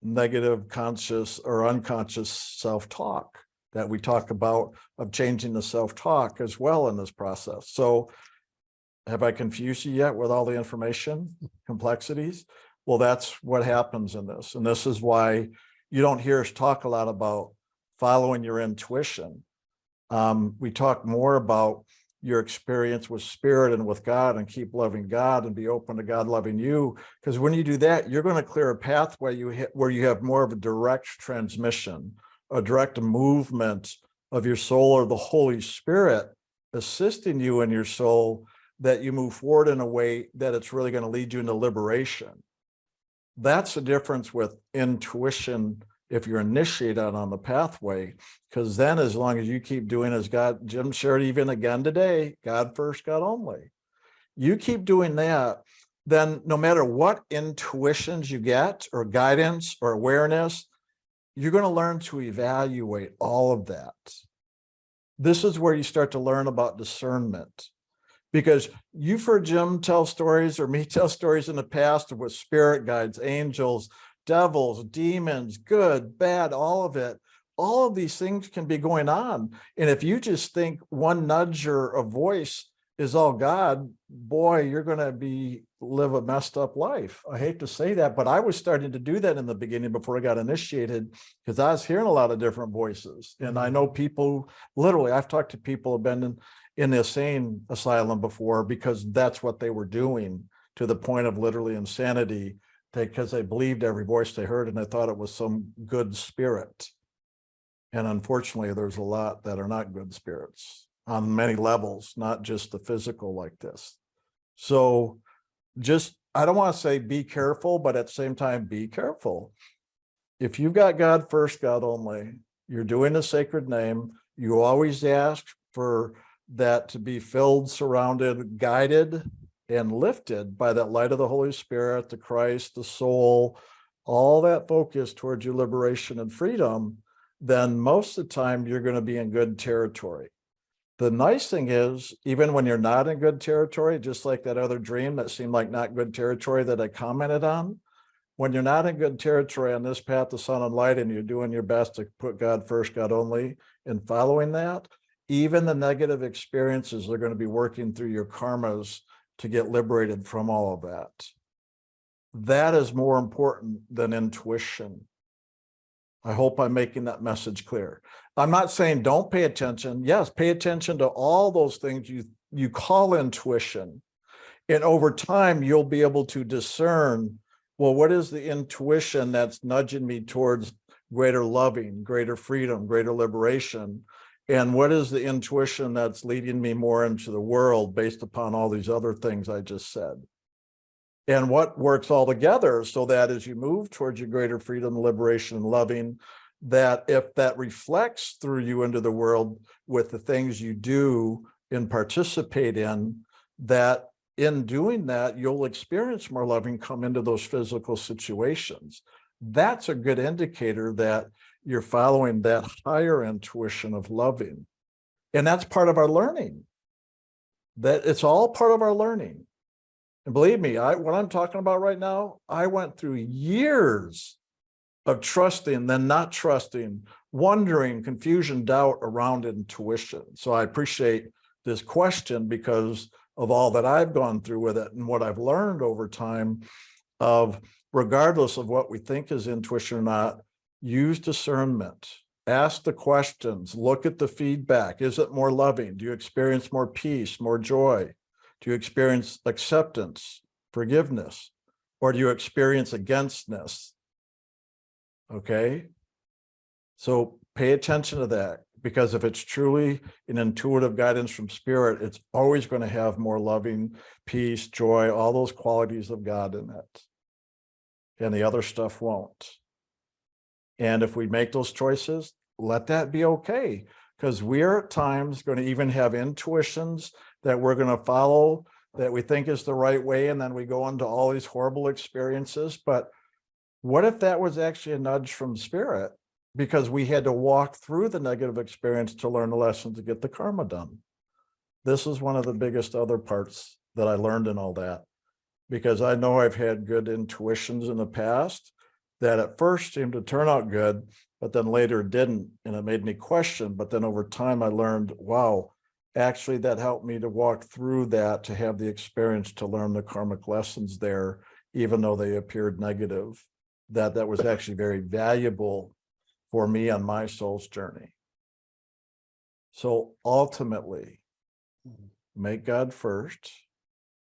negative conscious or unconscious self-talk that we talk about, of changing the self-talk as well in this process. So have I confused you yet with all the information, complexities? Well, that's what happens in this. And this is why you don't hear us talk a lot about following your intuition. We talk more about your experience with spirit and with God, and keep loving God and be open to God loving you. Because when you do that, you're going to clear a pathway where you have more of a direct transmission, a direct movement of your soul or the Holy Spirit assisting you in your soul, that you move forward in a way that it's really going to lead you into liberation. That's the difference with intuition if you're initiated on the pathway, because then as long as you keep doing as Jim shared even again today, God first, God only, you keep doing that, then no matter what intuitions you get or guidance or awareness, you're going to learn to evaluate all of that. This is where you start to learn about discernment, because you've heard Jim tell stories or me tell stories in the past of what spirit guides, angels, devils, demons, good, bad, all of it. All of these things can be going on. And if you just think one nudge or a voice is all God, boy, you're going to live a messed up life. I hate to say that, but I was starting to do that in the beginning before I got initiated, because I was hearing a lot of different voices. And I know people, literally, I've talked to people who have been in the insane asylum before, because that's what they were doing, to the point of literally insanity, because they believed every voice they heard and they thought it was some good spirit. And unfortunately, there's a lot that are not good spirits on many levels, not just the physical like this. So I don't want to say be careful, but at the same time, be careful. if you've got God first, God only, you're doing a sacred name, you always ask for that to be filled, surrounded, guided, and lifted by that light of the Holy Spirit, the Christ, the soul, all that focus towards your liberation and freedom, then most of the time you're going to be in good territory. The nice thing is, even when you're not in good territory, just like that other dream that seemed like not good territory that I commented on, when you're not in good territory on this path of sun and light and you're doing your best to put God first, God only, and following that, even the negative experiences are going to be working through your karmas to get liberated from all of that. That is more important than intuition. I hope I'm making that message clear. I'm not saying don't pay attention. Yes, pay attention to all those things you call intuition. And over time, you'll be able to discern, well, what is the intuition that's nudging me towards greater loving, greater freedom, greater liberation? And what is the intuition that's leading me more into the world based upon all these other things I just said? And what works all together so that as you move towards your greater freedom, liberation, and loving, that if that reflects through you into the world with the things you do and participate in, that in doing that, you'll experience more loving come into those physical situations. That's a good indicator that you're following that higher intuition of loving. And that's part of our learning. That it's all part of our learning. And believe me, what I'm talking about right now, I went through years of trusting, then not trusting, wondering, confusion, doubt around intuition. So I appreciate this question because of all that I've gone through with it and what I've learned over time of, regardless of what we think is intuition or not, use discernment, ask the questions, look at the feedback. Is it more loving? Do you experience more peace, more joy? Do you experience acceptance, forgiveness, or do you experience againstness? Okay. So pay attention to that, because if it's truly an intuitive guidance from spirit, it's always going to have more loving, peace, joy, all those qualities of God in it. And the other stuff won't. And if we make those choices, let that be okay, because we are at times going to even have intuitions that we're going to follow that we think is the right way. And then we go into all these horrible experiences. But what if that was actually a nudge from spirit? Because we had to walk through the negative experience to learn the lesson to get the karma done. This is one of the biggest other parts that I learned in all that, because I know I've had good intuitions in the past that at first seemed to turn out good, but then later didn't. And it made me question. But then over time, I learned, wow, actually that helped me to walk through that, to have the experience to learn the karmic lessons there, even though they appeared negative, that was actually very valuable for me on my soul's journey. So ultimately, make God first,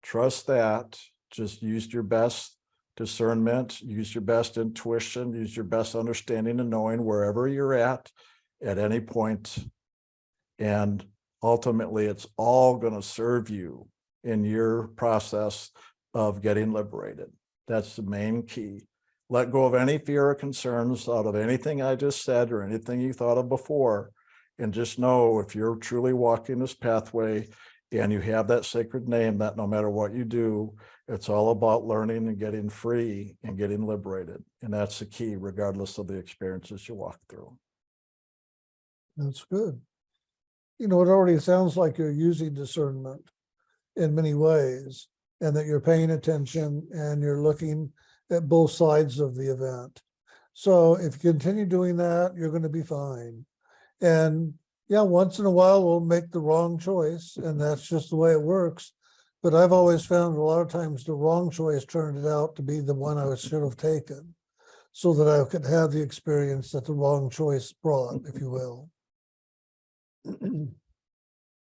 trust that, just use your best discernment, use your best intuition, use your best understanding and knowing wherever you're at any point. And ultimately, it's all going to serve you in your process of getting liberated. That's the main key. Let go of any fear or concerns out of anything I just said or anything you thought of before. And just know, if you're truly walking this pathway and you have that sacred name, that no matter what you do, it's all about learning and getting free and getting liberated. And that's the key, regardless of the experiences you walk through. That's good. You know, it already sounds like you're using discernment in many ways, and that you're paying attention and you're looking at both sides of the event. So if you continue doing that, you're going to be fine. And yeah, once in a while we'll make the wrong choice, and that's just the way it works. But I've always found a lot of times the wrong choice turned it out to be the one I should have taken, so that I could have the experience that the wrong choice brought, if you will.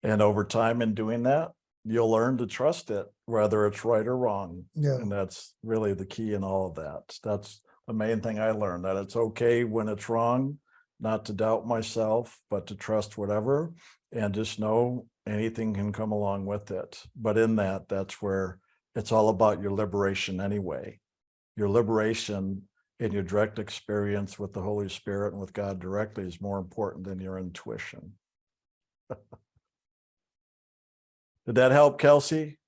And over time in doing that, you'll learn to trust it, whether it's right or wrong. Yeah. And that's really the key in all of that. That's the main thing I learned, that it's okay when it's wrong, not to doubt myself, but to trust whatever, and just know anything can come along with it. But in that, that's where it's all about your liberation anyway. Your liberation and your direct experience with the Holy Spirit and with God directly is more important than your intuition. Did that help, Kelsey?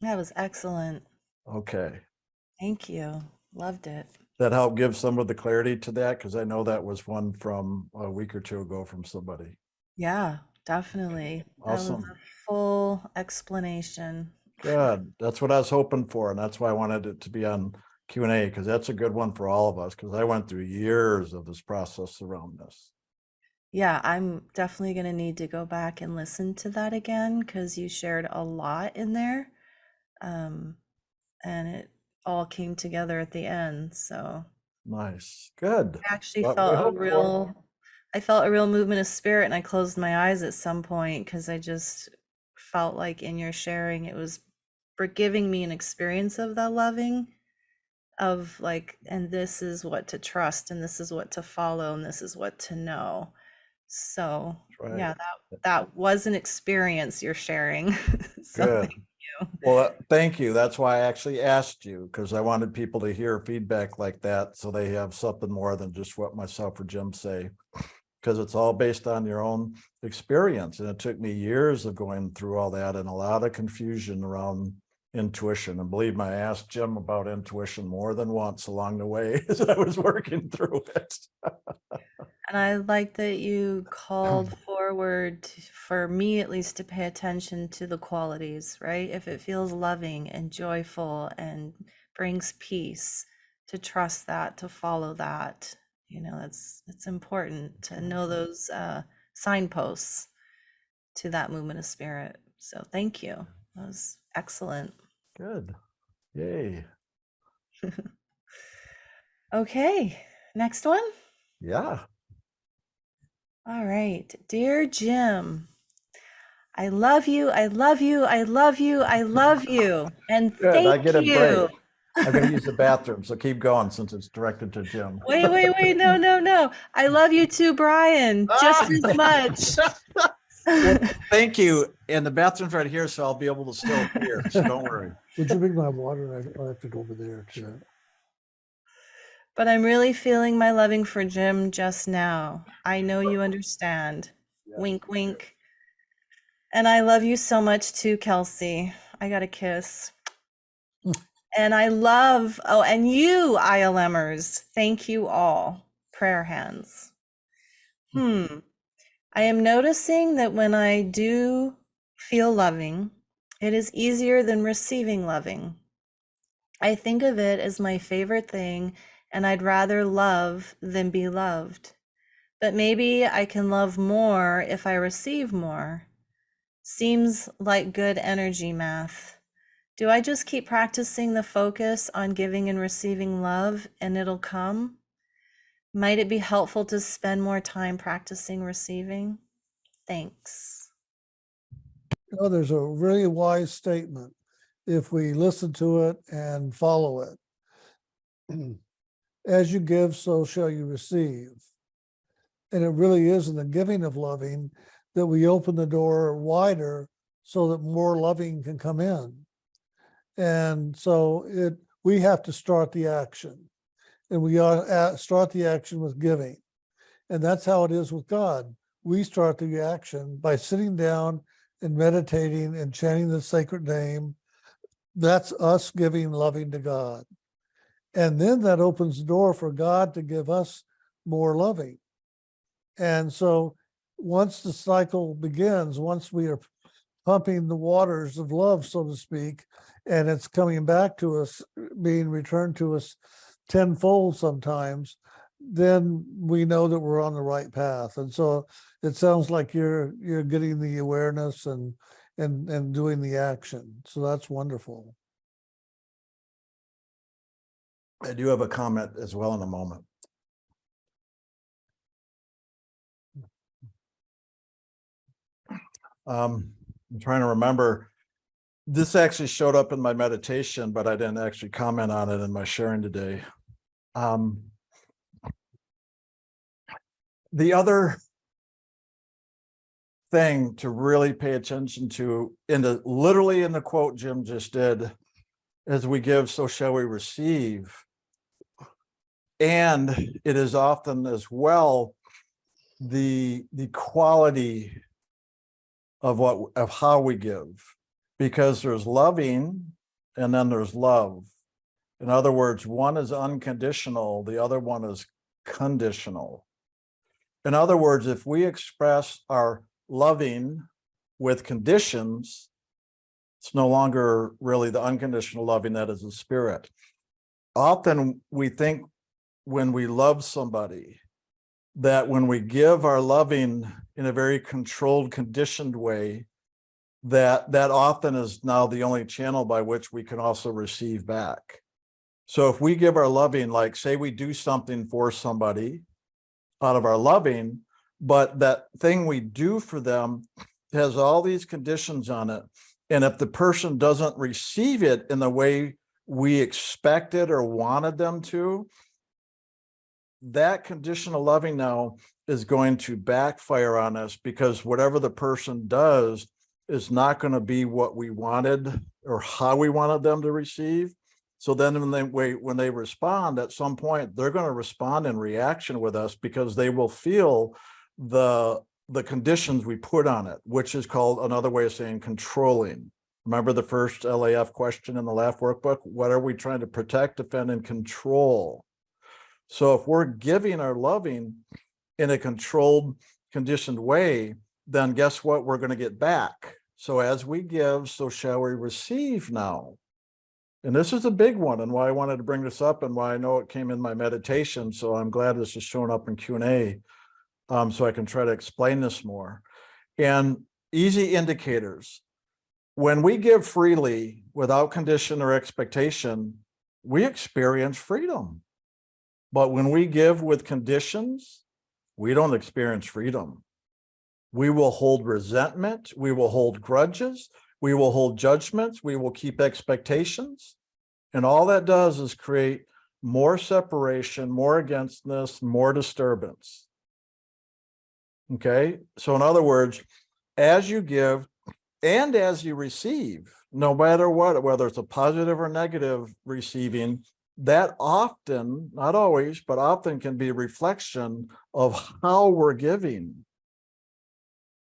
That was excellent. Okay. Thank you. Loved it. That help give some of the clarity to that? Because I know that was one from a week or two ago from somebody. Yeah, definitely. That was Awesome. a full explanation. Good. That's what I was hoping for. And that's why I wanted it to be on Q&A, because that's a good one for all of us, because I went through years of this process around this. Yeah, I'm definitely going to need to go back and listen to that again because you shared a lot in there. And it all came together at the end. So Nice. Good. I actually What we felt a hope for. I felt a real movement of spirit, and I closed my eyes at some point because I just felt like in your sharing it was for giving me an experience of the loving of like, and this is what to trust, and this is what to follow, and this is what to know. So Right. yeah, that was an experience you're sharing. So Good. thank you. Well, thank you. That's why I actually asked you, because I wanted people to hear feedback like that so they have something more than just what myself or Jim say, because it's all based on your own experience. And it took me years of going through all that and a lot of confusion around intuition. And believe me, I asked Jim about intuition more than once along the way as I was working through it. And I like that you called forward for me at least to pay attention to the qualities, right? If it feels loving and joyful and brings peace, to trust that, to follow that. You know, it's important to know those signposts to that movement of spirit. So thank you. That was excellent. Good. Yay. Okay, next one. Yeah. All right. Dear Jim, I love you. I love you. I love you. I love you. And Good. I thank get a you. break. I'm going to use the bathroom, so keep going since it's directed to Jim. Wait. No. I love you too, Brian, just as much. Well, thank you. And the bathroom's right here, so I'll be able to still hear. So don't worry. Would you bring my water? I have to go over there too. But I'm really feeling my loving for Jim just now. I know you understand. Yeah. Wink, wink. And I love you so much too, Kelsey. I got a kiss. And I love, oh, and you, ILMers, thank you all. Prayer hands. I am noticing that when I do feel loving, it is easier than receiving loving. I think of it as my favorite thing, and I'd rather love than be loved. But maybe I can love more if I receive more. Seems like good energy math. Do I just keep practicing the focus on giving and receiving love and it'll come? Might it be helpful to spend more time practicing receiving? Thanks. Oh, there's a really wise statement. If we listen to it and follow it, as you give, so shall you receive. And it really is in the giving of loving that we open the door wider so that more loving can come in. And so we have to start the action, and we start the action with giving. And that's how it is with God. We start the action by sitting down and meditating and chanting the sacred name. That's us giving loving to God. And then that opens the door for God to give us more loving. And so once the cycle begins, once we are pumping the waters of love, so to speak, and it's coming back to us, being returned to us tenfold sometimes, then we know that we're on the right path. And so it sounds like you're getting the awareness and doing the action. So that's wonderful. I do have a comment as well in a moment. I'm trying to remember. This actually showed up in my meditation, but I didn't actually comment on it in my sharing today. The other thing to really pay attention to, literally in the quote Jim just did, as we give, so shall we receive. And it is often as well the quality of how we give, because there's loving and then there's love. In other words, one is unconditional, the other one is conditional. In other words, if we express our loving with conditions, it's no longer really the unconditional loving that is the Spirit. Often we think when we love somebody, that when we give our loving in a very controlled, conditioned way, that often is now the only channel by which we can also receive back. So if we give our loving, like say we do something for somebody out of our loving, but that thing we do for them has all these conditions on it. And if the person doesn't receive it in the way we expected or wanted them to, that conditional loving now is going to backfire on us, because whatever the person does is not going to be what we wanted or how we wanted them to receive. So then when they respond, at some point, they're going to respond in reaction with us, because they will feel the conditions we put on it, which is called, another way of saying, controlling. Remember the first LAF question in the LAF workbook? What are we trying to protect, defend, and control? So if we're giving or loving in a controlled, conditioned way, then guess what we're going to get back? So as we give, so shall we receive now. And this is a big one, and why I wanted to bring this up, and why I know it came in my meditation. So I'm glad this is showing up in Q&A, so I can try to explain this more. And easy indicators. When we give freely without condition or expectation, we experience freedom. But when we give with conditions, we don't experience freedom. We will hold resentment. We will hold grudges. We will hold judgments. We will keep expectations. And all that does is create more separation, more againstness, more disturbance. Okay? So in other words, as you give and as you receive, no matter what, whether it's a positive or negative receiving, that often, not always, but often can be a reflection of how we're giving.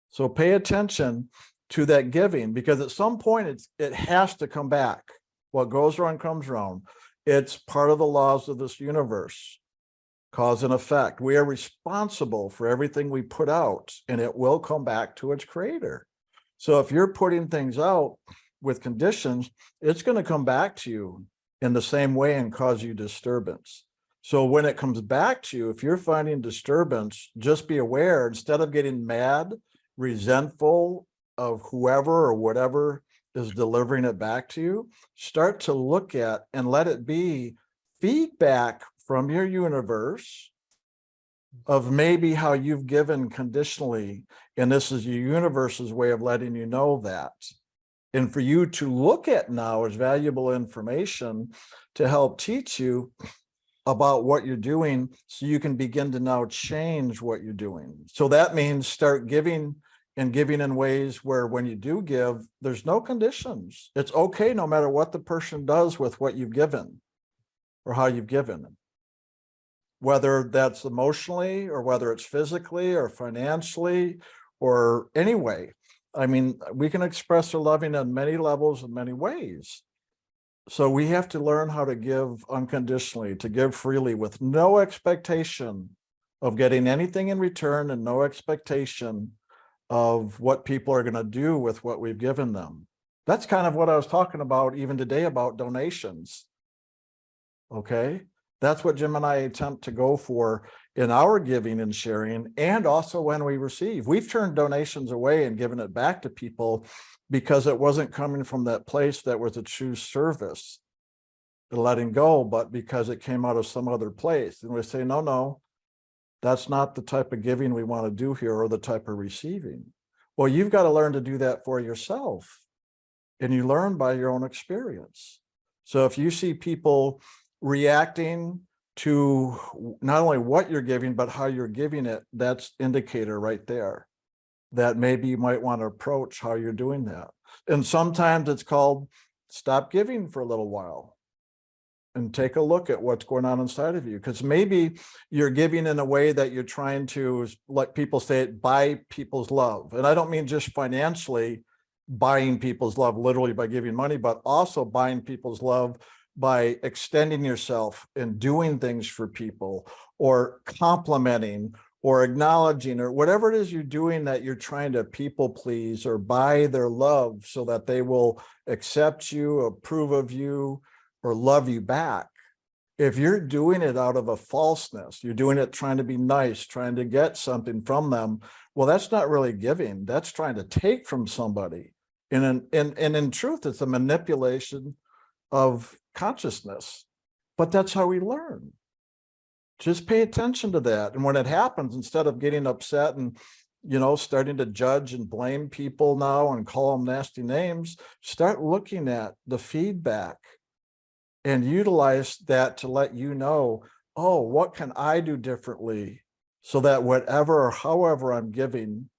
So pay attention to that giving, because at some point it has to come back. What goes around comes around. It's part of the laws of this universe, cause and effect. We are responsible for everything we put out, and it will come back to its creator. So if you're putting things out with conditions, it's going to come back to you in the same way and cause you disturbance. So when it comes back to you, if you're finding disturbance, just be aware, instead of getting mad, resentful of whoever or whatever is delivering it back to you, start to look at and let it be feedback from your universe of maybe how you've given conditionally. And this is your universe's way of letting you know that. And for you to look at now as valuable information to help teach you about what you're doing, so you can begin to now change what you're doing. So that means start giving, and giving in ways where when you do give, there's no conditions. It's okay no matter what the person does with what you've given or how you've given, whether that's emotionally or whether it's physically or financially or any way. I mean, we can express our loving on many levels in many ways. So we have to learn how to give unconditionally, to give freely with no expectation of getting anything in return, and no expectation of what people are going to do with what we've given them. That's kind of what I was talking about even today about donations. Okay, that's what Jim and I attempt to go for in our giving and sharing, and also when we receive. We've turned donations away and given it back to people because it wasn't coming from that place that was a true service, the letting go, but because it came out of some other place. And we say, no, that's not the type of giving we want to do here, or the type of receiving. Well, you've got to learn to do that for yourself, and you learn by your own experience. So if you see people reacting to not only what you're giving, but how you're giving it, that's indicator right there that maybe you might want to approach how you're doing that. And sometimes it's called stop giving for a little while and take a look at what's going on inside of you. Because maybe you're giving in a way that you're trying to, like people say it, buy people's love. And I don't mean just financially buying people's love, literally by giving money, but also buying people's love by extending yourself and doing things for people, or complimenting or acknowledging, or whatever it is you're doing that you're trying to people please or buy their love so that they will accept you, approve of you, or love you back. If you're doing it out of a falseness, you're doing it trying to be nice, trying to get something from them, well, that's not really giving. That's trying to take from somebody. And in truth, it's a manipulation of consciousness. But that's how we learn. Just pay attention to that. And when it happens, instead of getting upset and, starting to judge and blame people now and call them nasty names, start looking at the feedback and utilize that to let you know, oh, what can I do differently so that whatever or however I'm giving,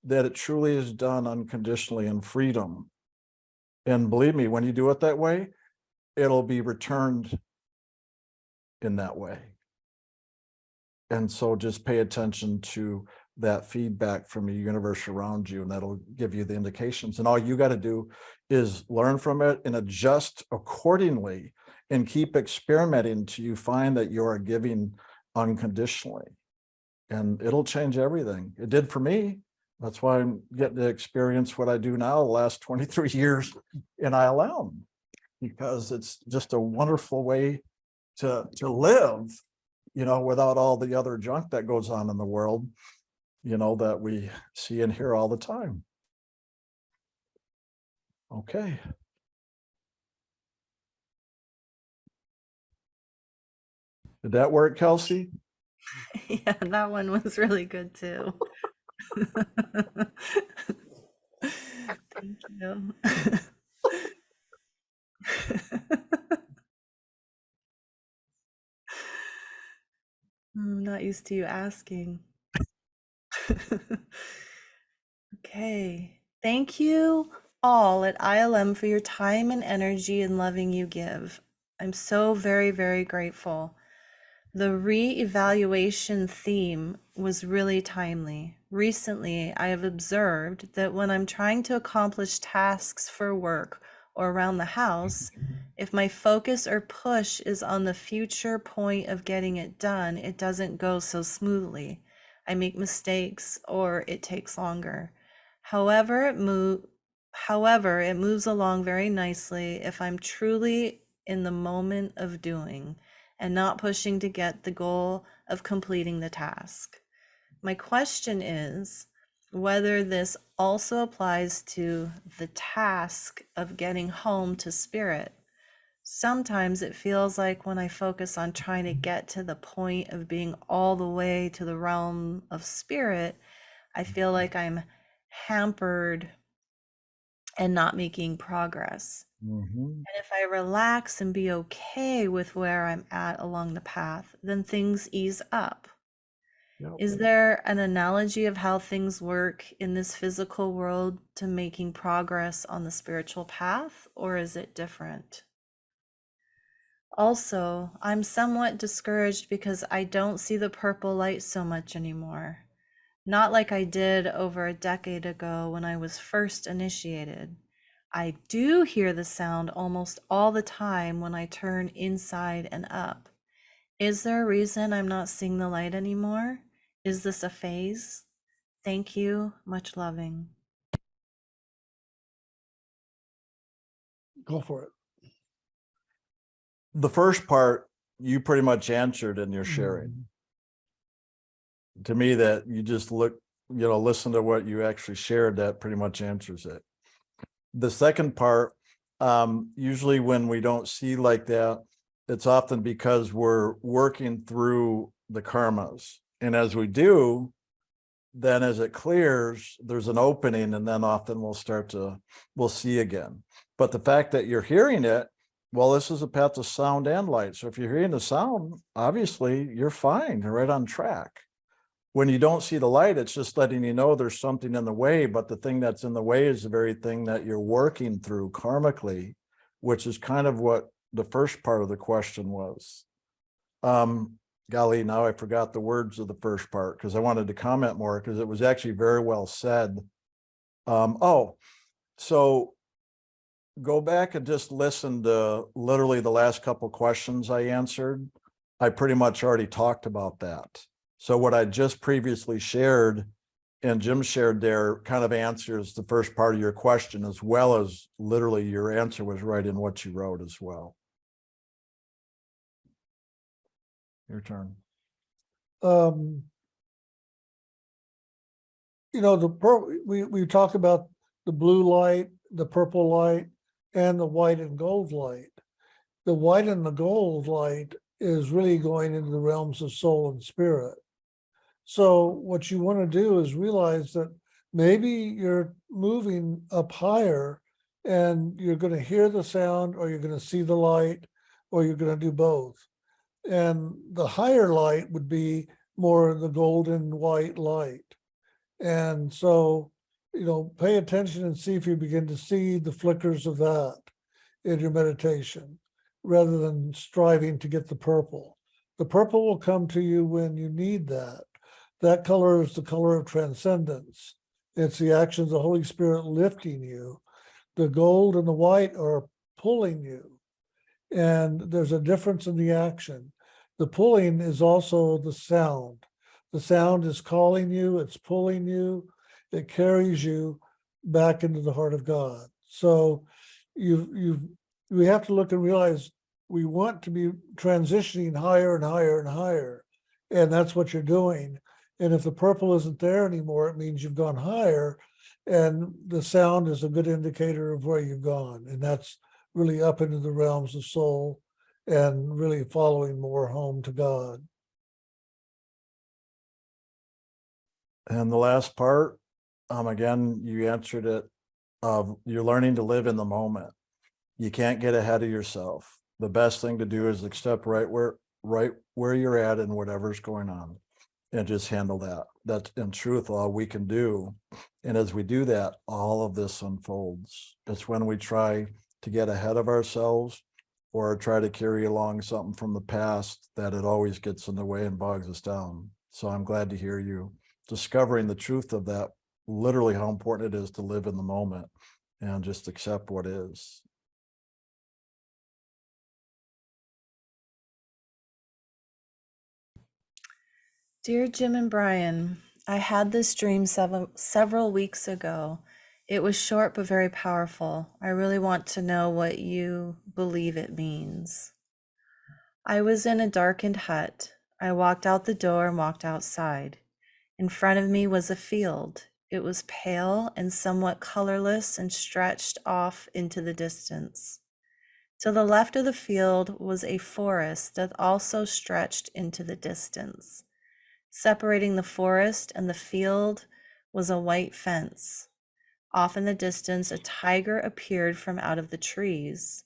that it truly is done unconditionally in freedom. And believe me, when you do it that way, it'll be returned in that way. And so just pay attention to that feedback from the universe around you, and that'll give you the indications. And all you got to do is learn from it and adjust accordingly and keep experimenting till you find that you are giving unconditionally. And it'll change everything. It did for me. That's why I'm getting to experience what I do now the last 23 years in ILM, because it's just a wonderful way to live, without all the other junk that goes on in the world, that we see and hear all the time. Okay. Did that work, Kelsey? Yeah, that one was really good too. Thank you. I'm not used to you asking. Okay. Thank you all at ILM for your time and energy and loving you give. I'm so very, very grateful. The re-evaluation theme was really timely. Recently, I have observed that when I'm trying to accomplish tasks for work or around the house, if my focus or push is on the future point of getting it done, it doesn't go so smoothly. I make mistakes or it takes longer. However, it moves along very nicely if I'm truly in the moment of doing and not pushing to get the goal of completing the task. My question is whether this also applies to the task of getting home to spirit. Sometimes it feels like when I focus on trying to get to the point of being all the way to the realm of spirit, I feel like I'm hampered and not making progress. And if I relax and be okay with where I'm at along the path, then things ease up. Yep. Is there an analogy of how things work in this physical world to making progress on the spiritual path, or is it different? Also, I'm somewhat discouraged because I don't see the purple light so much anymore. Not like I did over a decade ago when I was first initiated. I do hear the sound almost all the time when I turn inside and up. Is there a reason I'm not seeing the light anymore? Is this a phase? Thank you. Much loving. Go for it. The first part, you pretty much answered in your sharing. To me, that you just listen to what you actually shared, that pretty much answers it. The second part, usually when we don't see like that, it's often because we're working through the karmas. And as we do, then as it clears, there's an opening, and then often we'll see again. But the fact that you're hearing it, well, this is a path of sound and light. So if you're hearing the sound, obviously you're fine, you're right on track. When you don't see the light, it's just letting you know there's something in the way, but the thing that's in the way is the very thing that you're working through karmically. which is kind of what the first part of the question was. Golly, now I forgot the words of the first part because I wanted to comment more because it was actually very well said. So go back and just listen to literally the last couple questions I answered. I pretty much already talked about that. So what I just previously shared and Jim shared there kind of answers the first part of your question, as well as literally your answer was right in what you wrote as well. Your turn. You know, we talked about the blue light, the purple light, and the white and gold light. The white and the gold light is really going into the realms of soul and spirit. So what you want to do is realize that maybe you're moving up higher and you're going to hear the sound, or you're going to see the light, or you're going to do both. And the higher light would be more the golden white light. And so, you know, pay attention and see if you begin to see the flickers of that in your meditation, rather than striving to get the purple. The purple will come to you when you need that. That color is the color of transcendence. It's the action of the Holy Spirit lifting you. The gold and the white are pulling you. And there's a difference in the action. The pulling is also the sound. The sound is calling you, it's pulling you, it carries you back into the heart of God. So we have to look and realize we want to be transitioning higher and higher and higher. And that's what you're doing. And if the purple isn't there anymore, it means you've gone higher. And the sound is a good indicator of where you've gone. And that's really up into the realms of soul and really following more home to God. And the last part, again, you answered it. You're learning to live in the moment. You can't get ahead of yourself. The best thing to do is accept right where you're at and whatever's going on, and just handle that. That's in truth all we can do. And as we do that, all of this unfolds. It's when we try to get ahead of ourselves or try to carry along something from the past that it always gets in the way and bogs us down. So I'm glad to hear you discovering the truth of that, literally how important it is to live in the moment and just accept what is. Dear Jim and Brian, I had this dream several weeks ago. It was short but very powerful. I really want to know what you believe it means. I was in a darkened hut. I walked out the door and walked outside. In front of me was a field. It was pale and somewhat colorless and stretched off into the distance. To the left of the field was a forest that also stretched into the distance. Separating the forest and the field was a white fence. Off in the distance, a tiger appeared from out of the trees.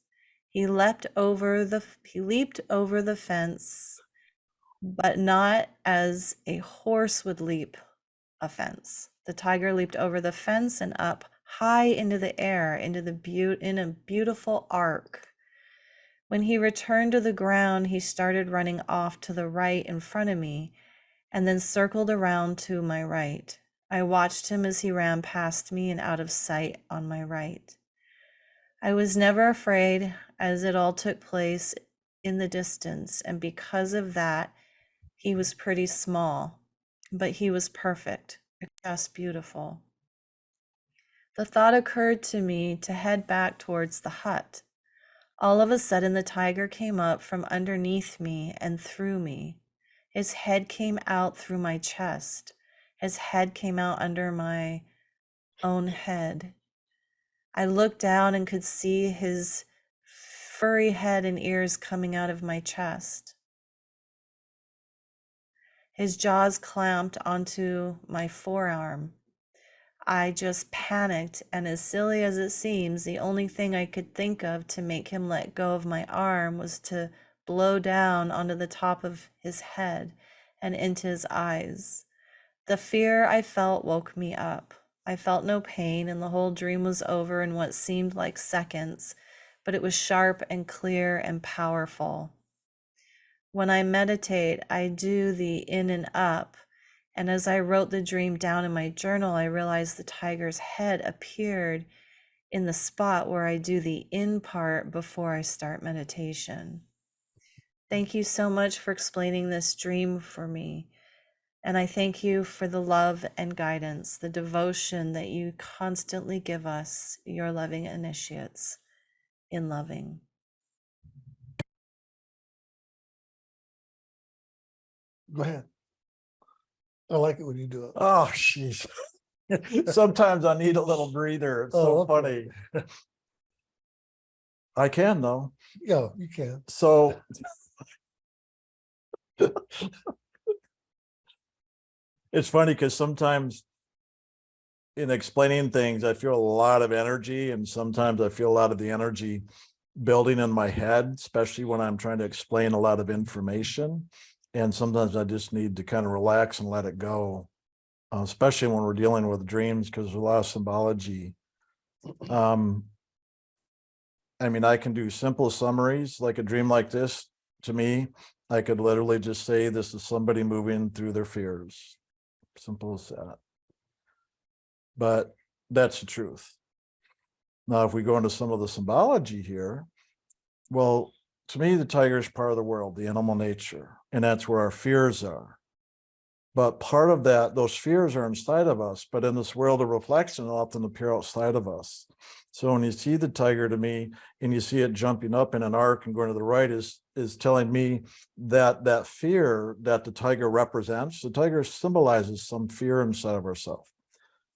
He leaped over the fence, but not as a horse would leap a fence. The tiger leaped over the fence and up high into the air, in a beautiful arc. When he returned to the ground, he started running off to the right in front of me, and then circled around to my right. I watched him as he ran past me and out of sight on my right. I was never afraid, as it all took place in the distance, and because of that, he was pretty small, but he was perfect, just beautiful. The thought occurred to me to head back towards the hut. All of a sudden, the tiger came up from underneath me and through me. His head came out through my chest. His head came out under my own head. I looked down and could see his furry head and ears coming out of my chest. His jaws clamped onto my forearm. I just panicked, and as silly as it seems, the only thing I could think of to make him let go of my arm was to blow down onto the top of his head and into his eyes. The fear I felt woke me up. I felt no pain, and the whole dream was over in what seemed like seconds, but it was sharp and clear and powerful. When I meditate, I do the in and up. And as I wrote the dream down in my journal, I realized the tiger's head appeared in the spot where I do the in part before I start meditation. Thank you so much for explaining this dream for me. And I thank you for the love and guidance, the devotion that you constantly give us, your loving initiates in loving. Go ahead. I like it when you do it. Oh, jeez. Sometimes I need a little breather. It's so okay. funny. I can though. Yeah, you can. So it's funny because sometimes in explaining things, I feel a lot of energy, and sometimes I feel a lot of the energy building in my head, especially when I'm trying to explain a lot of information. And sometimes I just need to kind of relax and let it go, especially when we're dealing with dreams, because there's a lot of symbology. I mean, I can do simple summaries, like a dream like this. To me, I could literally just say this is somebody moving through their fears. Simple as that. But that's the truth. Now, if we go into some of the symbology here, well, to me, the tiger is part of the world, the animal nature, and that's where our fears are. But part of that, those fears are inside of us, but in this world of reflection, they often appear outside of us. So when you see the tiger, to me, and you see it jumping up in an arc and going to the right, is telling me that that fear that the tiger represents, the tiger symbolizes some fear inside of ourselves.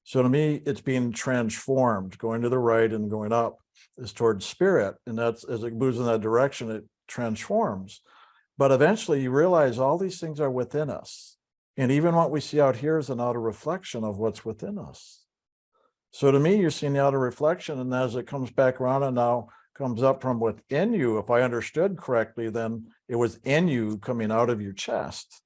So to me, it's being transformed. Going to the right and going up is towards spirit. And that's, as it moves in that direction, it transforms. But eventually you realize all these things are within us. And even what we see out here is an outer reflection of what's within us. So to me, you're seeing the outer reflection, and as it comes back around and now comes up from within you, if I understood correctly, then it was in you coming out of your chest.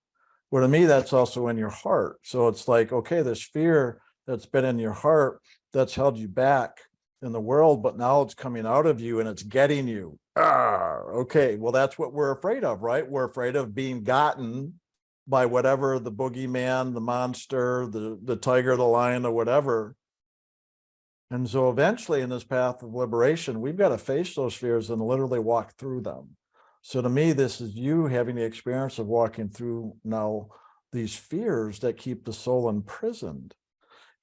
Well, to me, that's also in your heart. So it's like, okay, this fear that's been in your heart that's held you back in the world, but now it's coming out of you and it's getting you. Okay, well, that's what we're afraid of, right? We're afraid of being gotten by whatever, the boogeyman, the monster, the tiger, the lion, or whatever. And so eventually in this path of liberation, we've got to face those fears and literally walk through them. So to me, this is you having the experience of walking through now these fears that keep the soul imprisoned.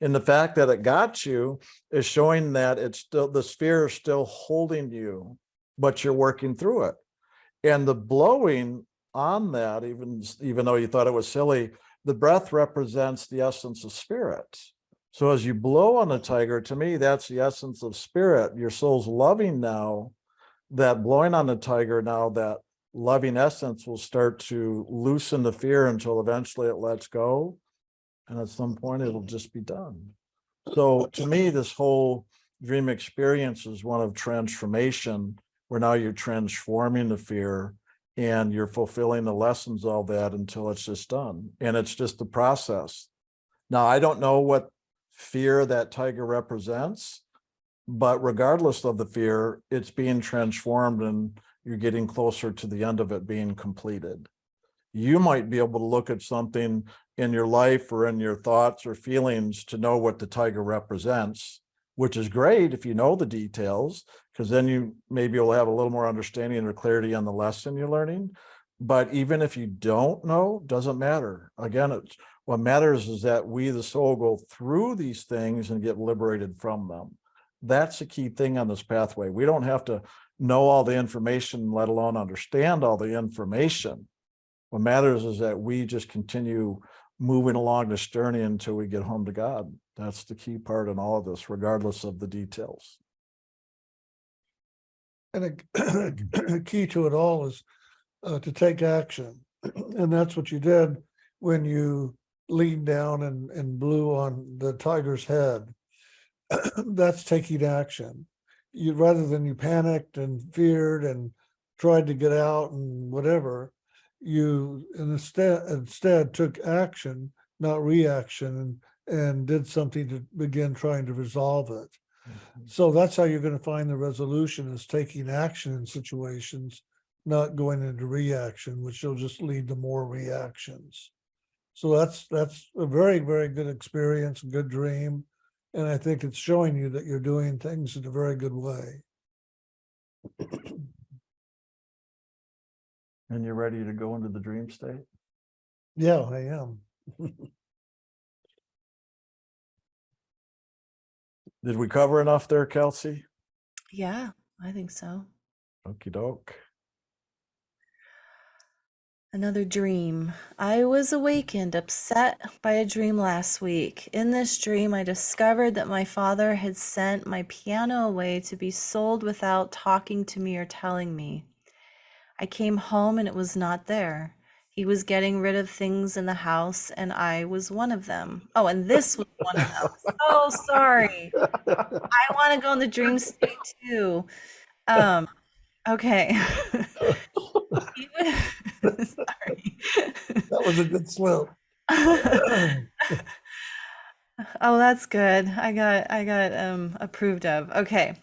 And the fact that it got you is showing that it's still, the sphere is still holding you, but you're working through it. And the blowing on that, even though you thought it was silly, the breath represents the essence of spirit. So as you blow on the tiger, to me, that's the essence of spirit. Your soul's loving now, that blowing on the tiger now, that loving essence will start to loosen the fear until eventually it lets go. And at some point it'll just be done. So to me, this whole dream experience is one of transformation, where now you're transforming the fear and you're fulfilling the lessons of all that until it's just done. And it's just the process. Now, I don't know what fear that tiger represents, but regardless of the fear, it's being transformed and you're getting closer to the end of it being completed. You might be able to look at something in your life or in your thoughts or feelings to know what the tiger represents, which is great if you know the details, because then you maybe will have a little more understanding or clarity on the lesson you're learning. But even if you don't know, doesn't matter. Again, what matters is that we, the soul, go through these things and get liberated from them. That's the key thing on this pathway. We don't have to know all the information, let alone understand all the information. What matters is that we just continue moving along this journey until we get home to God. That's the key part in all of this, regardless of the details. And a key to it all is to take action. And that's what you did when you leaned down and blew on the tiger's head. That's taking action. You, rather than you panicked and feared and tried to get out and whatever, you instead took action, not reaction, and did something to begin trying to resolve it. So that's how you're going to find the resolution, is taking action in situations, not going into reaction, which will just lead to more reactions. So that's a very, very good experience, good dream. And I think it's showing you that you're doing things in a very good way. And you're ready to go into the dream state? Yeah, I am. Did we cover enough there, Kelsey? Yeah, I think so. Okie doke. Another dream. I was awakened, upset by a dream last week. In this dream, I discovered that my father had sent my piano away to be sold without talking to me or telling me. I came home and it was not there. He was getting rid of things in the house, and I was one of them. Oh, and this was one of them. So sorry. I want to go in the dream state too. Okay. He was- sorry. That was a good slip. Oh, that's good. I got approved of. Okay.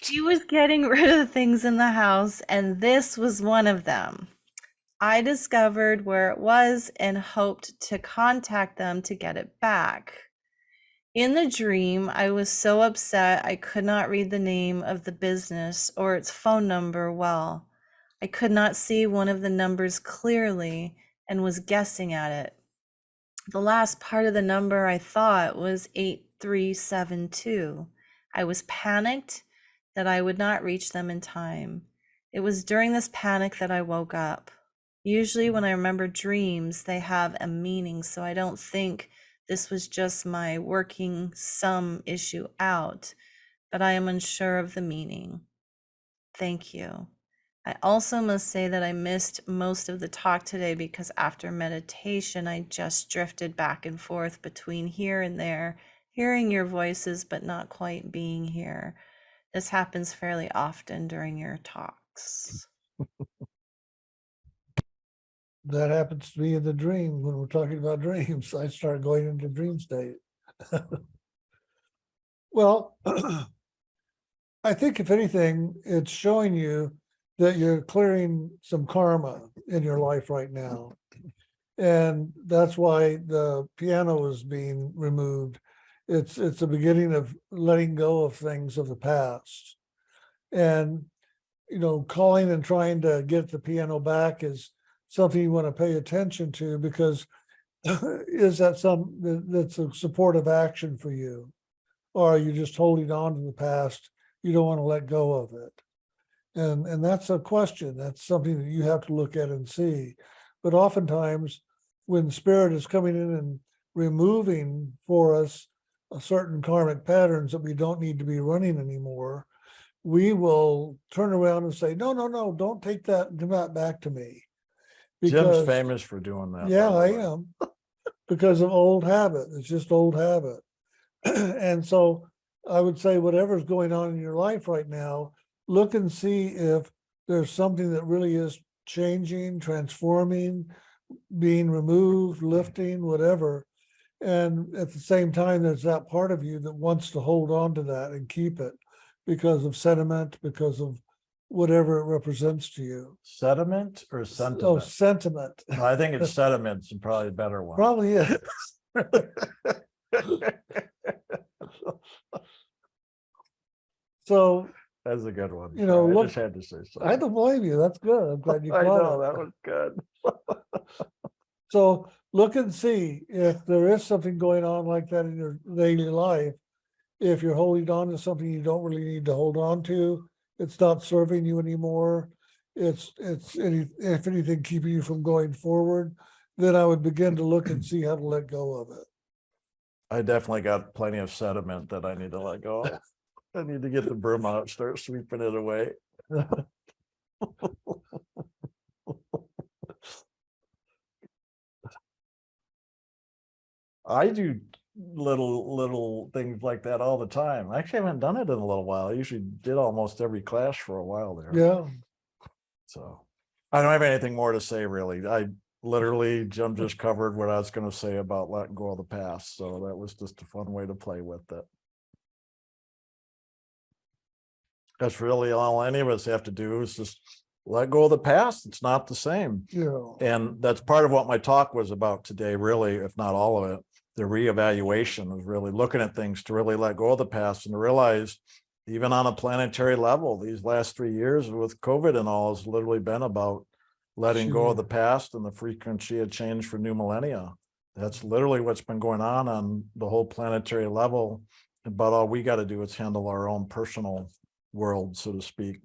He was getting rid of things in the house, and this was one of them. I discovered where it was and hoped to contact them to get it back. In the dream, I was so upset I could not read the name of the business or its phone number well. I could not see one of the numbers clearly and was guessing at it. The last part of the number I thought was 8372. I was panicked that I would not reach them in time. It was during this panic that I woke up. Usually when I remember dreams, they have a meaning, so I don't think this was just my working some issue out, but I am unsure of the meaning. Thank you. I also must say that I missed most of the talk today because after meditation, I just drifted back and forth between here and there, hearing your voices, but not quite being here. This happens fairly often during your talks. That happens to me in the dream when we're talking about dreams. I start going into dream state. Well, I think if anything, it's showing you that you're clearing some karma in your life right now. And that's why the piano is being removed. It's the beginning of letting go of things of the past. And, you know, calling and trying to get the piano back is something you want to pay attention to, because is that that's a supportive action for you? Or are you just holding on to the past? You don't want to let go of it. And that's a question. That's something that you have to look at and see. But oftentimes when spirit is coming in and removing for us a certain karmic patterns that we don't need to be running anymore, we will turn around and say, no, don't take that, give that back to me. Jim's famous for doing that. Yeah, by I the way. am. Because of old habit. It's just old habit. And so I would say whatever's going on in your life right now, look and see if there's something that really is changing, transforming, being removed, lifting, whatever. And at the same time, there's that part of you that wants to hold on to that and keep it because of sentiment, because of whatever it represents to you. Sediment or Oh, sentiment? sentiment. I think it's sediment's probably a better one. Probably is. So, That's a good one. You know, I look, just had to say something. I don't blame you. That's good. I'm glad you I caught know, it. that was good. So look and see if there is something going on like that in your daily life. If you're holding on to something you don't really need to hold on to, it's not serving you anymore. If anything keeping you from going forward, then I would begin to look and see how to let go of it. I definitely got plenty of sediment that I need to let go of. I need to get the broom out, start sweeping it away. I do little things like that all the time. I actually haven't done it in a little while. I usually did almost every class for a while there. Yeah. So I don't have anything more to say, really. Jim just covered what I was going to say about letting go of the past. So that was just a fun way to play with it. That's really all any of us have to do is just let go of the past. It's not the same. Yeah. And that's part of what my talk was about today, really, if not all of it. The reevaluation was really looking at things to really let go of the past and to realize, even on a planetary level, these last 3 years with COVID and all has literally been about letting go of the past and the frequency of change for new millennia. That's literally what's been going on the whole planetary level. But all we got to do is handle our own personal world, so to speak,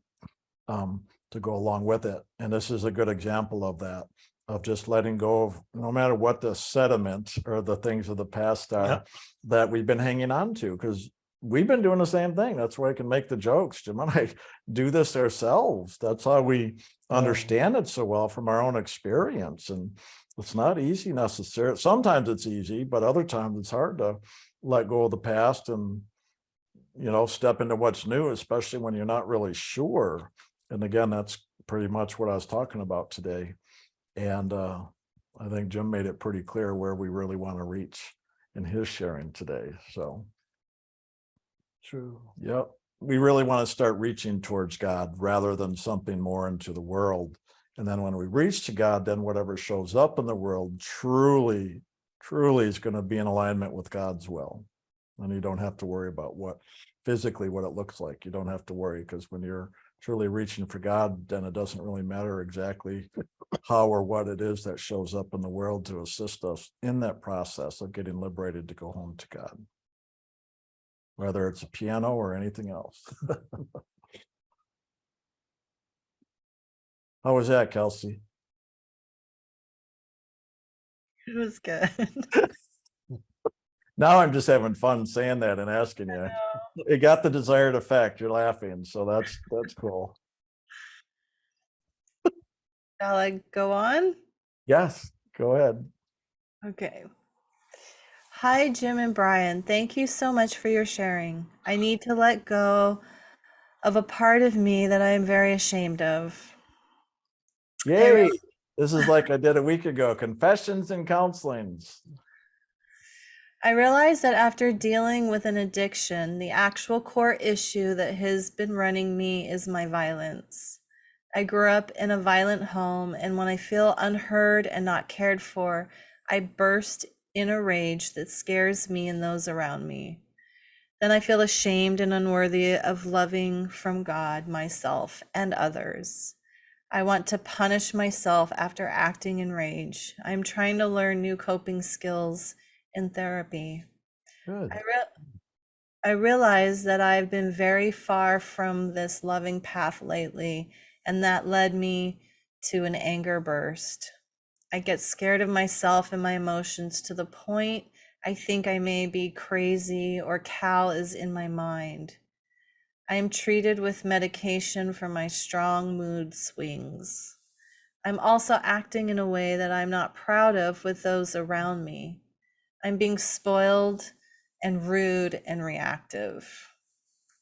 to go along with it. And this is a good example of that, of just letting go of, no matter what the sediment or the things of the past are that we've been hanging on to, because we've been doing the same thing. That's why I can make the jokes. Jim and I do this ourselves. That's how we understand it so well from our own experience. And it's not easy necessarily. Sometimes it's easy, but other times it's hard to let go of the past and, step into what's new, especially when you're not really sure. And again, that's pretty much what I was talking about today. And I think Jim made it pretty clear where we really want to reach in his sharing today. So. True. Yep. We really want to start reaching towards God rather than something more into the world. And then when we reach to God, then whatever shows up in the world truly is going to be in alignment with God's will. And you don't have to worry about what it looks like. You don't have to worry, because when you're truly reaching for God, then it doesn't really matter exactly how or what it is that shows up in the world to assist us in that process of getting liberated to go home to God, whether it's a piano or anything else. How was that, Kelsey? It was good. Now I'm just having fun saying that and asking you. It got the desired effect. You're laughing, so that's cool. Shall I go on? Yes, go ahead. Okay. Hi, Jim and Brian. Thank you so much for your sharing. I need to let go of a part of me that I am very ashamed of. Yay! This is like I did a week ago, confessions and counselings. I realize that after dealing with an addiction, the actual core issue that has been running me is my violence. I grew up in a violent home, and when I feel unheard and not cared for, I burst in a rage that scares me and those around me. Then I feel ashamed and unworthy of loving from God, myself, and others. I want to punish myself after acting in rage. I'm trying to learn new coping skills in therapy. Good. I realize that I've been very far from this loving path lately, and that led me to an anger burst. I get scared of myself and my emotions to the point I think I may be crazy or Cal is in my mind. I am treated with medication for my strong mood swings. I'm also acting in a way that I'm not proud of with those around me. I'm being spoiled and rude and reactive.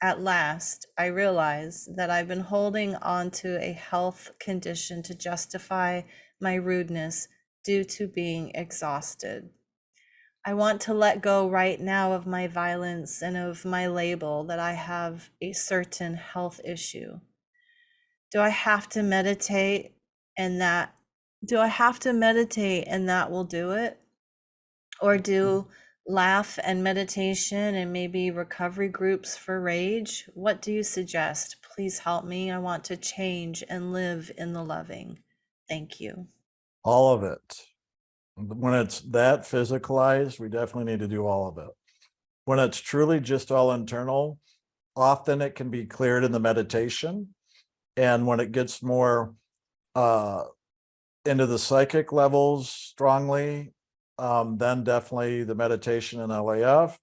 At last, I realize that I've been holding on to a health condition to justify my rudeness due to being exhausted. I want to let go right now of my violence and of my label that I have a certain health issue. Do I have to meditate and that will do it? Or do laugh and meditation and maybe recovery groups for rage? What do you suggest? Please help me. I want to change and live in the loving. Thank you. All of it. When it's that physicalized, we definitely need to do all of it. When it's truly just all internal, often it can be cleared in the meditation. And when it gets more into the psychic levels strongly, then definitely the meditation and LAF.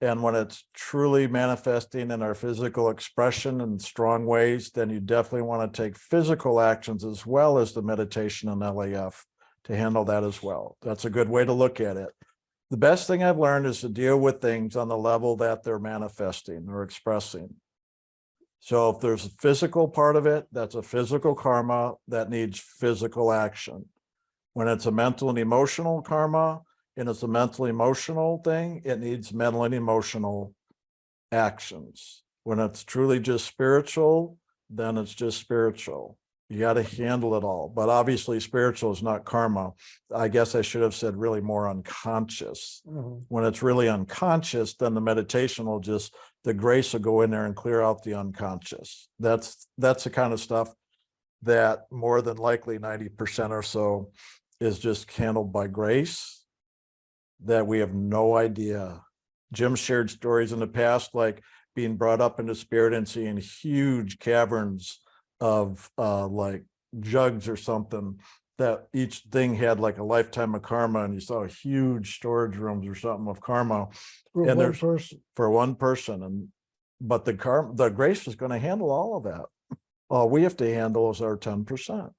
And when it's truly manifesting in our physical expression in strong ways, then you definitely want to take physical actions as well as the meditation and LAF to handle that as well. That's a good way to look at it. The best thing I've learned is to deal with things on the level that they're manifesting or expressing. So if there's a physical part of it, that's a physical karma that needs physical action. When it's a mental and emotional karma, and it's a mental emotional thing, it needs mental and emotional actions. When it's truly just spiritual, then it's just spiritual. You got to handle it all. But obviously, spiritual is not karma. I guess I should have said really more unconscious. When it's really unconscious, then the meditation will just, the grace will go in there and clear out the unconscious. That's the kind of stuff that more than likely 90% or so is just handled by grace that we have no idea. Jim shared stories in the past, like being brought up into spirit and seeing huge caverns of like jugs or something, that each thing had like a lifetime of karma, and you saw huge storage rooms or something of karma For and one person. for one person. And but the grace is going to handle all of that. All we have to handle is our 10%,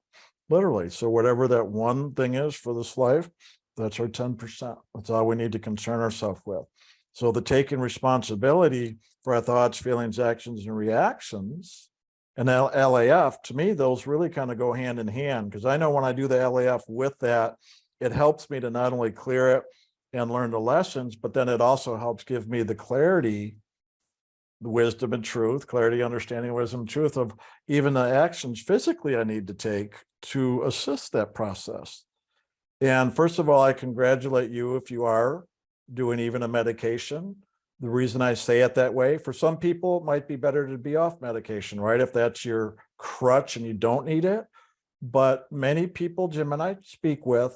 literally. So whatever that one thing is for this life, that's our 10%. That's all we need to concern ourselves with. So the taking responsibility for our thoughts, feelings, actions, and reactions, and LAF, to me, those really kind of go hand in hand, because I know when I do the LAF with that, it helps me to not only clear it and learn the lessons, but then it also helps give me the clarity, the wisdom and truth, clarity, understanding, wisdom, truth of even the actions physically I need to take to assist that process. And first of all, I congratulate you if you are doing even a medication. The reason I say it that way, for some people, it might be better to be off medication, right? If that's your crutch and you don't need it. But many people, Jim and I speak with,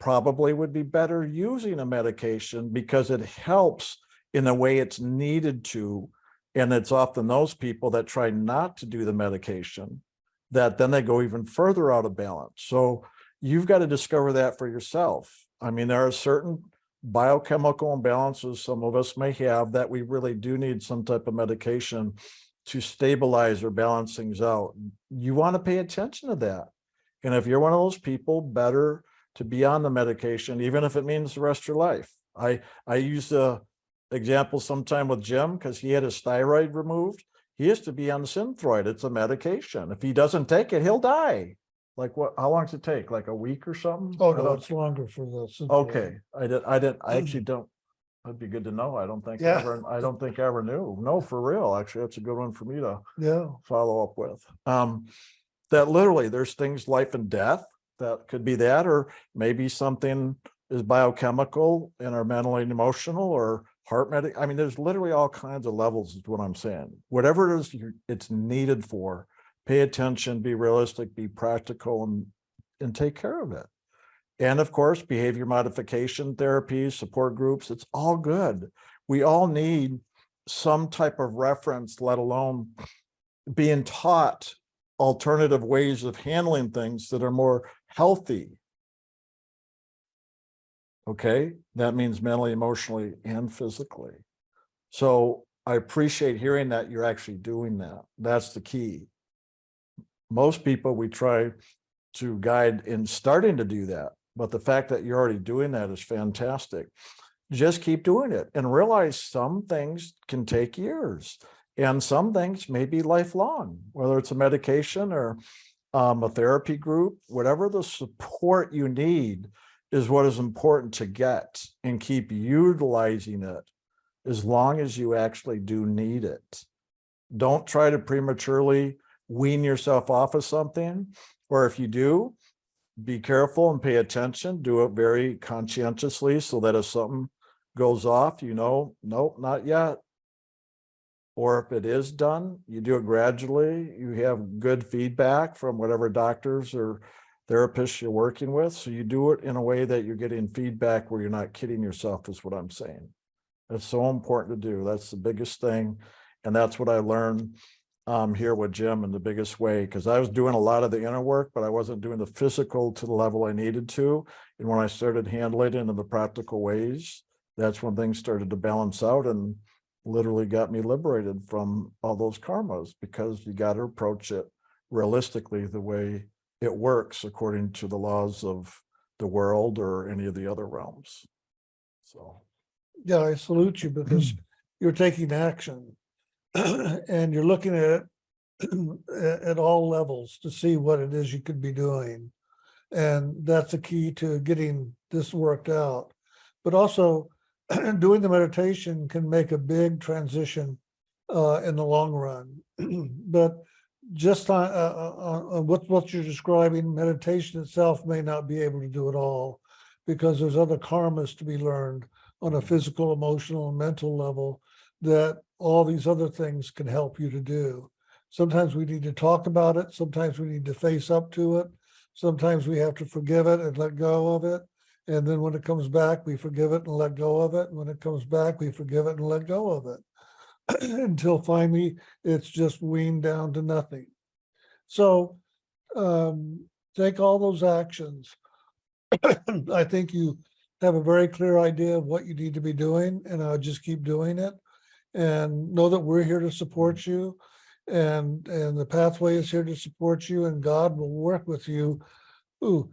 probably would be better using a medication because it helps in the way it's needed to. And it's often those people that try not to do the medication that then they go even further out of balance. So you've got to discover that for yourself. I mean, there are certain biochemical imbalances some of us may have that we really do need some type of medication to stabilize or balance things out. You want to pay attention to that. And if you're one of those people, better to be on the medication, even if it means the rest of your life. I use the example sometime with Jim because he had his thyroid removed. He has to be on Synthroid. It's a medication. If he doesn't take it, he'll die. Like what, how long does it take? Like a week or something? Oh, no, it's longer for the. Okay. I actually don't, that'd be good to know. I don't think Yeah. I don't think I ever knew. No, for real. Actually, that's a good one for me to Yeah. follow up with. That literally there's things, life and death, that could be that, or maybe something is biochemical and or mentally and emotional or heart medic. I mean, there's literally all kinds of levels is what I'm saying. Whatever it is it's needed for, pay attention, be realistic, be practical, and take care of it. And of course, behavior modification therapies, support groups, it's all good. We all need some type of reference, let alone being taught alternative ways of handling things that are more healthy. Okay, that means mentally, emotionally, and physically. So I appreciate hearing that you're actually doing that. That's the key. Most people we try to guide in starting to do that, but the fact that you're already doing that is fantastic. Just keep doing it and realize some things can take years and some things may be lifelong, whether it's a medication or a therapy group, whatever the support you need is what is important to get, and keep utilizing it as long as you actually do need it. Don't try to prematurely wean yourself off of something, or if you do, be careful and pay attention, do it very conscientiously so that if something goes off, you know, nope, not yet. Or if it is done, you do it gradually, you have good feedback from whatever doctors or therapists you're working with. So you do it in a way that you're getting feedback where you're not kidding yourself is what I'm saying. That's so important to do. That's the biggest thing. And that's what I learned here with Jim in the biggest way, because I was doing a lot of the inner work, but I wasn't doing the physical to the level I needed to. And when I started handling it in the practical ways, that's when things started to balance out and literally got me liberated from all those karmas, because you got to approach it realistically the way it works according to the laws of the world or any of the other realms. So Yeah, I salute you because you're taking action and you're looking at it at all levels to see what it is you could be doing. And that's the key to getting this worked out. But also doing the meditation can make a big transition in the long run. But just on what you're describing, meditation itself may not be able to do it all, because there's other karmas to be learned on a physical, emotional, and mental level that all these other things can help you to do. Sometimes we need to talk about it. Sometimes we need to face up to it. Sometimes we have to forgive it and let go of it. And then when it comes back, we forgive it and let go of it. And when it comes back, we forgive it and let go of it until finally it's just weaned down to nothing. So take all those actions. I think you have a very clear idea of what you need to be doing, and I'll just keep doing it. And know that we're here to support you, and the pathway is here to support you, and God will work with you. Ooh,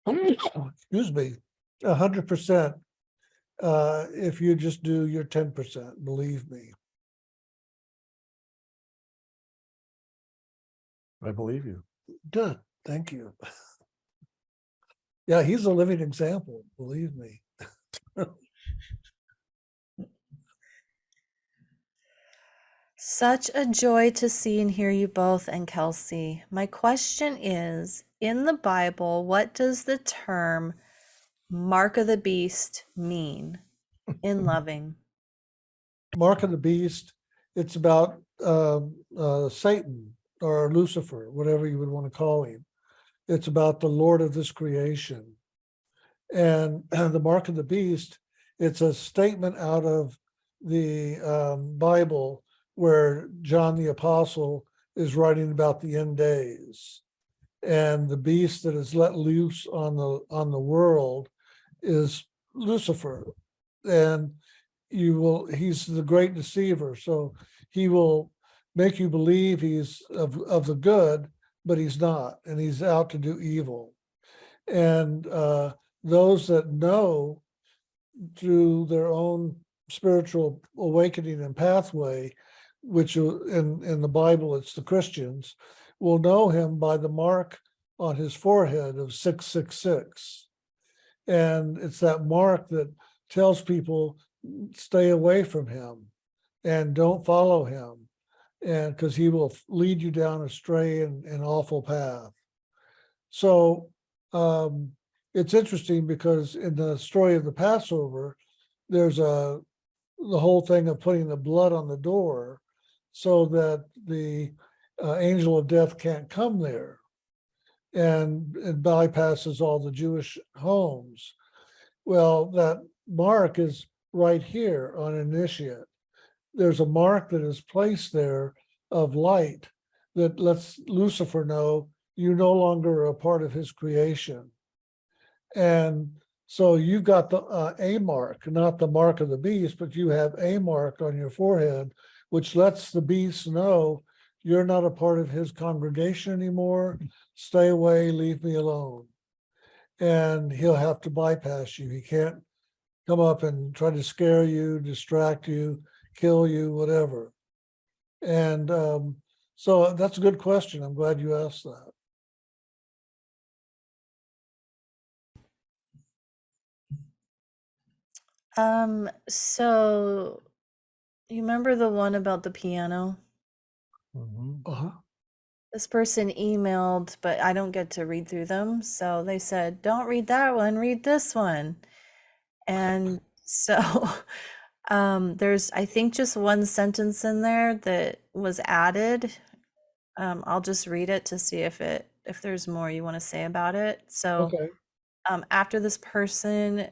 excuse me, 100%. If you just do your 10%, believe me. I believe you. Good, thank you. Yeah, he's a living example, believe me. Such a joy to see and hear you both, and Kelsey. My question is, in the Bible, what does the term mark of the beast mean in loving? Mark of the beast, it's about Satan or Lucifer, whatever you would want to call him. It's about the Lord of this creation. And the mark of the beast, it's a statement out of the Bible where John the Apostle is writing about the end days. And the beast that is let loose on the world is Lucifer. And he's the great deceiver. So he will make you believe he's of the good, but he's not, and he's out to do evil. And those that know through their own spiritual awakening and pathway, which in the Bible, it's the Christians, will know him by the mark on his forehead of 666. And it's that mark that tells people, stay away from him and don't follow him, and because he will lead you down a stray and awful path. So it's interesting because in the story of the Passover, there's the whole thing of putting the blood on the door so that the angel of death can't come there, and it bypasses all the Jewish homes. Well, that mark is right here on initiate. There's a mark that is placed there of light that lets Lucifer know you no longer are a part of his creation. And so you got the a mark, not the mark of the beast, but you have a mark on your forehead, which lets the beast know you're not a part of his congregation anymore. Stay away, leave me alone. And he'll have to bypass you. He can't come up and try to scare you, distract you, kill you, whatever. And so that's a good question. I'm glad you asked that. So you remember the one about the piano? Uh-huh. This person emailed, but I don't get to read through them. So they said, don't read that one, read this one. And so there's, I think, just one sentence in there that was added. I'll just read it to see if there's more you want to say about it. So Okay. after this person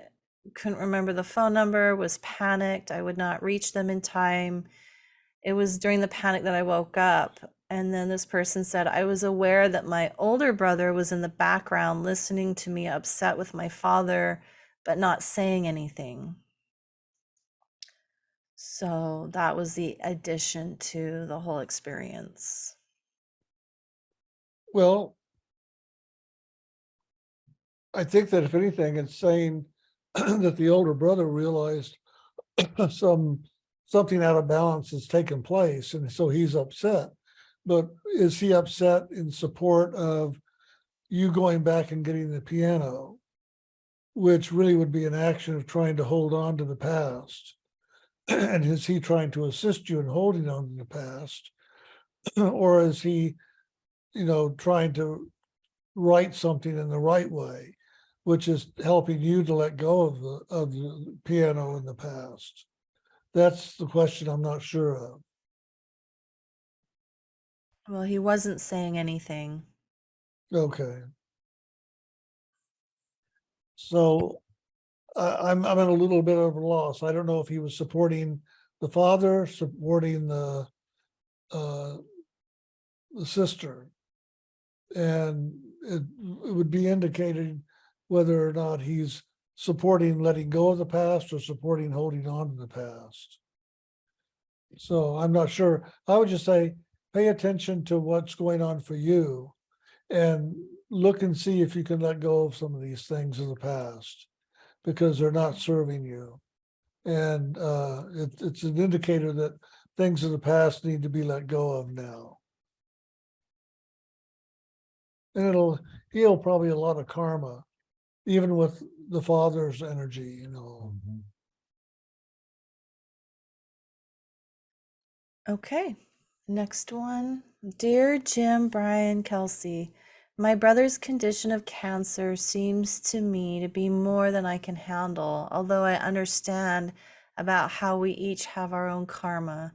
couldn't remember the phone number, was panicked, I would not reach them in time. It was during the panic that I woke up. And then this person said, I was aware that my older brother was in the background listening to me upset with my father, but not saying anything. So that was the addition to the whole experience. Well, I think that if anything, it's saying that the older brother realized something out of balance has taken place, and so he's upset. But is he upset in support of you going back and getting the piano, which really would be an action of trying to hold on to the past? And is he trying to assist you in holding on to the past? Or is he, trying to write something in the right way, which is helping you to let go of the piano in the past? That's the question I'm not sure of. Well, he wasn't saying anything. Okay. So I'm at a little bit of a loss. I don't know if he was supporting the father, supporting the sister, and it would be indicated whether or not he's supporting letting go of the past or supporting holding on to the past. So I'm not sure. I would just say pay attention to what's going on for you and look and see if you can let go of some of these things in the past, because they're not serving you. And it's an indicator that things in the past need to be let go of now. And it'll heal probably a lot of karma, even with the father's energy. Okay, next one. Dear Jim, Brian, Kelsey, my brother's condition of cancer seems to me to be more than I can handle, although I understand about how we each have our own karma.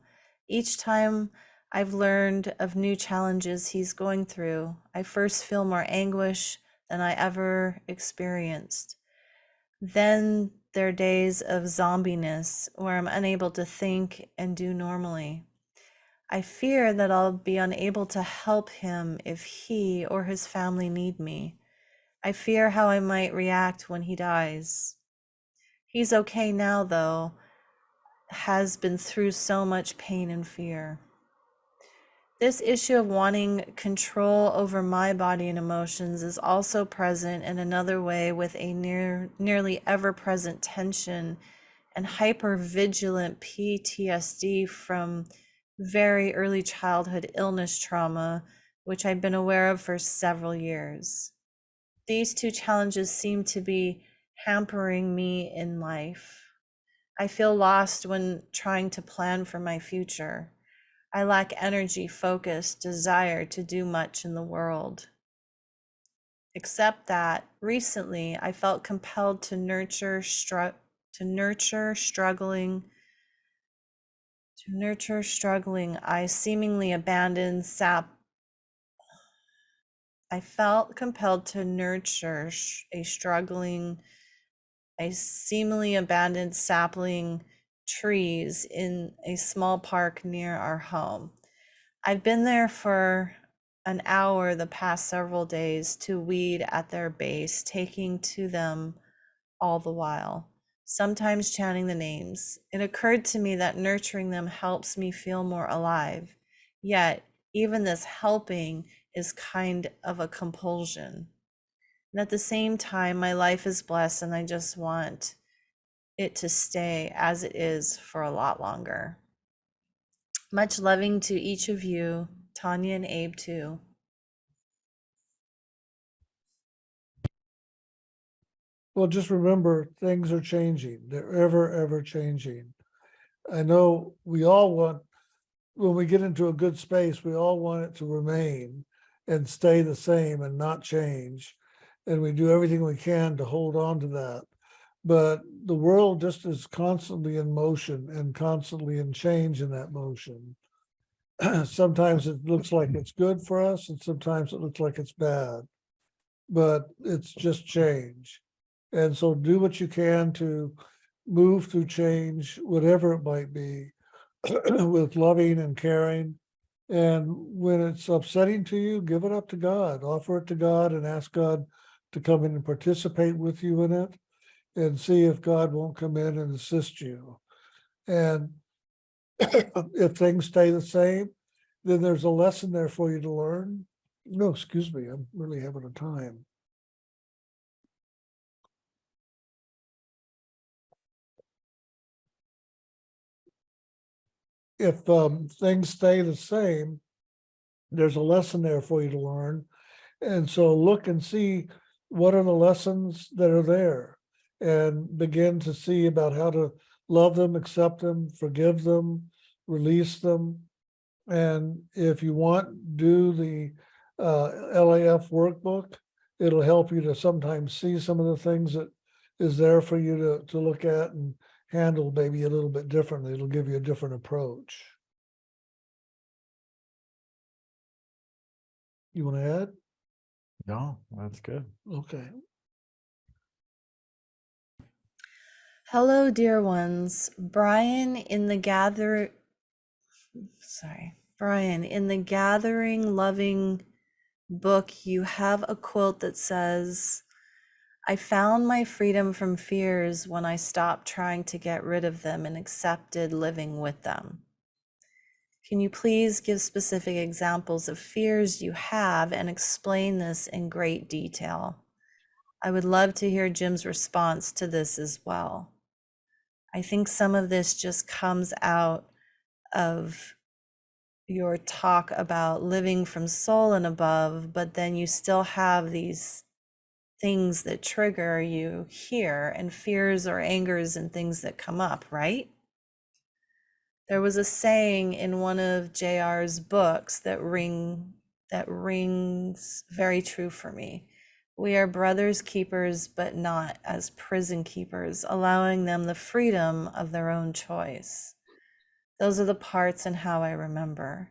Each time I've learned of new challenges he's going through, I first feel more anguish than I ever experienced. Then there are days of zombiness where I'm unable to think and do normally. I fear that I'll be unable to help him if he or his family need me. I fear how I might react when he dies. He's okay now, though, has been through so much pain and fear. This issue of wanting control over my body and emotions is also present in another way, with a nearly ever-present tension and hyper-vigilant PTSD from very early childhood illness trauma, which I've been aware of for several years. These two challenges seem to be hampering me in life. I feel lost when trying to plan for my future. I lack energy, focus, desire to do much in the world. Except that recently I felt compelled to nurture struggling. I seemingly abandoned I felt compelled to nurture a seemingly abandoned sapling trees in a small park near our home. I've been there for an hour the past several days to weed at their base, taking to them all the while, sometimes chanting the names. It occurred to me that nurturing them helps me feel more alive. Yet, even this helping is kind of a compulsion. And at the same time, my life is blessed and I just want it to stay as it is for a lot longer. Much loving to each of you, Tanya and Abe too. Well, just remember, things are changing. They're ever changing. I know we all want, when we get into a good space, we all want it to remain and stay the same and not change. And we do everything we can to hold on to that. But the world just is constantly in motion and constantly in change in that motion. Sometimes it looks like it's good for us, and sometimes it looks like it's bad. But it's just change. And so do what you can to move through change, whatever it might be, with loving and caring. And when it's upsetting to you, give it up to God, offer it to God, and ask God to come in and participate with you in it, and see if God won't come in and assist you. And if things stay the same, then there's a lesson there for you to learn. No, excuse me, I'm really having a time. If things stay the same, there's a lesson there for you to learn. And so look and see what are the lessons that are there, and begin to see about how to love them, accept them, forgive them, release them. And if you want, do the LAF workbook. It'll help you to sometimes see some of the things that is there for you to look at and handle maybe a little bit differently. It'll give you a different approach. You want to add? No, that's good. Okay. Hello, dear ones. Brian, in the Gathering Loving book, you have a quote that says, I found my freedom from fears when I stopped trying to get rid of them and accepted living with them. Can you please give specific examples of fears you have and explain this in great detail? I would love to hear Jim's response to this as well. I think some of this just comes out of your talk about living from soul and above, but then you still have these things that trigger you here, and fears or angers and things that come up, right? There was a saying in one of JR's books that rings very true for me. We are brothers keepers, but not as prison keepers, allowing them the freedom of their own choice. Those are the parts and how I remember.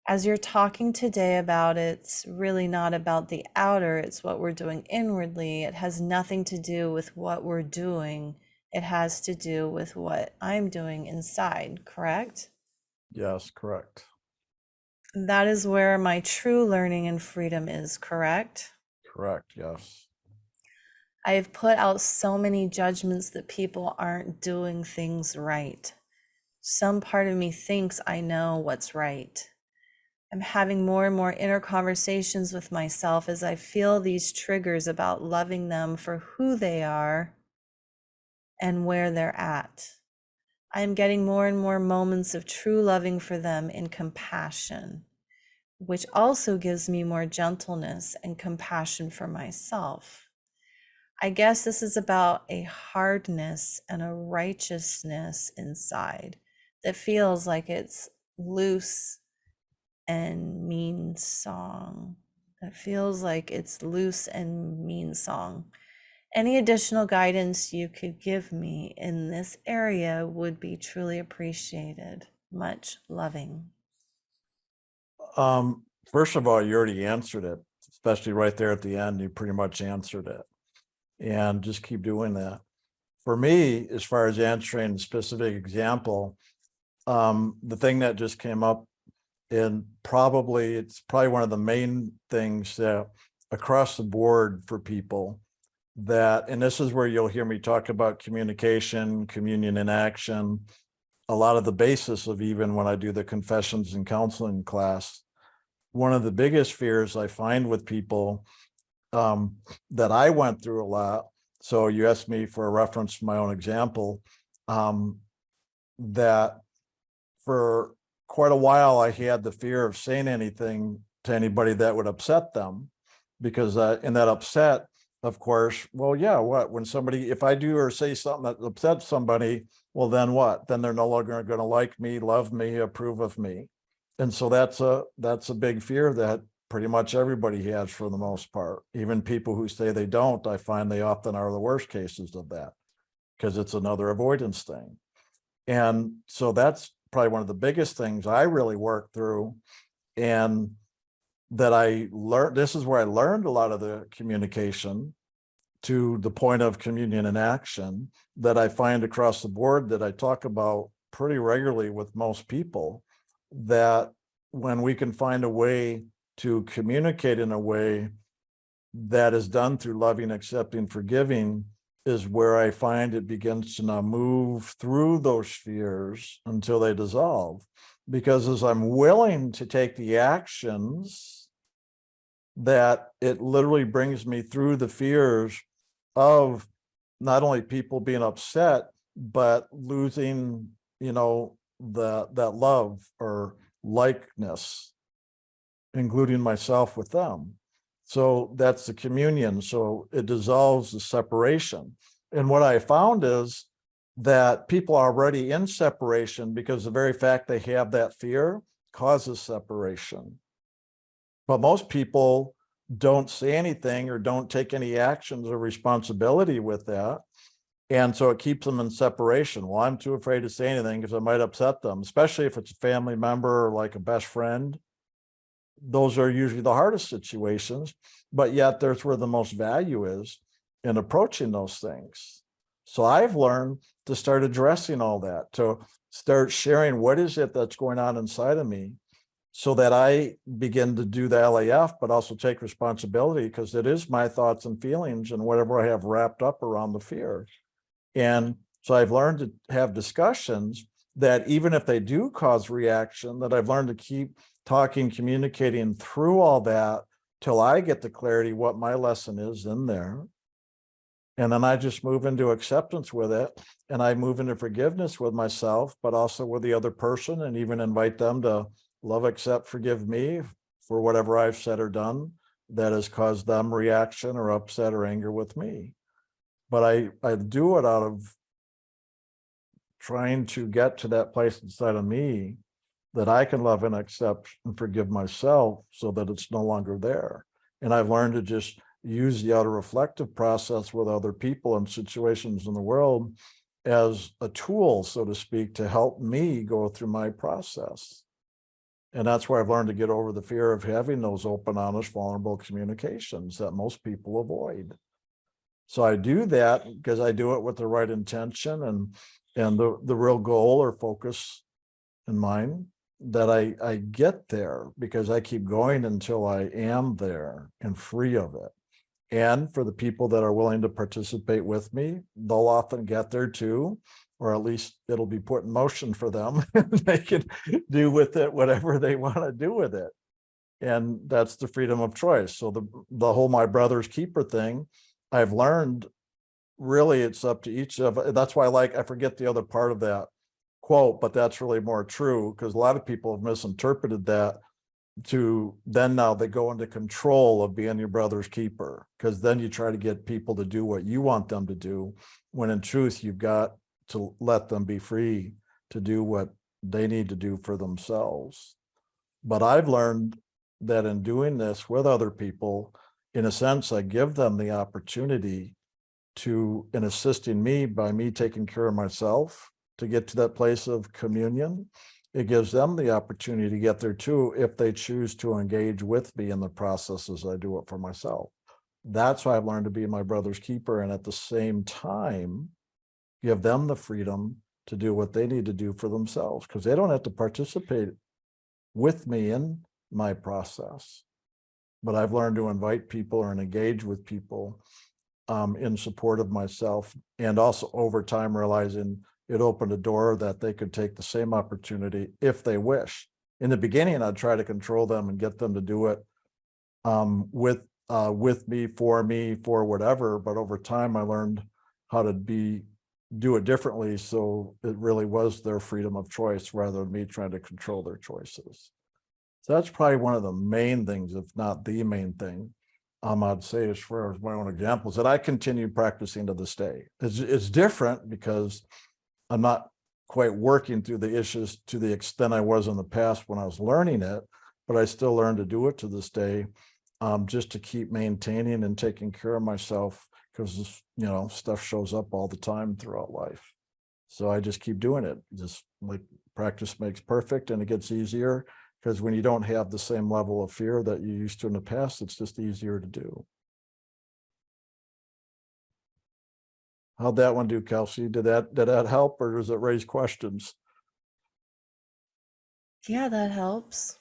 As you're talking today about it, it's really not about the outer, it's what we're doing inwardly. It has nothing to do with what we're doing. It has to do with what I'm doing inside, correct? Yes, correct. That is where my true learning and freedom is, correct? Correct, yes. I have put out so many judgments that people aren't doing things right. Some part of me thinks I know what's right. I'm having more and more inner conversations with myself as I feel these triggers about loving them for who they are and where they're at. I am getting more and more moments of true loving for them in compassion, which also gives me more gentleness and compassion for myself. I guess this is about a hardness and a righteousness inside that feels like it's loose and mean song. It feels like it's loose and mean song. Any additional guidance you could give me in this area would be truly appreciated. Much loving. First of all, you already answered it, especially right there at the end. You pretty much answered it, and just keep doing that. For me, as far as answering the specific example, the thing that just came up, and it's probably one of the main things that across the board for people that, and this is where you'll hear me talk about communication, communion in action, a lot of the basis of even when I do the confessions and counseling class. One of the biggest fears I find with people that I went through a lot. So you asked me for a reference to my own example, that for quite a while, I had the fear of saying anything to anybody that would upset them, because in that upset, of course, well, yeah, what, when somebody, if I do or say something that upsets somebody, well, then what? Then they're no longer going to like me, love me, approve of me. And so that's a big fear that pretty much everybody has for the most part. Even people who say they don't, I find they often are the worst cases of that, because it's another avoidance thing. And so that's probably one of the biggest things I really worked through, and that I learned, this is where I learned a lot of the communication to the point of communion and action that I find across the board, that I talk about pretty regularly with most people, that when we can find a way to communicate in a way that is done through loving, accepting, forgiving, is where I find it begins to now move through those fears until they dissolve. Because as I'm willing to take the actions, that it literally brings me through the fears of not only people being upset, but losing, that love or likeness, including myself with them. So that's the communion. So it dissolves the separation. And what I found is that people are already in separation because the very fact they have that fear causes separation. But most people don't say anything or don't take any actions or responsibility with that. And so it keeps them in separation. Well, I'm too afraid to say anything because I might upset them, especially if it's a family member or like a best friend. Those are usually the hardest situations, but yet there's where the most value is in approaching those things. So I've learned to start addressing all that, to start sharing what is it that's going on inside of me, so that I begin to do the LAF, but also take responsibility, because it is my thoughts and feelings and whatever I have wrapped up around the fear. And so I've learned to have discussions that even if they do cause reaction, that I've learned to keep talking, communicating through all that till I get the clarity what my lesson is in there. And then I just move into acceptance with it. And I move into forgiveness with myself, but also with the other person, and even invite them to love, accept, forgive me for whatever I've said or done that has caused them reaction or upset or anger with me. But I do it out of trying to get to that place inside of me that I can love and accept and forgive myself so that it's no longer there. And I've learned to just use the auto-reflective process with other people and situations in the world as a tool, so to speak, to help me go through my process. And that's where I've learned to get over the fear of having those open, honest, vulnerable communications that most people avoid. So I do that because I do it with the right intention and the real goal or focus in mind, that I get there, because I keep going until I am there and free of it. And for the people that are willing to participate with me, they'll often get there too, or at least it'll be put in motion for them. They can do with it whatever they want to do with it. And that's the freedom of choice. So the whole my brother's keeper thing, I've learned really it's up to each of, that's why I forget the other part of that quote, but that's really more true, because a lot of people have misinterpreted that to then now they go into control of being your brother's keeper, because then you try to get people to do what you want them to do, when in truth you've got to let them be free to do what they need to do for themselves. But I've learned that in doing this with other people, in a sense, I give them the opportunity to, in assisting me by me taking care of myself to get to that place of communion, it gives them the opportunity to get there too, if they choose to engage with me in the process as I do it for myself. That's why I've learned to be my brother's keeper, and at the same time, give them the freedom to do what they need to do for themselves, because they don't have to participate with me in my process. But I've learned to invite people or engage with people in support of myself, and also over time realizing it opened a door that they could take the same opportunity if they wish. In the beginning, I'd try to control them and get them to do it with me, for whatever. But over time, I learned how to do it differently. So it really was their freedom of choice rather than me trying to control their choices. So that's probably one of the main things, if not the main thing, I'd say, as far as my own examples, that I continue practicing to this day. It's different because I'm not quite working through the issues to the extent I was in the past when I was learning it, but I still learn to do it to this day, just to keep maintaining and taking care of myself, because stuff shows up all the time throughout life. So I just keep doing it. Just like practice makes perfect, and it gets easier, because when you don't have the same level of fear that you used to in the past, it's just easier to do. How'd that one do, Kelsey? Did that help, or does it raise questions? Yeah, that helps.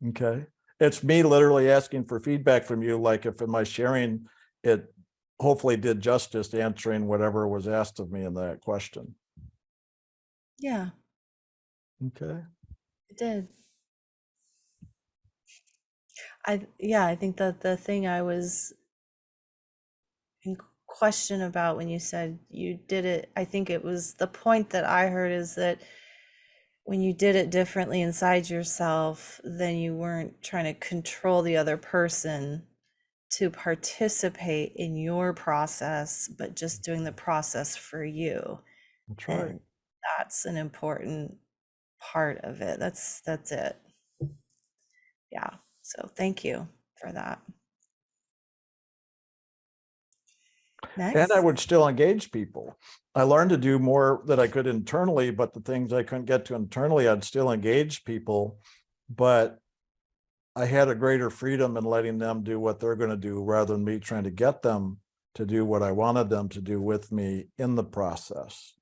Okay. It's me literally asking for feedback from you, like if in my sharing, it hopefully did justice answering whatever was asked of me in that question. Yeah, Okay. it did. I think that the thing I was in question about when you said you did it, I think it was the point that I heard is that when you did it differently inside yourself, then you weren't trying to control the other person to participate in your process, but just doing the process for you. That's right. And that's an important part of it. That's it. Yeah. So thank you for that. And I Next. would still engage people. I learned to do more that I could internally, but the things I couldn't get to internally, I'd still engage people. But I had a greater freedom in letting them do what they're going to do rather than me trying to get them to do what I wanted them to do with me in the process.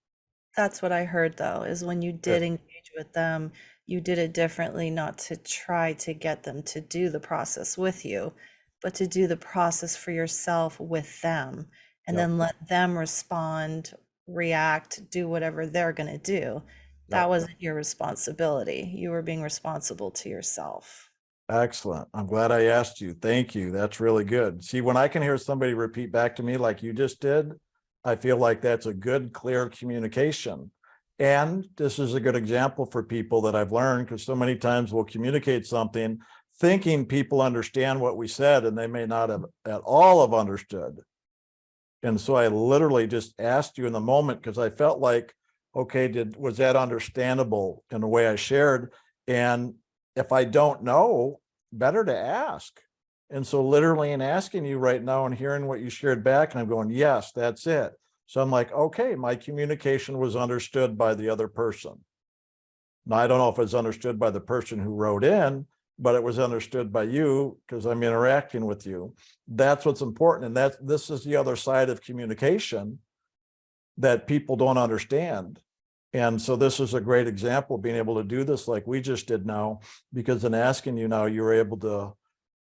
That's what I heard though, is when you did engage with them, you did it differently, not to try to get them to do the process with you, but to do the process for yourself with them, and Yep. then let them respond, react, do whatever they're going to do. That Yep. wasn't your responsibility. You were being responsible to yourself. Excellent. I'm glad I asked you. Thank you. That's really good. See, when I can hear somebody repeat back to me like you just did, I feel like that's a good, clear communication. And this is a good example for people that I've learned, because so many times we'll communicate something thinking people understand what we said, and they may not have at all have understood. And so I literally just asked you in the moment because I felt like, okay, was that understandable in the way I shared? And if I don't know, better to ask. And so literally in asking you right now and hearing what you shared back, and I'm going, yes, that's it. So I'm like, okay, my communication was understood by the other person. Now, I don't know if it's understood by the person who wrote in, but it was understood by you because I'm interacting with you. That's what's important. And this is the other side of communication that people don't understand. And so this is a great example of being able to do this like we just did now, because in asking you now, you were able to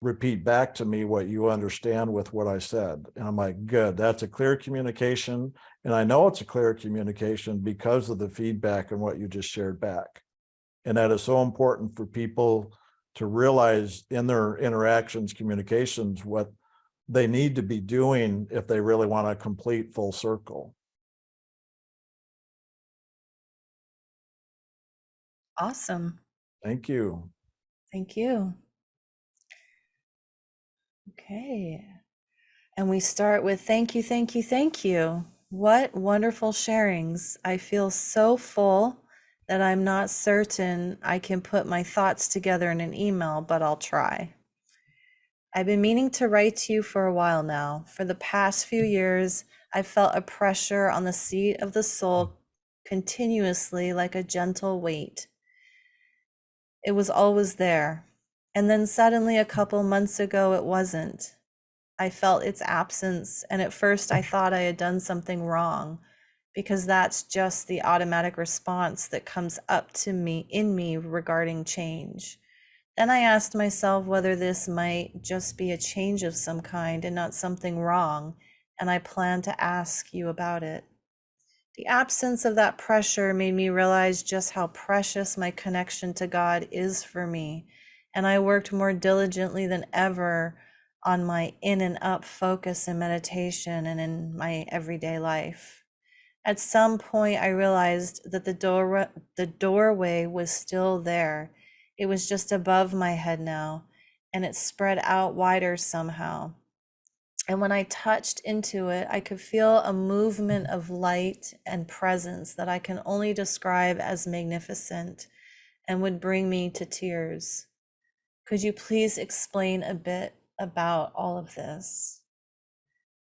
repeat back to me what you understand with what I said. And I'm like, good, that's a clear communication. And I know it's a clear communication because of the feedback and what you just shared back. And that is so important for people to realize in their interactions, communications, what they need to be doing if they really want to complete full circle. Awesome. Thank you. Thank you. Okay. And we start with thank you, thank you, thank you. What wonderful sharings. I feel so full that I'm not certain I can put my thoughts together in an email, but I'll try. I've been meaning to write to you for a while now. For the past few years, I've felt a pressure on the seat of the soul continuously, like a gentle weight. It was always there. And then suddenly a couple months ago, it wasn't. I felt its absence, and at first I thought I had done something wrong, because that's just the automatic response that comes up to me in me regarding change. Then I asked myself whether this might just be a change of some kind and not something wrong, and I plan to ask you about it. The absence of that pressure made me realize just how precious my connection to God is for me, and I worked more diligently than ever on my in and up focus in meditation and in my everyday life. At some point, I realized that the doorway was still there. It was just above my head now, and it spread out wider somehow. And when I touched into it, I could feel a movement of light and presence that I can only describe as magnificent and would bring me to tears. Could you please explain a bit about all of this?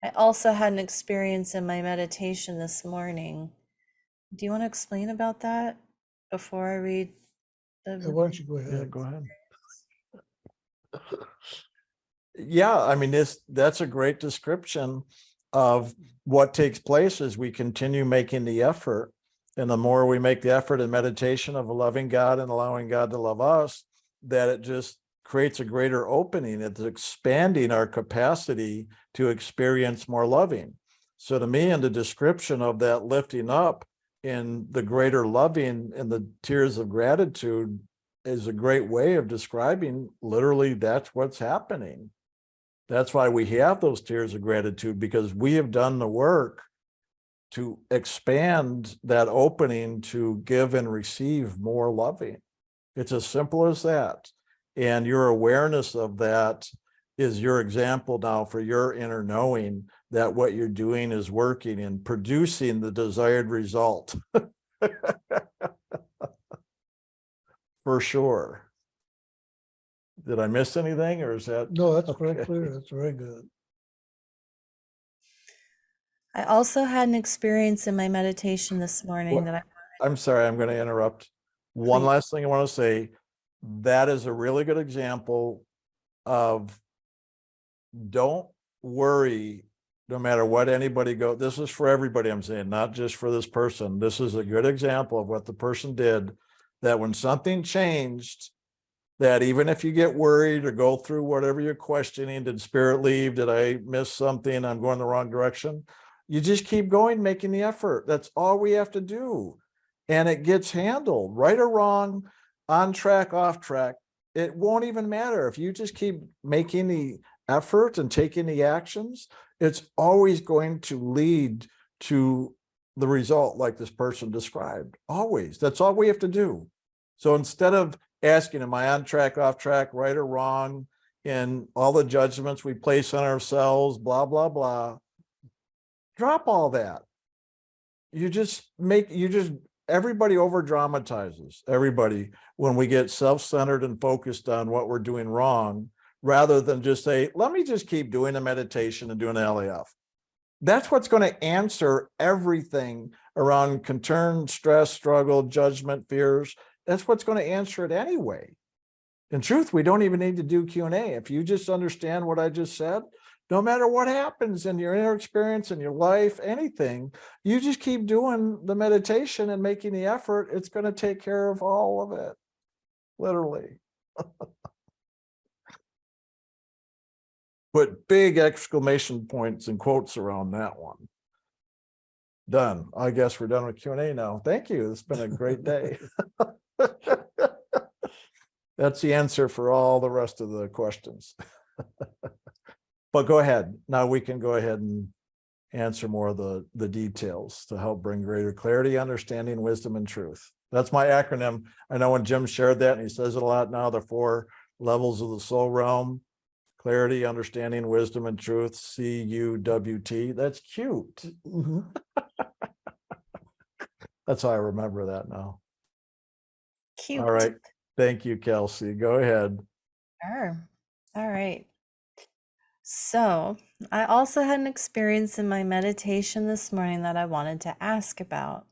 I also had an experience in my meditation this morning. Do you want to explain about that before I read the? Why don't you go ahead? Yeah, go ahead. Yeah, I mean, that's a great description of what takes place as we continue making the effort. And the more we make the effort in meditation of loving God and allowing God to love us, that it just creates a greater opening. It's expanding our capacity to experience more loving. So to me, in the description of that lifting up in the greater loving and the tears of gratitude is a great way of describing literally that's what's happening. That's why we have those tears of gratitude, because we have done the work to expand that opening to give and receive more loving. It's as simple as that. And your awareness of that is your example now for your inner knowing that what you're doing is working and producing the desired result. For sure. Did I miss anything, or is that? No, that's very Okay. clear. That's very good. I also had an experience in my meditation this morning that I'm sorry, I'm going to interrupt. One Please. last thing I want to say, that is a really good example of don't worry, no matter what anybody go. This is for everybody, I'm saying, not just for this person. This is a good example of what the person did, that when something changed, that even if you get worried or go through whatever you're questioning, did spirit leave? Did I miss something? I'm going the wrong direction. You just keep going, making the effort. That's all we have to do. And it gets handled, right or wrong, on track, off track. It won't even matter. If you just keep making the effort and taking the actions, it's always going to lead to the result like this person described. Always. That's all we have to do. So instead of asking, am I on track, off track, right or wrong, and all the judgments we place on ourselves, blah, blah, blah, drop all that. Everybody over dramatizes, everybody, when we get self-centered and focused on what we're doing wrong, rather than just say, let me just keep doing the meditation and doing the LAF. That's what's going to answer everything around concern, stress, struggle, judgment, fears. That's what's going to answer it anyway. In truth, we don't even need to do Q&A. If you just understand what I just said, no matter what happens in your inner experience, in your life, anything, you just keep doing the meditation and making the effort. It's going to take care of all of it, literally. Put big exclamation points and quotes around that one. Done. I guess we're done with Q&A now. Thank you. It's been a great day. That's the answer for all the rest of the questions. But go ahead. Now we can go ahead and answer more of the details to help bring greater clarity, understanding, wisdom, and truth. That's my acronym. I know when Jim shared that, and he says it a lot now, the 4 levels of the soul realm: clarity, understanding, wisdom, and truth, CUWT. That's cute. That's how I remember that now. Cute. All right. Thank you, Kelsey. Go ahead. Sure. All right. So I also had an experience in my meditation this morning that I wanted to ask about.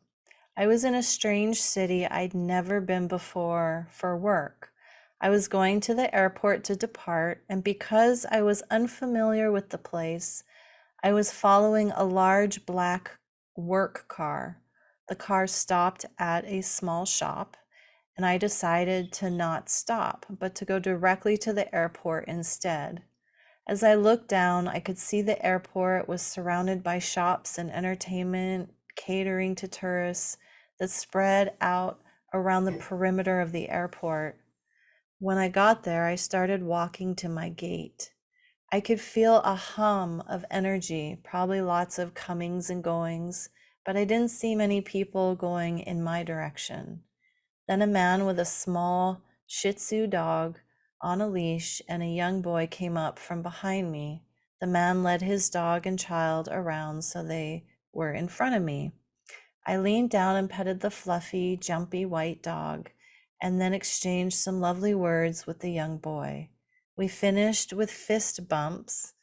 I was in a strange city I'd never been before for work. I was going to the airport to depart, and because I was unfamiliar with the place, I was following a large black work car. The car stopped at a small shop, and I decided to not stop, but to go directly to the airport instead. As I looked down, I could see the airport was surrounded by shops and entertainment, catering to tourists that spread out around the perimeter of the airport. When I got there, I started walking to my gate. I could feel a hum of energy, probably lots of comings and goings, but I didn't see many people going in my direction. Then a man with a small Shih Tzu dog on a leash and a young boy came up from behind me. The man led his dog and child around so they were in front of me. I leaned down and petted the fluffy, jumpy white dog, and then exchanged some lovely words with the young boy. We finished with fist bumps,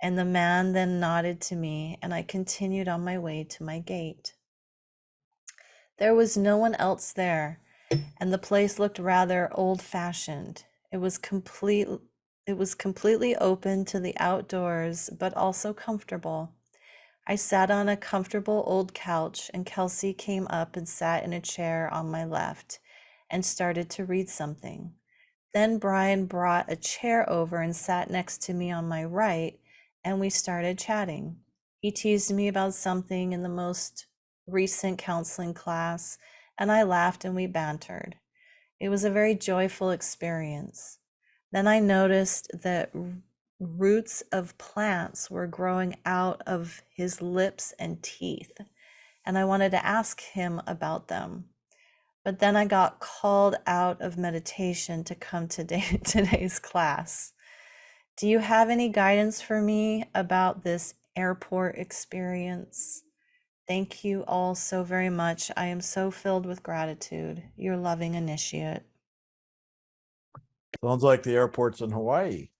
and the man then nodded to me, and I continued on my way to my gate. There was no one else there, and the place looked rather old-fashioned. It was completely open to the outdoors, but also comfortable. I sat on a comfortable old couch, and Kelsey came up and sat in a chair on my left and started to read something. Then Brian brought a chair over and sat next to me on my right, and we started chatting. He teased me about something in the most recent counseling class, and I laughed and we bantered. It was a very joyful experience. Then I noticed that roots of plants were growing out of his lips and teeth, and I wanted to ask him about them. But then I got called out of meditation to come to today's class. Do you have any guidance for me about this airport experience? Thank you all so very much. I am so filled with gratitude. Your loving initiate. Sounds like the airport's in Hawaii.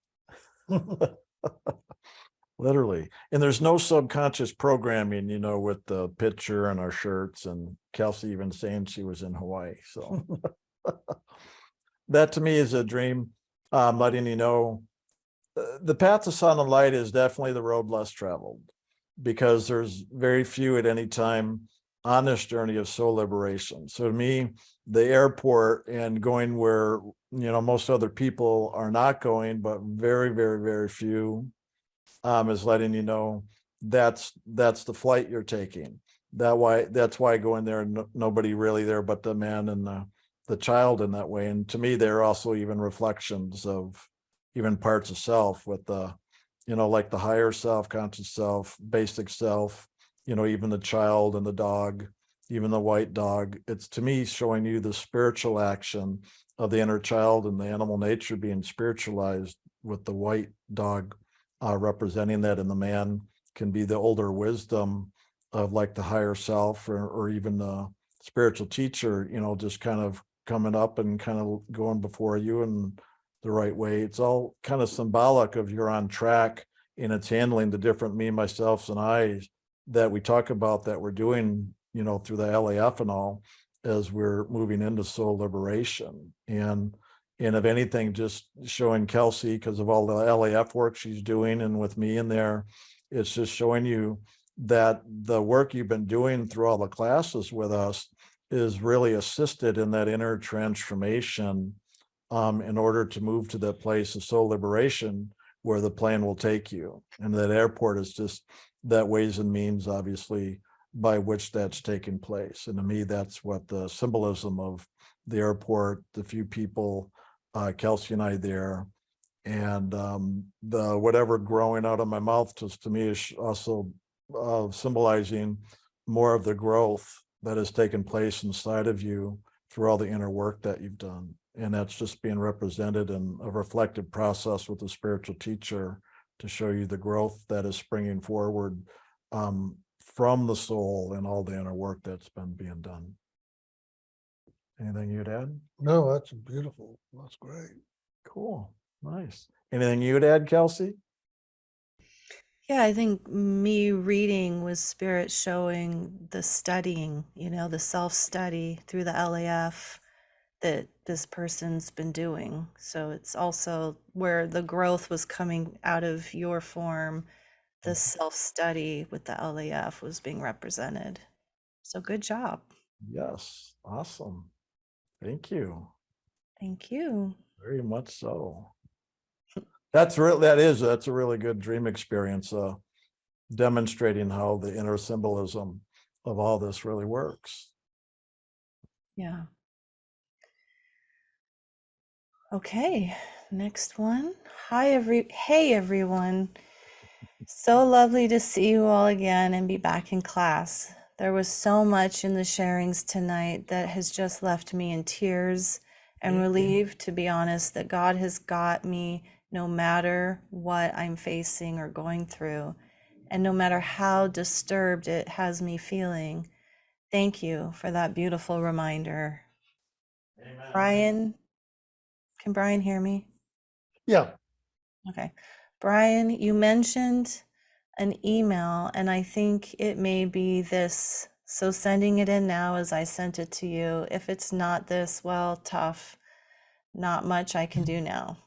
Literally. And there's no subconscious programming, with the picture and our shirts, and Kelsey even saying she was in Hawaii. So that to me is a dream. Letting you know the path to sun and light is definitely the road less traveled, because there's very few at any time on this journey of soul liberation. So to me, the airport and going where, most other people are not going, but very, very, very few, is letting you know that's the flight you're taking. That's why going there, nobody really there but the man and the child in that way. And to me, they're also even reflections of even parts of self with the, like the higher self, conscious self, basic self, even the child and the dog, even the white dog. It's to me showing you the spiritual action of the inner child and the animal nature being spiritualized, with the white dog representing that, and the man can be the older wisdom of like the higher self, or even the spiritual teacher, just kind of coming up and kind of going before you in the right way. It's all kind of symbolic of you're on track, and it's handling the different me, myself, and I that we talk about that we're doing, through the LAF and all, as we're moving into soul liberation. And if anything, just showing Kelsey, because of all the LAF work she's doing, and with me in there, it's just showing you that the work you've been doing through all the classes with us is really assisted in that inner transformation, in order to move to that place of soul liberation where the plane will take you. And that airport is just that ways and means, obviously, by which that's taking place. And to me, that's what the symbolism of the airport, the few people, Kelsey and I there, and the whatever growing out of my mouth, just to me is also symbolizing more of the growth that has taken place inside of you through all the inner work that you've done. And that's just being represented in a reflective process with the spiritual teacher to show you the growth that is springing forward from the soul and all the inner work that's been being done. Anything you'd add? No, that's beautiful. That's great. Cool. Nice. Anything you'd add, Kelsey? Yeah, I think me reading was spirit showing the studying, the self-study through the LAF that this person's been doing. So it's also where the growth was coming out of your form, the self-study with the LAF was being represented. So good job. Yes. Awesome. Thank you. Thank you. Very much so. That's a really good dream experience, demonstrating how the inner symbolism of all this really works. Yeah. Okay, next one. Hey everyone. So lovely to see you all again and be back in class. There was so much in the sharings tonight that has just left me in tears and relieved, to be honest, that God has got me no matter what I'm facing or going through, and no matter how disturbed it has me feeling. Thank you for that beautiful reminder. Amen. Brian, can Brian hear me? Yeah. Okay. Brian, you mentioned an email, and I think it may be this. So sending it in now as I sent it to you. If it's not this, well, tough. Not much I can do now.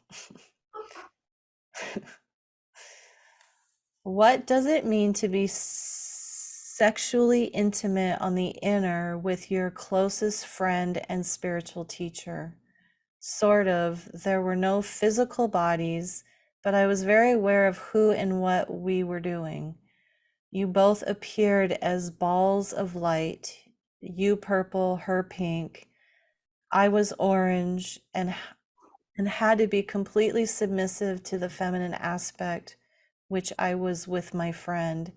What does it mean to be sexually intimate on the inner with your closest friend and spiritual teacher? Sort of. There were no physical bodies, but I was very aware of who and what we were doing. You both appeared as balls of light, you purple, her pink. I was orange and had to be completely submissive to the feminine aspect, which I was with my friend.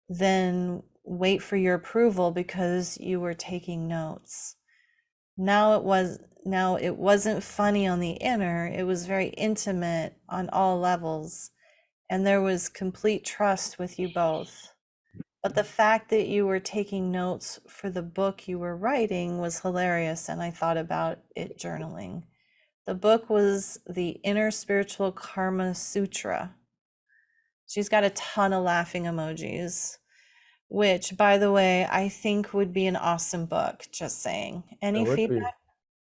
Then wait for your approval because you were taking notes. Now it wasn't funny on the inner, it was very intimate on all levels, and there was complete trust with you both. But the fact that you were taking notes for the book you were writing was hilarious, and I thought about it journaling. The book was the Inner Spiritual Karma Sutra. She's got a ton of laughing emojis, which, by the way, I think would be an awesome book, just saying. That would be.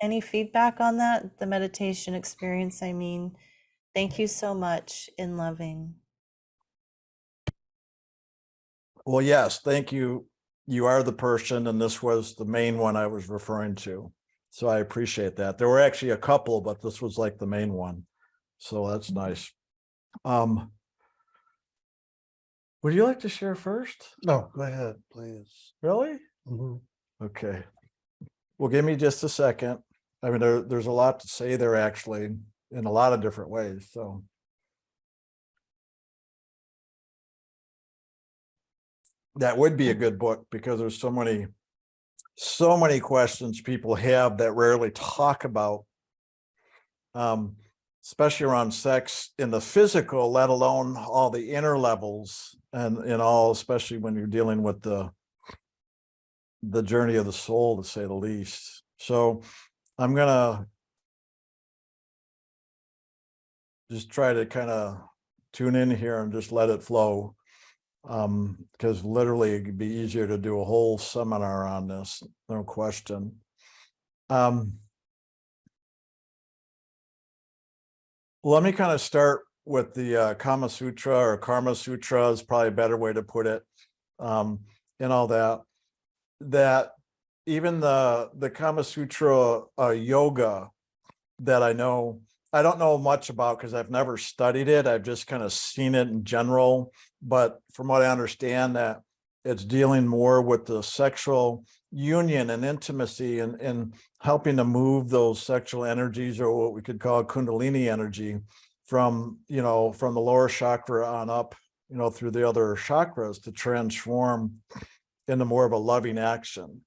Any feedback on that? The meditation experience, I mean. Thank you so much. In loving. Well, yes, thank you. You are the person, and this was the main one I was referring to. So I appreciate that. There were actually a couple, but this was like the main one. So that's nice. Would you like to share first? No, go ahead, please. Really? Mhm. Okay. Well, give me just a second. I mean, there's a lot to say there actually in a lot of different ways. So that would be a good book because there's so many questions people have that rarely talk about, especially around sex in the physical, let alone all the inner levels and all, especially when you're dealing with the journey of the soul, to say the least. So I'm gonna just try to kind of tune in here and just let it flow. Because literally it could be easier to do a whole seminar on this, no question. Let me kind of start with the Kama Sutra, or Karma Sutra is probably a better way to put it, and all that even the Kama Sutra yoga that I don't know much about because I've never studied it. I've just kind of seen it in general. But from what I understand, that it's dealing more with the sexual union and intimacy and helping to move those sexual energies, or what we could call Kundalini energy, from the lower chakra on up, through the other chakras, to transform into more of a loving action.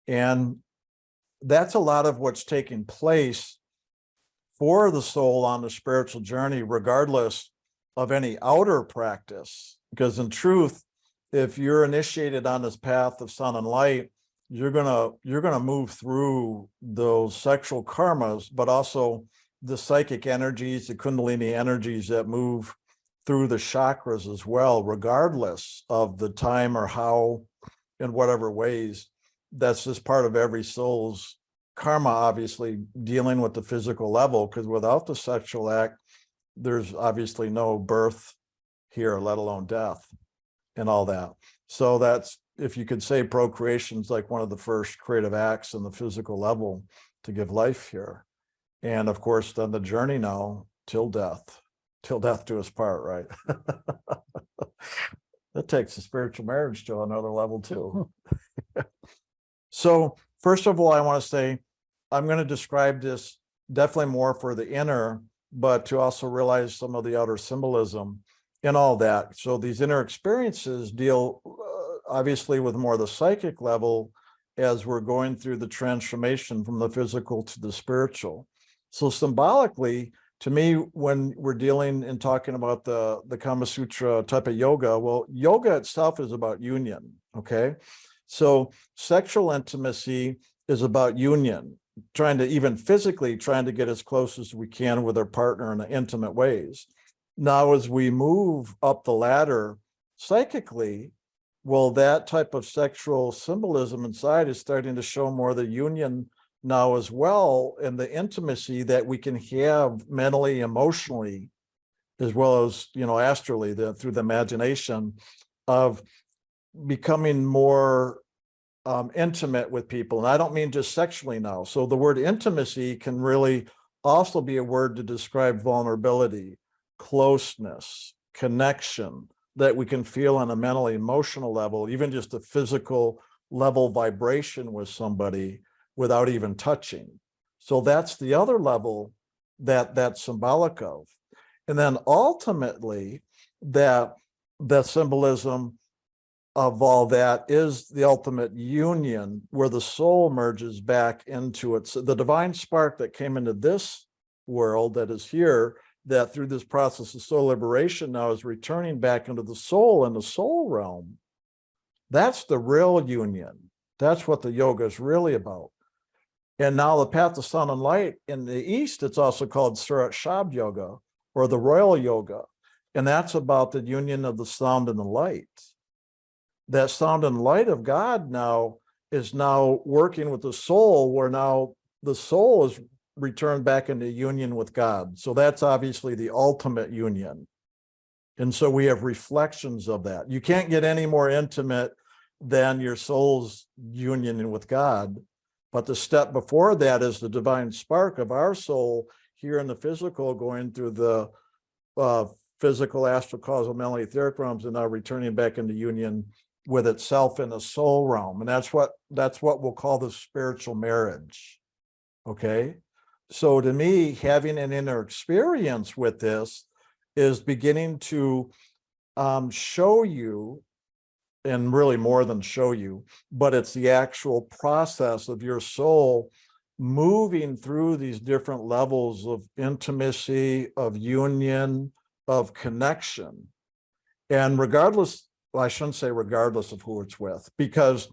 And that's a lot of what's taking place for the soul on the spiritual journey, regardless of any outer practice. Because in truth, if you're initiated on this path of sun and light, you're gonna move through those sexual karmas, but also the psychic energies, the Kundalini energies that move through the chakras as well, regardless of the time or how, in whatever ways. That's just part of every soul's karma, obviously dealing with the physical level, because without the sexual act, there's obviously no birth here, let alone death and all that. So that's, if you could say, procreation's like one of the first creative acts in the physical level to give life here. And of course, then the journey now till death do us part, right? That takes a spiritual marriage to another level too. So first of all, I want to say, I'm going to describe this definitely more for the inner, but to also realize some of the outer symbolism and all that. So these inner experiences deal obviously with more of the psychic level as we're going through the transformation from the physical to the spiritual. So symbolically, to me, when we're dealing and talking about the Kama Sutra type of yoga, well, yoga itself is about union, okay? So sexual intimacy is about union, trying to even physically trying to get as close as we can with our partner in intimate ways. Now, as we move up the ladder psychically, well, that type of sexual symbolism inside is starting to show more the union now as well, and the intimacy that we can have mentally, emotionally, as well as, astrally, through the imagination, of becoming more intimate with people. And I don't mean just sexually now. So the word intimacy can really also be a word to describe vulnerability, closeness, connection that we can feel on a mental, emotional level, even just a physical level vibration with somebody without even touching. So that's the other level that's symbolic of. And then ultimately, that symbolism of all that is the ultimate union where the soul merges back into it. So the divine spark that came into this world that is here, that through this process of soul liberation now is returning back into the soul in the soul realm. That's the real union. That's what the yoga is really about. And now the path to sound and light in the East, it's also called Surat Shab Yoga or the Royal Yoga. And that's about the union of the sound and the light. That sound and light of God now is now working with the soul, where now the soul is returned back into union with God. So that's obviously the ultimate union. And so we have reflections of that. You can't get any more intimate than your soul's union with God. But the step before that is the divine spark of our soul here in the physical, going through the physical, astral, causal, mental, etheric realms, and now returning back into union with itself in the soul realm. And that's what we'll call the spiritual marriage. Okay. So to me, having an inner experience with this is beginning to show you, and really more than show you, but it's the actual process of your soul moving through these different levels of intimacy, of union, of connection. And regardless, well, I shouldn't say regardless of who it's with, because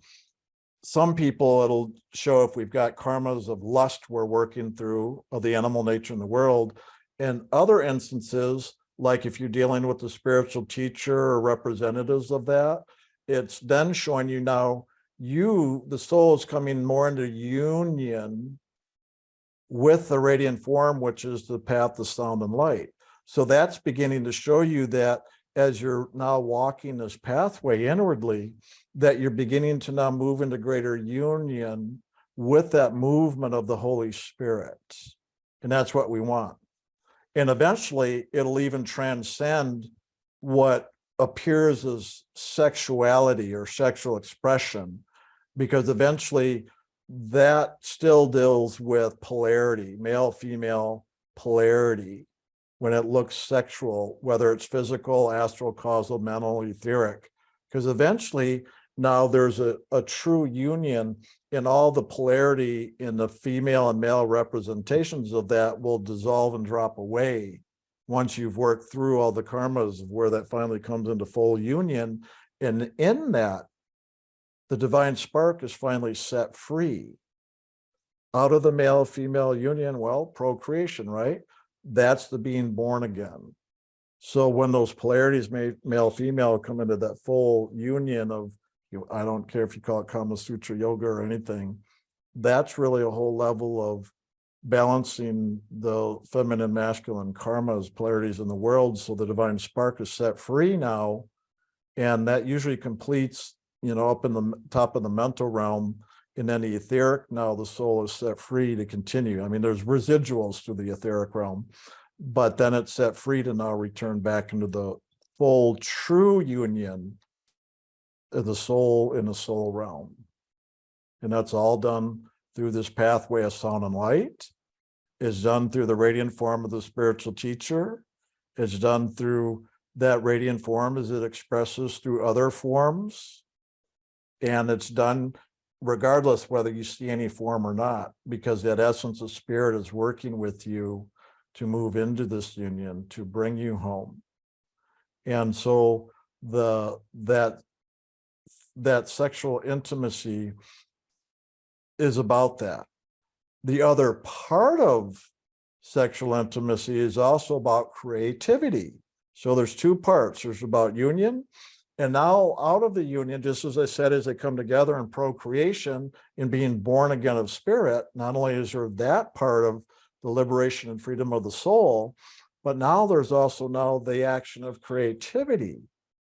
some people, it'll show if we've got karmas of lust we're working through, of the animal nature in the world. And other instances, like if you're dealing with the spiritual teacher or representatives of that, it's then showing you now the soul is coming more into union with the radiant form, which is the path to sound and light. So that's beginning to show you that as you're now walking this pathway inwardly, that you're beginning to now move into greater union with that movement of the Holy Spirit. And that's what we want. And eventually it'll even transcend what appears as sexuality or sexual expression, because eventually that still deals with polarity, male, female polarity, when it looks sexual, whether it's physical, astral, causal, mental, etheric, because eventually now there's a true union, and all the polarity in the female and male representations of that will dissolve and drop away once you've worked through all the karmas of where that finally comes into full union. And in that, the divine spark is finally set free out of the male-female union. Well, procreation, right? That's the being born again. So when those polarities, male-female, come into that full union of, I don't care if you call it Kama Sutra yoga or anything, that's really a whole level of balancing the feminine, masculine karmas, polarities in the world. So the divine spark is set free now. And that usually completes, up in the top of the mental realm. And then the etheric, now the soul is set free to continue. I mean, there's residuals to the etheric realm, but then it's set free to now return back into the full true union of the soul in the soul realm. And that's all done through this pathway of sound and light. It's done through the radiant form of the spiritual teacher. It's done through that radiant form as it expresses through other forms. And it's done regardless whether you see any form or not, because that essence of spirit is working with you to move into this union, to bring you home. And so that sexual intimacy is about that. The other part of sexual intimacy is also about creativity. So there's two parts. There's about union, and now out of the union, just as I said, as they come together in procreation and being born again of spirit, not only is there that part of the liberation and freedom of the soul, but now there's also now the action of creativity.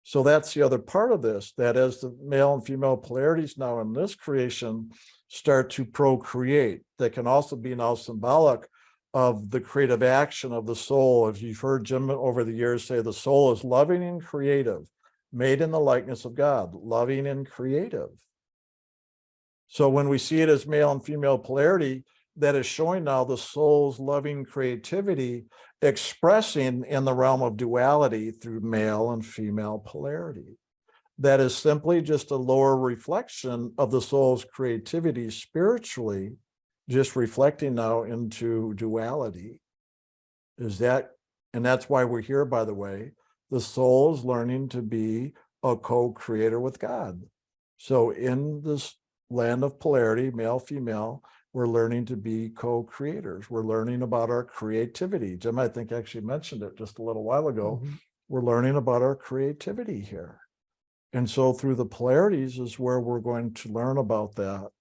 So that's the other part of this, that as the male and female polarities now in this creation start to procreate, they can also be now symbolic of the creative action of the soul. As you've heard Jim over the years say, the soul is loving and creative, made in the likeness of God, loving and creative. So when we see it as male and female polarity, that is showing now the soul's loving creativity expressing in the realm of duality through male and female polarity. that is simply just a lower reflection of the soul's creativity spiritually, just reflecting now into duality. Is that, and that's why we're here, by the way. The soul is learning to be a co-creator with God. So in this land of polarity, male, female, we're learning to be co-creators. We're learning about our creativity. Jim, I think, actually mentioned it just a little while ago. Mhm. We're learning about our creativity here. And so through the polarities is where we're going to learn about that.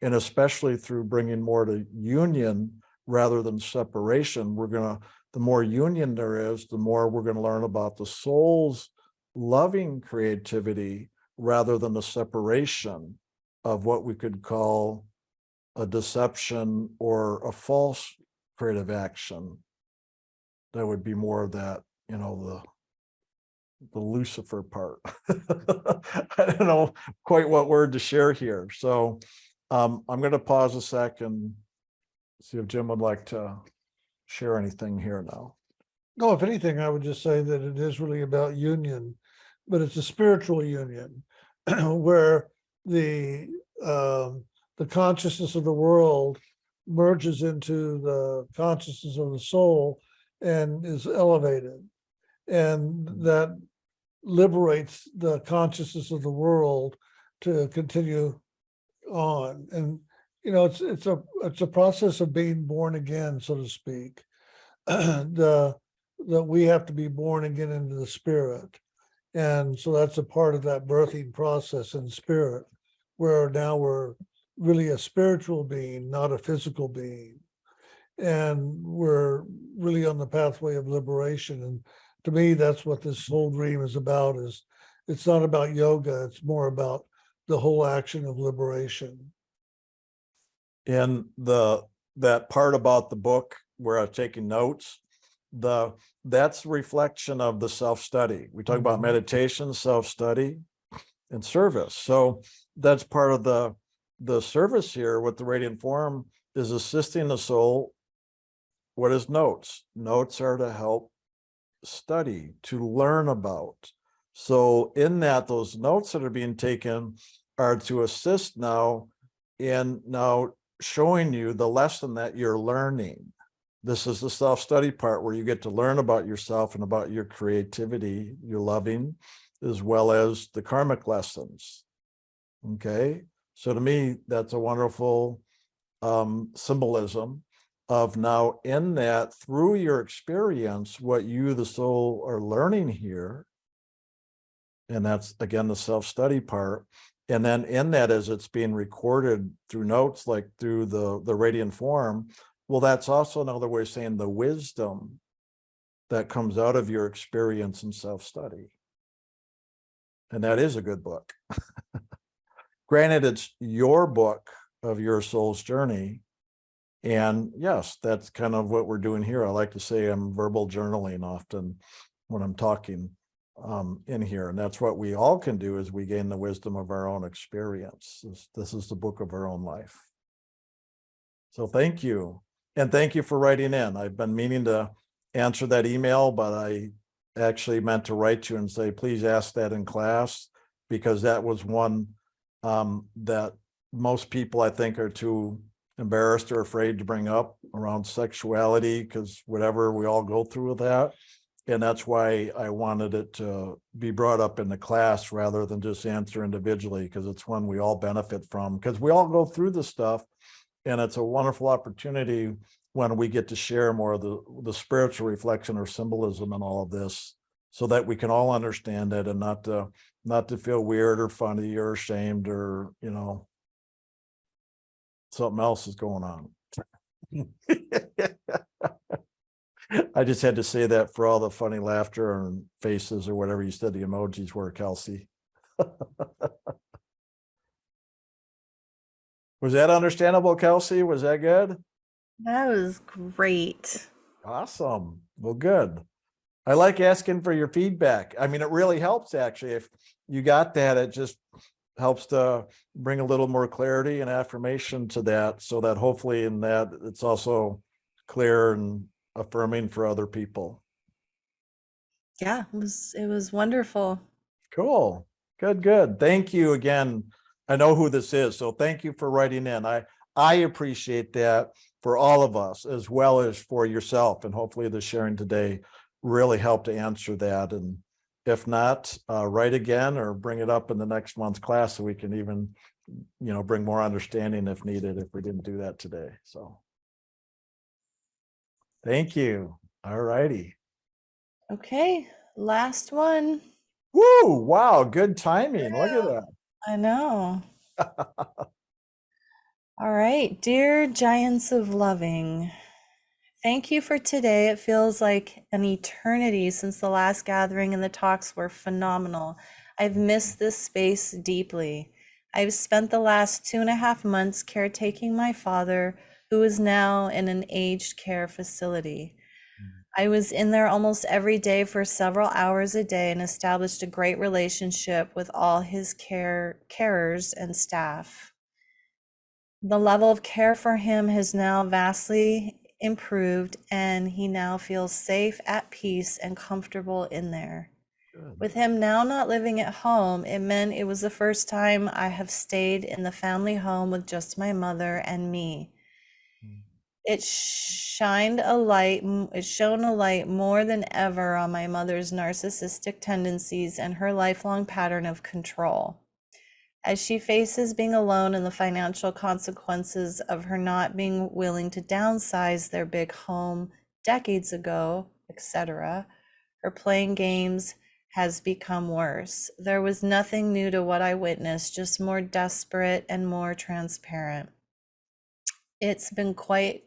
And especially through bringing more to union rather than separation, the more union there is, the more we're going to learn about the soul's loving creativity rather than the separation of what we could call a deception or a false creative action. That would be more of that, the Lucifer part. I don't know quite what word to share here. So I'm going to pause a sec and see if Jim would like to share anything here now. No, if anything, I would just say that it is really about union, but it's a spiritual union where the consciousness of the world merges into the consciousness of the soul and is elevated, and that liberates the consciousness of the world to continue on. And it's a process of being born again, so to speak. That we have to be born again into the spirit. And so that's a part of that birthing process in spirit, where now we're really a spiritual being, not a physical being. And we're really on the pathway of liberation. And to me, that's what this whole dream is about. Is it's not about yoga, it's more about the whole action of liberation. In that part about the book where I was taking notes, that's reflection of the self-study. We talk about meditation, self-study, and service. So that's part of the service here with the radiant form, is assisting the soul. What is notes? Notes are to help study, to learn about. So in that, those notes that are being taken are to assist now in showing you the lesson that you're learning. This is the self-study part where you get to learn about yourself and about your creativity, your loving, as well as the karmic lessons. Okay, so to me, that's a wonderful symbolism of now in that, through your experience, what you, the soul, are learning here. And that's, again, the self-study part. And then in that, as it's being recorded through notes, like through the radiant form, well, that's also another way of saying the wisdom that comes out of your experience and self-study. And that is a good book. Granted, it's your book of your soul's journey. And yes, that's kind of what we're doing here. I like to say I'm verbal journaling often when I'm talking in here. And that's what we all can do, is we gain the wisdom of our own experience. This is the book of our own life. So thank you. And thank you for writing in. I've been meaning to answer that email, but I actually meant to write you and say, please ask that in class, because that was one that most people, I think, are too embarrassed or afraid to bring up around sexuality, because whatever, we all go through with that. And that's why I wanted it to be brought up in the class rather than just answer individually, because it's one we all benefit from, because we all go through this stuff. And it's a wonderful opportunity when we get to share more of the spiritual reflection or symbolism in all of this, so that we can all understand it, and not to feel weird or funny or ashamed or, something else is going on. I just had to say that for all the funny laughter and faces or whatever you said the emojis were, Kelsey. Was that understandable, Kelsey? Was that good? That was great. Awesome. Well, good. I like asking for your feedback. I mean, it really helps, actually. If you got that, it just helps to bring a little more clarity and affirmation to that, so that hopefully in that it's also clear and affirming for other people. Yeah, it was wonderful. Cool. Good, good. Thank you again. I know who this is, so thank you for writing in. I appreciate that for all of us, as well as for yourself, and hopefully the sharing today really helped to answer that. And if not, write again or bring it up in the next month's class so we can even, bring more understanding if needed, if we didn't do that today. So thank you. All righty. Okay, last one. Woo, wow, good timing. Look at I know. that. All right, dear giants of loving, thank you for today. It feels like an eternity since the last gathering, and the talks were phenomenal. I've missed this space deeply. I've spent the last 2.5 months caretaking my father, who is now in an aged care facility. I was in there almost every day for several hours a day and established a great relationship with all his carers and staff. The level of care for him has now vastly improved, and he now feels safe, at peace, and comfortable in there. Good. With him now not living at home, it meant it was the first time I have stayed in the family home with just my mother and me. It shone a light more than ever on my mother's narcissistic tendencies and her lifelong pattern of control. As she faces being alone and the financial consequences of her not being willing to downsize their big home decades ago, etc., her playing games has become worse. There was nothing new to what I witnessed, just more desperate and more transparent. It's been quite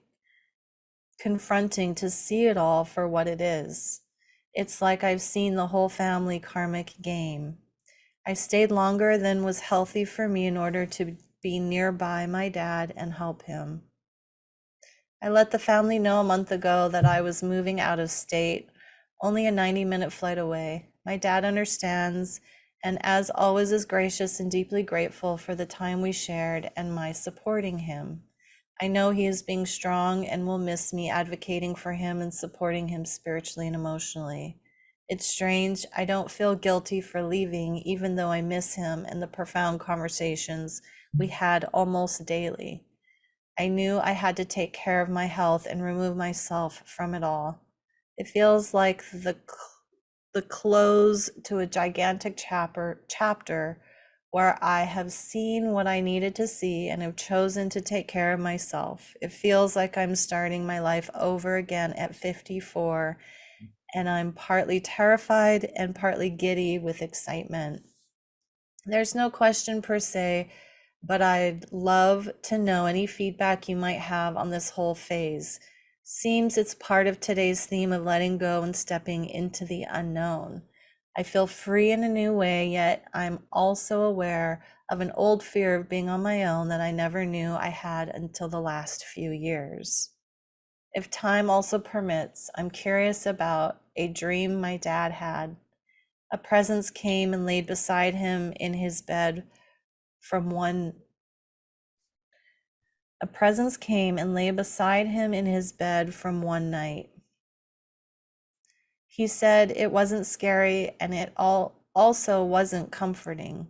confronting to see it all for what it is. It's like I've seen the whole family karmic game. I stayed longer than was healthy for me in order to be nearby my dad and help him. I let the family know a month ago that I was moving out of state, only a 90-minute flight away. My dad understands, and as always is gracious and deeply grateful for the time we shared and my supporting him. I know he is being strong and will miss me advocating for him and supporting him spiritually and emotionally. It's strange, I don't feel guilty for leaving, even though I miss him and the profound conversations we had almost daily. I knew I had to take care of my health and remove myself from it all. It feels like the close to a gigantic chapter where I have seen what I needed to see and have chosen to take care of myself. It feels like I'm starting my life over again at 54, and I'm partly terrified and partly giddy with excitement. There's no question per se, but I'd love to know any feedback you might have on this whole phase. Seems it's part of today's theme of letting go and stepping into the unknown. I feel free in a new way, yet I'm also aware of an old fear of being on my own that I never knew I had until the last few years. If time also permits, I'm curious about a dream my dad had. A presence came and laid beside him in his bed from one night. He said it wasn't scary and it also wasn't comforting.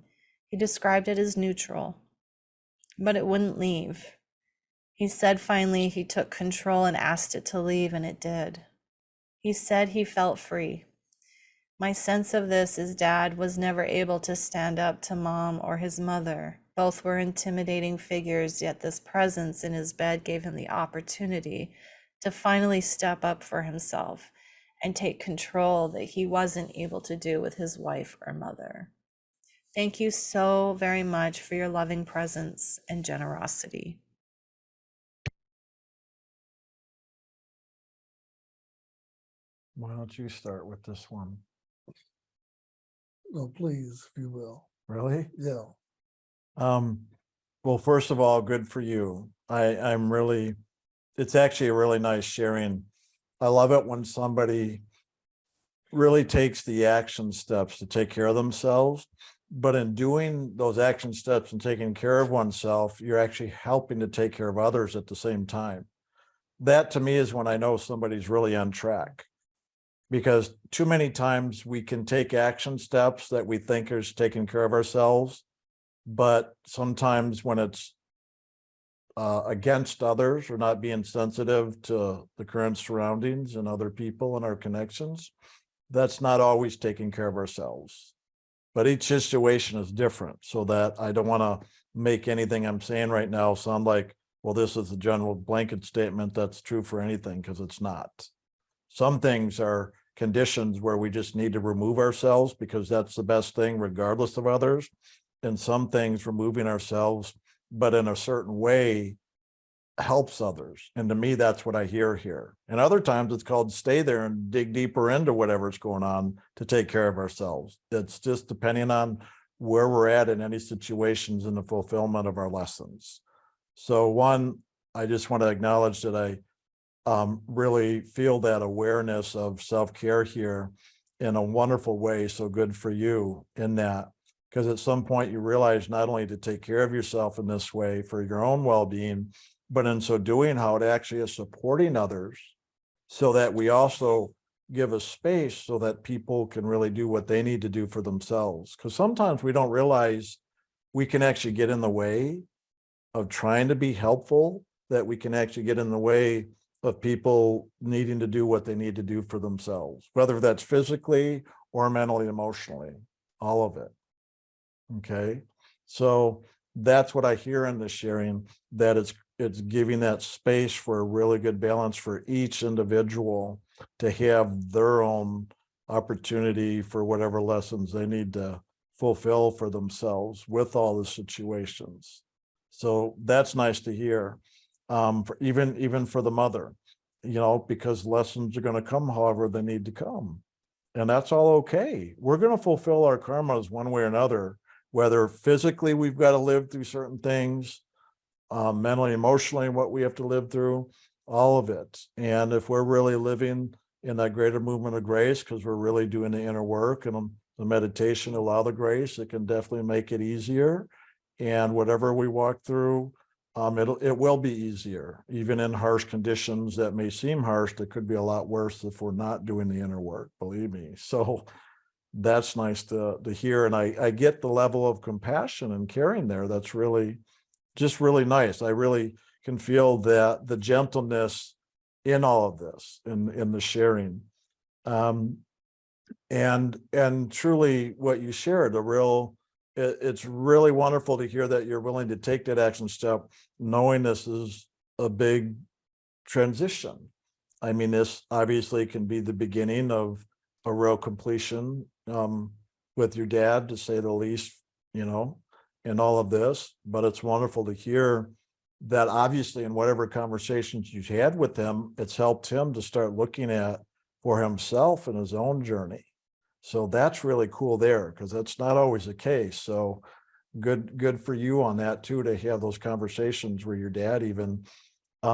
He described it as neutral, but it wouldn't leave. He said finally he took control and asked it to leave, and it did. He said he felt free. My sense of this is Dad was never able to stand up to Mom or his mother. Both were intimidating figures, yet this presence in his bed gave him the opportunity to finally step up for himself and take control that he wasn't able to do with his wife or mother. Thank you so very much for your loving presence and generosity. Why don't you start with this one? No, please, if you will. Really? Yeah. Well, first of all, good for you. It's actually a really nice sharing. I love it when somebody really takes the action steps to take care of themselves. But in doing those action steps and taking care of oneself, you're actually helping to take care of others at the same time. That to me is when I know somebody's really on track. because too many times we can take action steps that we think is taking care of ourselves, but sometimes when it's against others or not being sensitive to the current surroundings and other people and our connections, that's not always taking care of ourselves. But each situation is different, so that I don't want to make anything I'm saying right now sound like, well, this is a general blanket statement that's true for anything, because it's not. Some things are conditions where we just need to remove ourselves because that's the best thing regardless of others. And some things, removing ourselves, but in a certain way, helps others. And to me, that's what I hear here. And other times it's called stay there and dig deeper into whatever's going on to take care of ourselves. It's just depending on where we're at in any situations in the fulfillment of our lessons. So one, I just want to acknowledge that I really feel that awareness of self-care here in a wonderful way. So good for you in that, because at some point you realize not only to take care of yourself in this way for your own well-being, but in so doing, how it actually is supporting others, so that we also give a space so that people can really do what they need to do for themselves. Because sometimes we don't realize we can actually get in the way of trying to be helpful, that we can actually get in the way of people needing to do what they need to do for themselves, whether that's physically or mentally, emotionally, all of it. Okay. So that's what I hear in this sharing, that it's giving that space for a really good balance for each individual to have their own opportunity for whatever lessons they need to fulfill for themselves with all the situations. So that's nice to hear, for even for the mother, because lessons are going to come however they need to come. And that's all okay. We're going to fulfill our karmas one way or another, whether physically we've got to live through certain things, mentally, emotionally, what we have to live through, all of it. And if we're really living in that greater movement of grace, because we're really doing the inner work and the meditation, allow the grace, it can definitely make it easier. And whatever we walk through, it will be easier, even in harsh conditions that may seem harsh. That could be a lot worse if we're not doing the inner work, believe me. So that's nice to hear. And I get the level of compassion and caring there. That's really just really nice. I really can feel that the gentleness in all of this, in the sharing. And truly what you shared, it's really wonderful to hear that you're willing to take that action step, knowing this is a big transition. I mean, this obviously can be the beginning of a real completion with your dad, to say the least, in all of this. But it's wonderful to hear that obviously in whatever conversations you've had with him, it's helped him to start looking at for himself in his own journey. So that's really cool there, because that's not always the case. So good for you on that too, to have those conversations where your dad even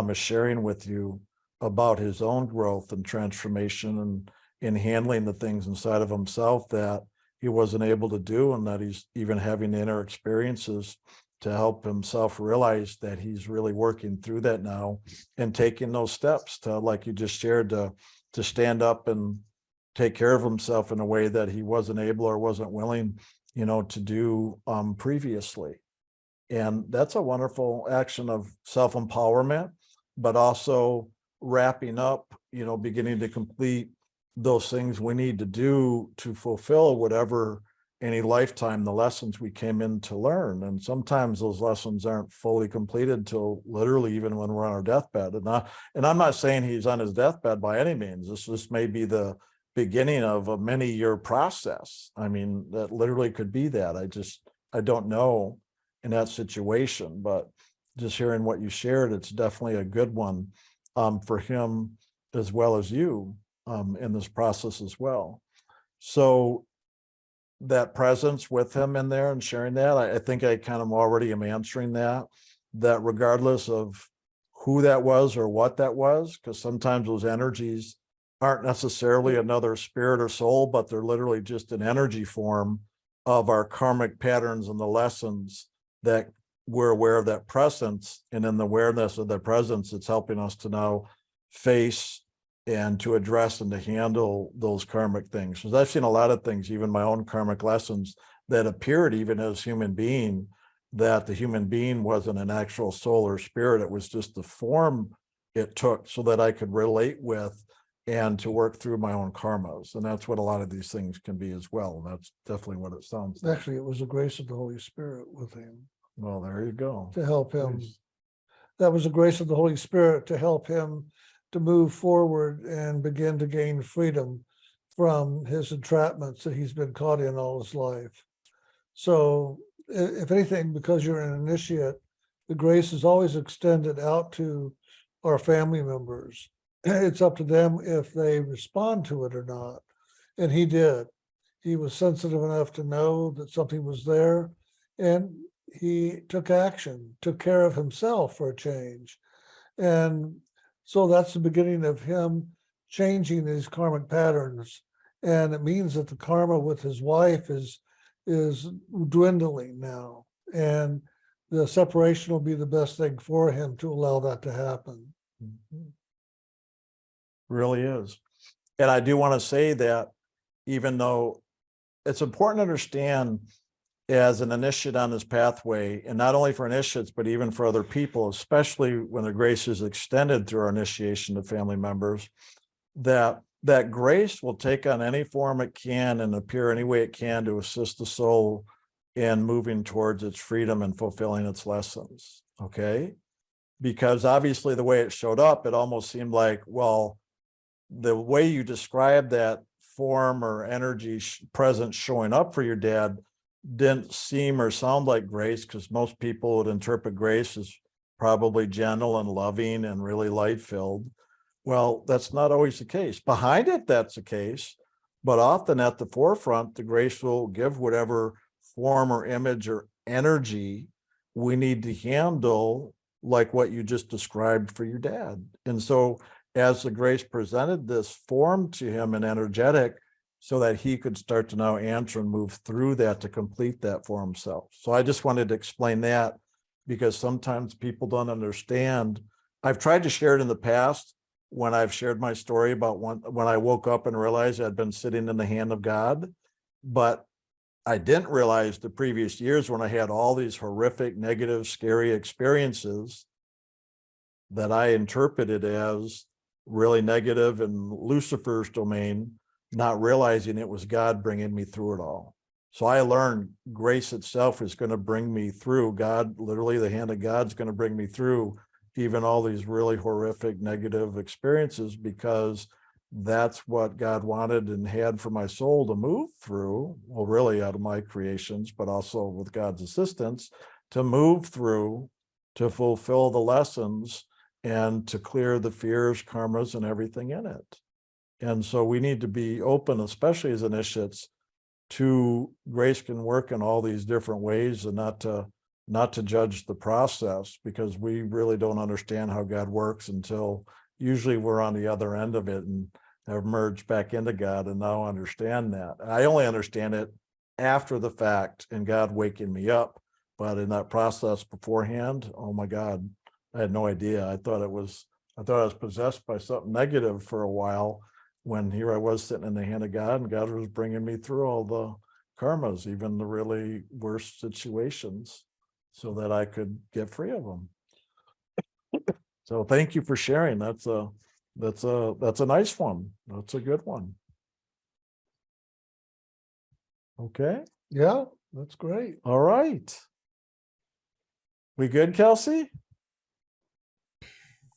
is sharing with you about his own growth and transformation, and in handling the things inside of himself that he wasn't able to do, and that he's even having inner experiences to help himself realize that he's really working through that now, and taking those steps to, like you just shared, to stand up and take care of himself in a way that he wasn't able or wasn't willing, to do previously. And that's a wonderful action of self-empowerment, but also wrapping up, beginning to complete those things we need to do to fulfill whatever any lifetime the lessons we came in to learn. And sometimes those lessons aren't fully completed till literally even when we're on our deathbed. And I'm not saying he's on his deathbed by any means. This may be the beginning of a many-year process. I mean, that literally could be that. I don't know in that situation, but just hearing what you shared, it's definitely a good one for him as well as you in this process as well. So that presence with him in there and sharing that, I think I kind of already am answering that regardless of who that was or what that was, because sometimes those energies aren't necessarily another spirit or soul, but they're literally just an energy form of our karmic patterns and the lessons that we're aware of that presence. And in the awareness of that presence, it's helping us to now face and to address and to handle those karmic things. Because I've seen a lot of things, even my own karmic lessons, that appeared even as human being, that the human being wasn't an actual soul or spirit. It was just the form it took so that I could relate with and to work through my own karmas. And that's what a lot of these things can be as well. That's definitely what it sounds like. Actually, it was the grace of the Holy Spirit with him Well, there you go. to help him. Please. That was the grace of the Holy Spirit to help him to move forward and begin to gain freedom from his entrapments that he's been caught in all his life. So if anything, because you're an initiate, the grace is always extended out to our family members. It's up to them if they respond to it or not. And he did. He was sensitive enough to know that something was there, and he took action, took care of himself for a change. And so that's the beginning of him changing these karmic patterns. And it means that the karma with his wife is dwindling now. And the separation will be the best thing for him to allow that to happen. Really is. And I do want to say that even though it's important to understand as an initiate on this pathway, and not only for initiates, but even for other people, especially when the grace is extended through our initiation to family members, that grace will take on any form it can and appear any way it can to assist the soul in moving towards its freedom and fulfilling its lessons. Okay? Because obviously the way it showed up, it almost seemed like, well, the way you described that form or energy presence showing up for your dad didn't seem or sound like grace, because most people would interpret grace as probably gentle and loving and really light-filled. Well, that's not always the case. Behind it, that's the case, but often at the forefront, the grace will give whatever form or image or energy we need to handle, like what you just described for your dad. And so as the grace presented this form to him and energetic, so that he could start to now answer and move through that to complete that for himself. So I just wanted to explain that, because sometimes people don't understand. I've tried to share it in the past when I've shared my story about when I woke up and realized I'd been sitting in the hand of God, but I didn't realize the previous years when I had all these horrific, negative, scary experiences that I interpreted as really negative in Lucifer's domain, not realizing it was God bringing me through it all. So I learned grace itself is going to bring me through. God, literally the hand of God's going to bring me through even all these really horrific negative experiences, because that's what God wanted and had for my soul to move through. Well, really out of my creations, but also with God's assistance to move through, to fulfill the lessons and to clear the fears, karmas, and everything in it. And so we need to be open, especially as initiates, to grace can work in all these different ways, and not to judge the process, because we really don't understand how God works until usually we're on the other end of it and have merged back into God and now understand that. I only understand it after the fact and God waking me up, but in that process beforehand, oh my God, I had no idea. I thought I was possessed by something negative for a while, when here I was sitting in the hand of God, and God was bringing me through all the karmas, even the really worst situations, so that I could get free of them. So thank you for sharing. That's a nice one. That's a good one. Okay. Yeah, that's great. All right. We good, Kelsey?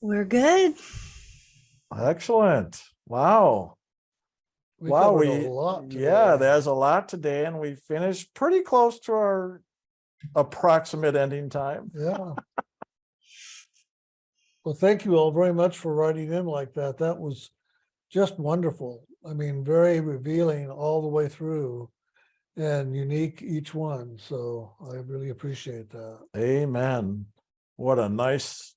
We're good. Excellent. Wow. We Wow, covered a lot today. yeah, there's a lot today, and we finished pretty close to our approximate ending time. Yeah. Well, thank you all very much for writing in like that. That was just wonderful. I mean, very revealing all the way through, and unique each one. So I really appreciate that. Amen. What a nice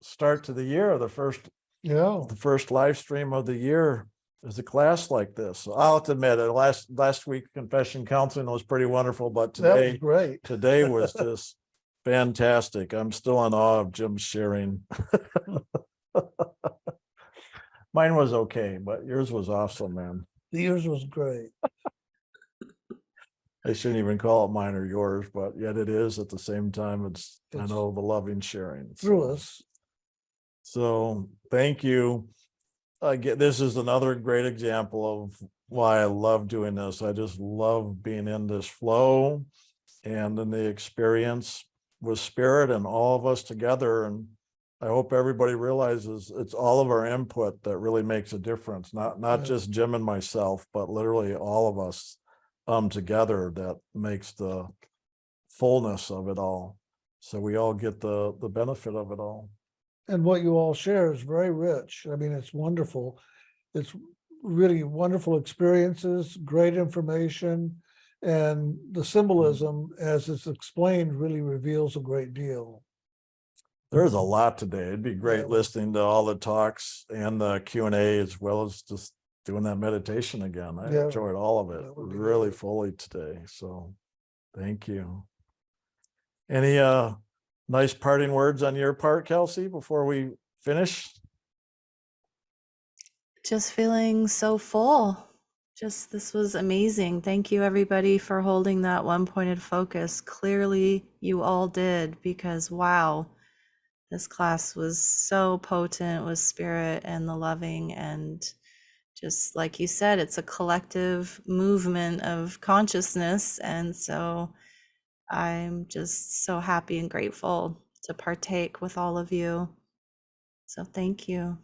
start to the year. The first live stream of the year is a class like this. So I'll have to admit it. Last week confession counseling was pretty wonderful, but That was great. today was just fantastic. I'm still in awe of Jim's sharing. Mine was okay, but yours was awesome, man. Yours was great. I shouldn't even call it mine or yours, but yet it is at the same time. I It's know the loving sharing. through So- us. So thank you. This is another great example of why I love doing this. I just love being in this flow and in the experience with spirit and all of us together. And I hope everybody realizes it's all of our input that really makes a difference. Not Yeah. just Jim and myself, but literally all of us together that makes the fullness of it all. So we all get the benefit of it all. And what you all share is very rich. I mean, it's wonderful. It's really wonderful experiences, great information, and the symbolism as it's explained really reveals a great deal. There's a lot today. It'd be great Yeah. listening to all the talks and the Q&A as well as just doing that meditation again. I Yeah, enjoyed all of it that would be really great. fully today. So thank you. Any nice parting words on your part, Kelsey, before we finish? Just feeling so full. Just this was amazing. Thank you everybody for holding that one pointed focus. Clearly you all did, because wow, this class was so potent with spirit and the loving, and just like you said, it's a collective movement of consciousness. And so I'm just so happy and grateful to partake with all of you. So thank you.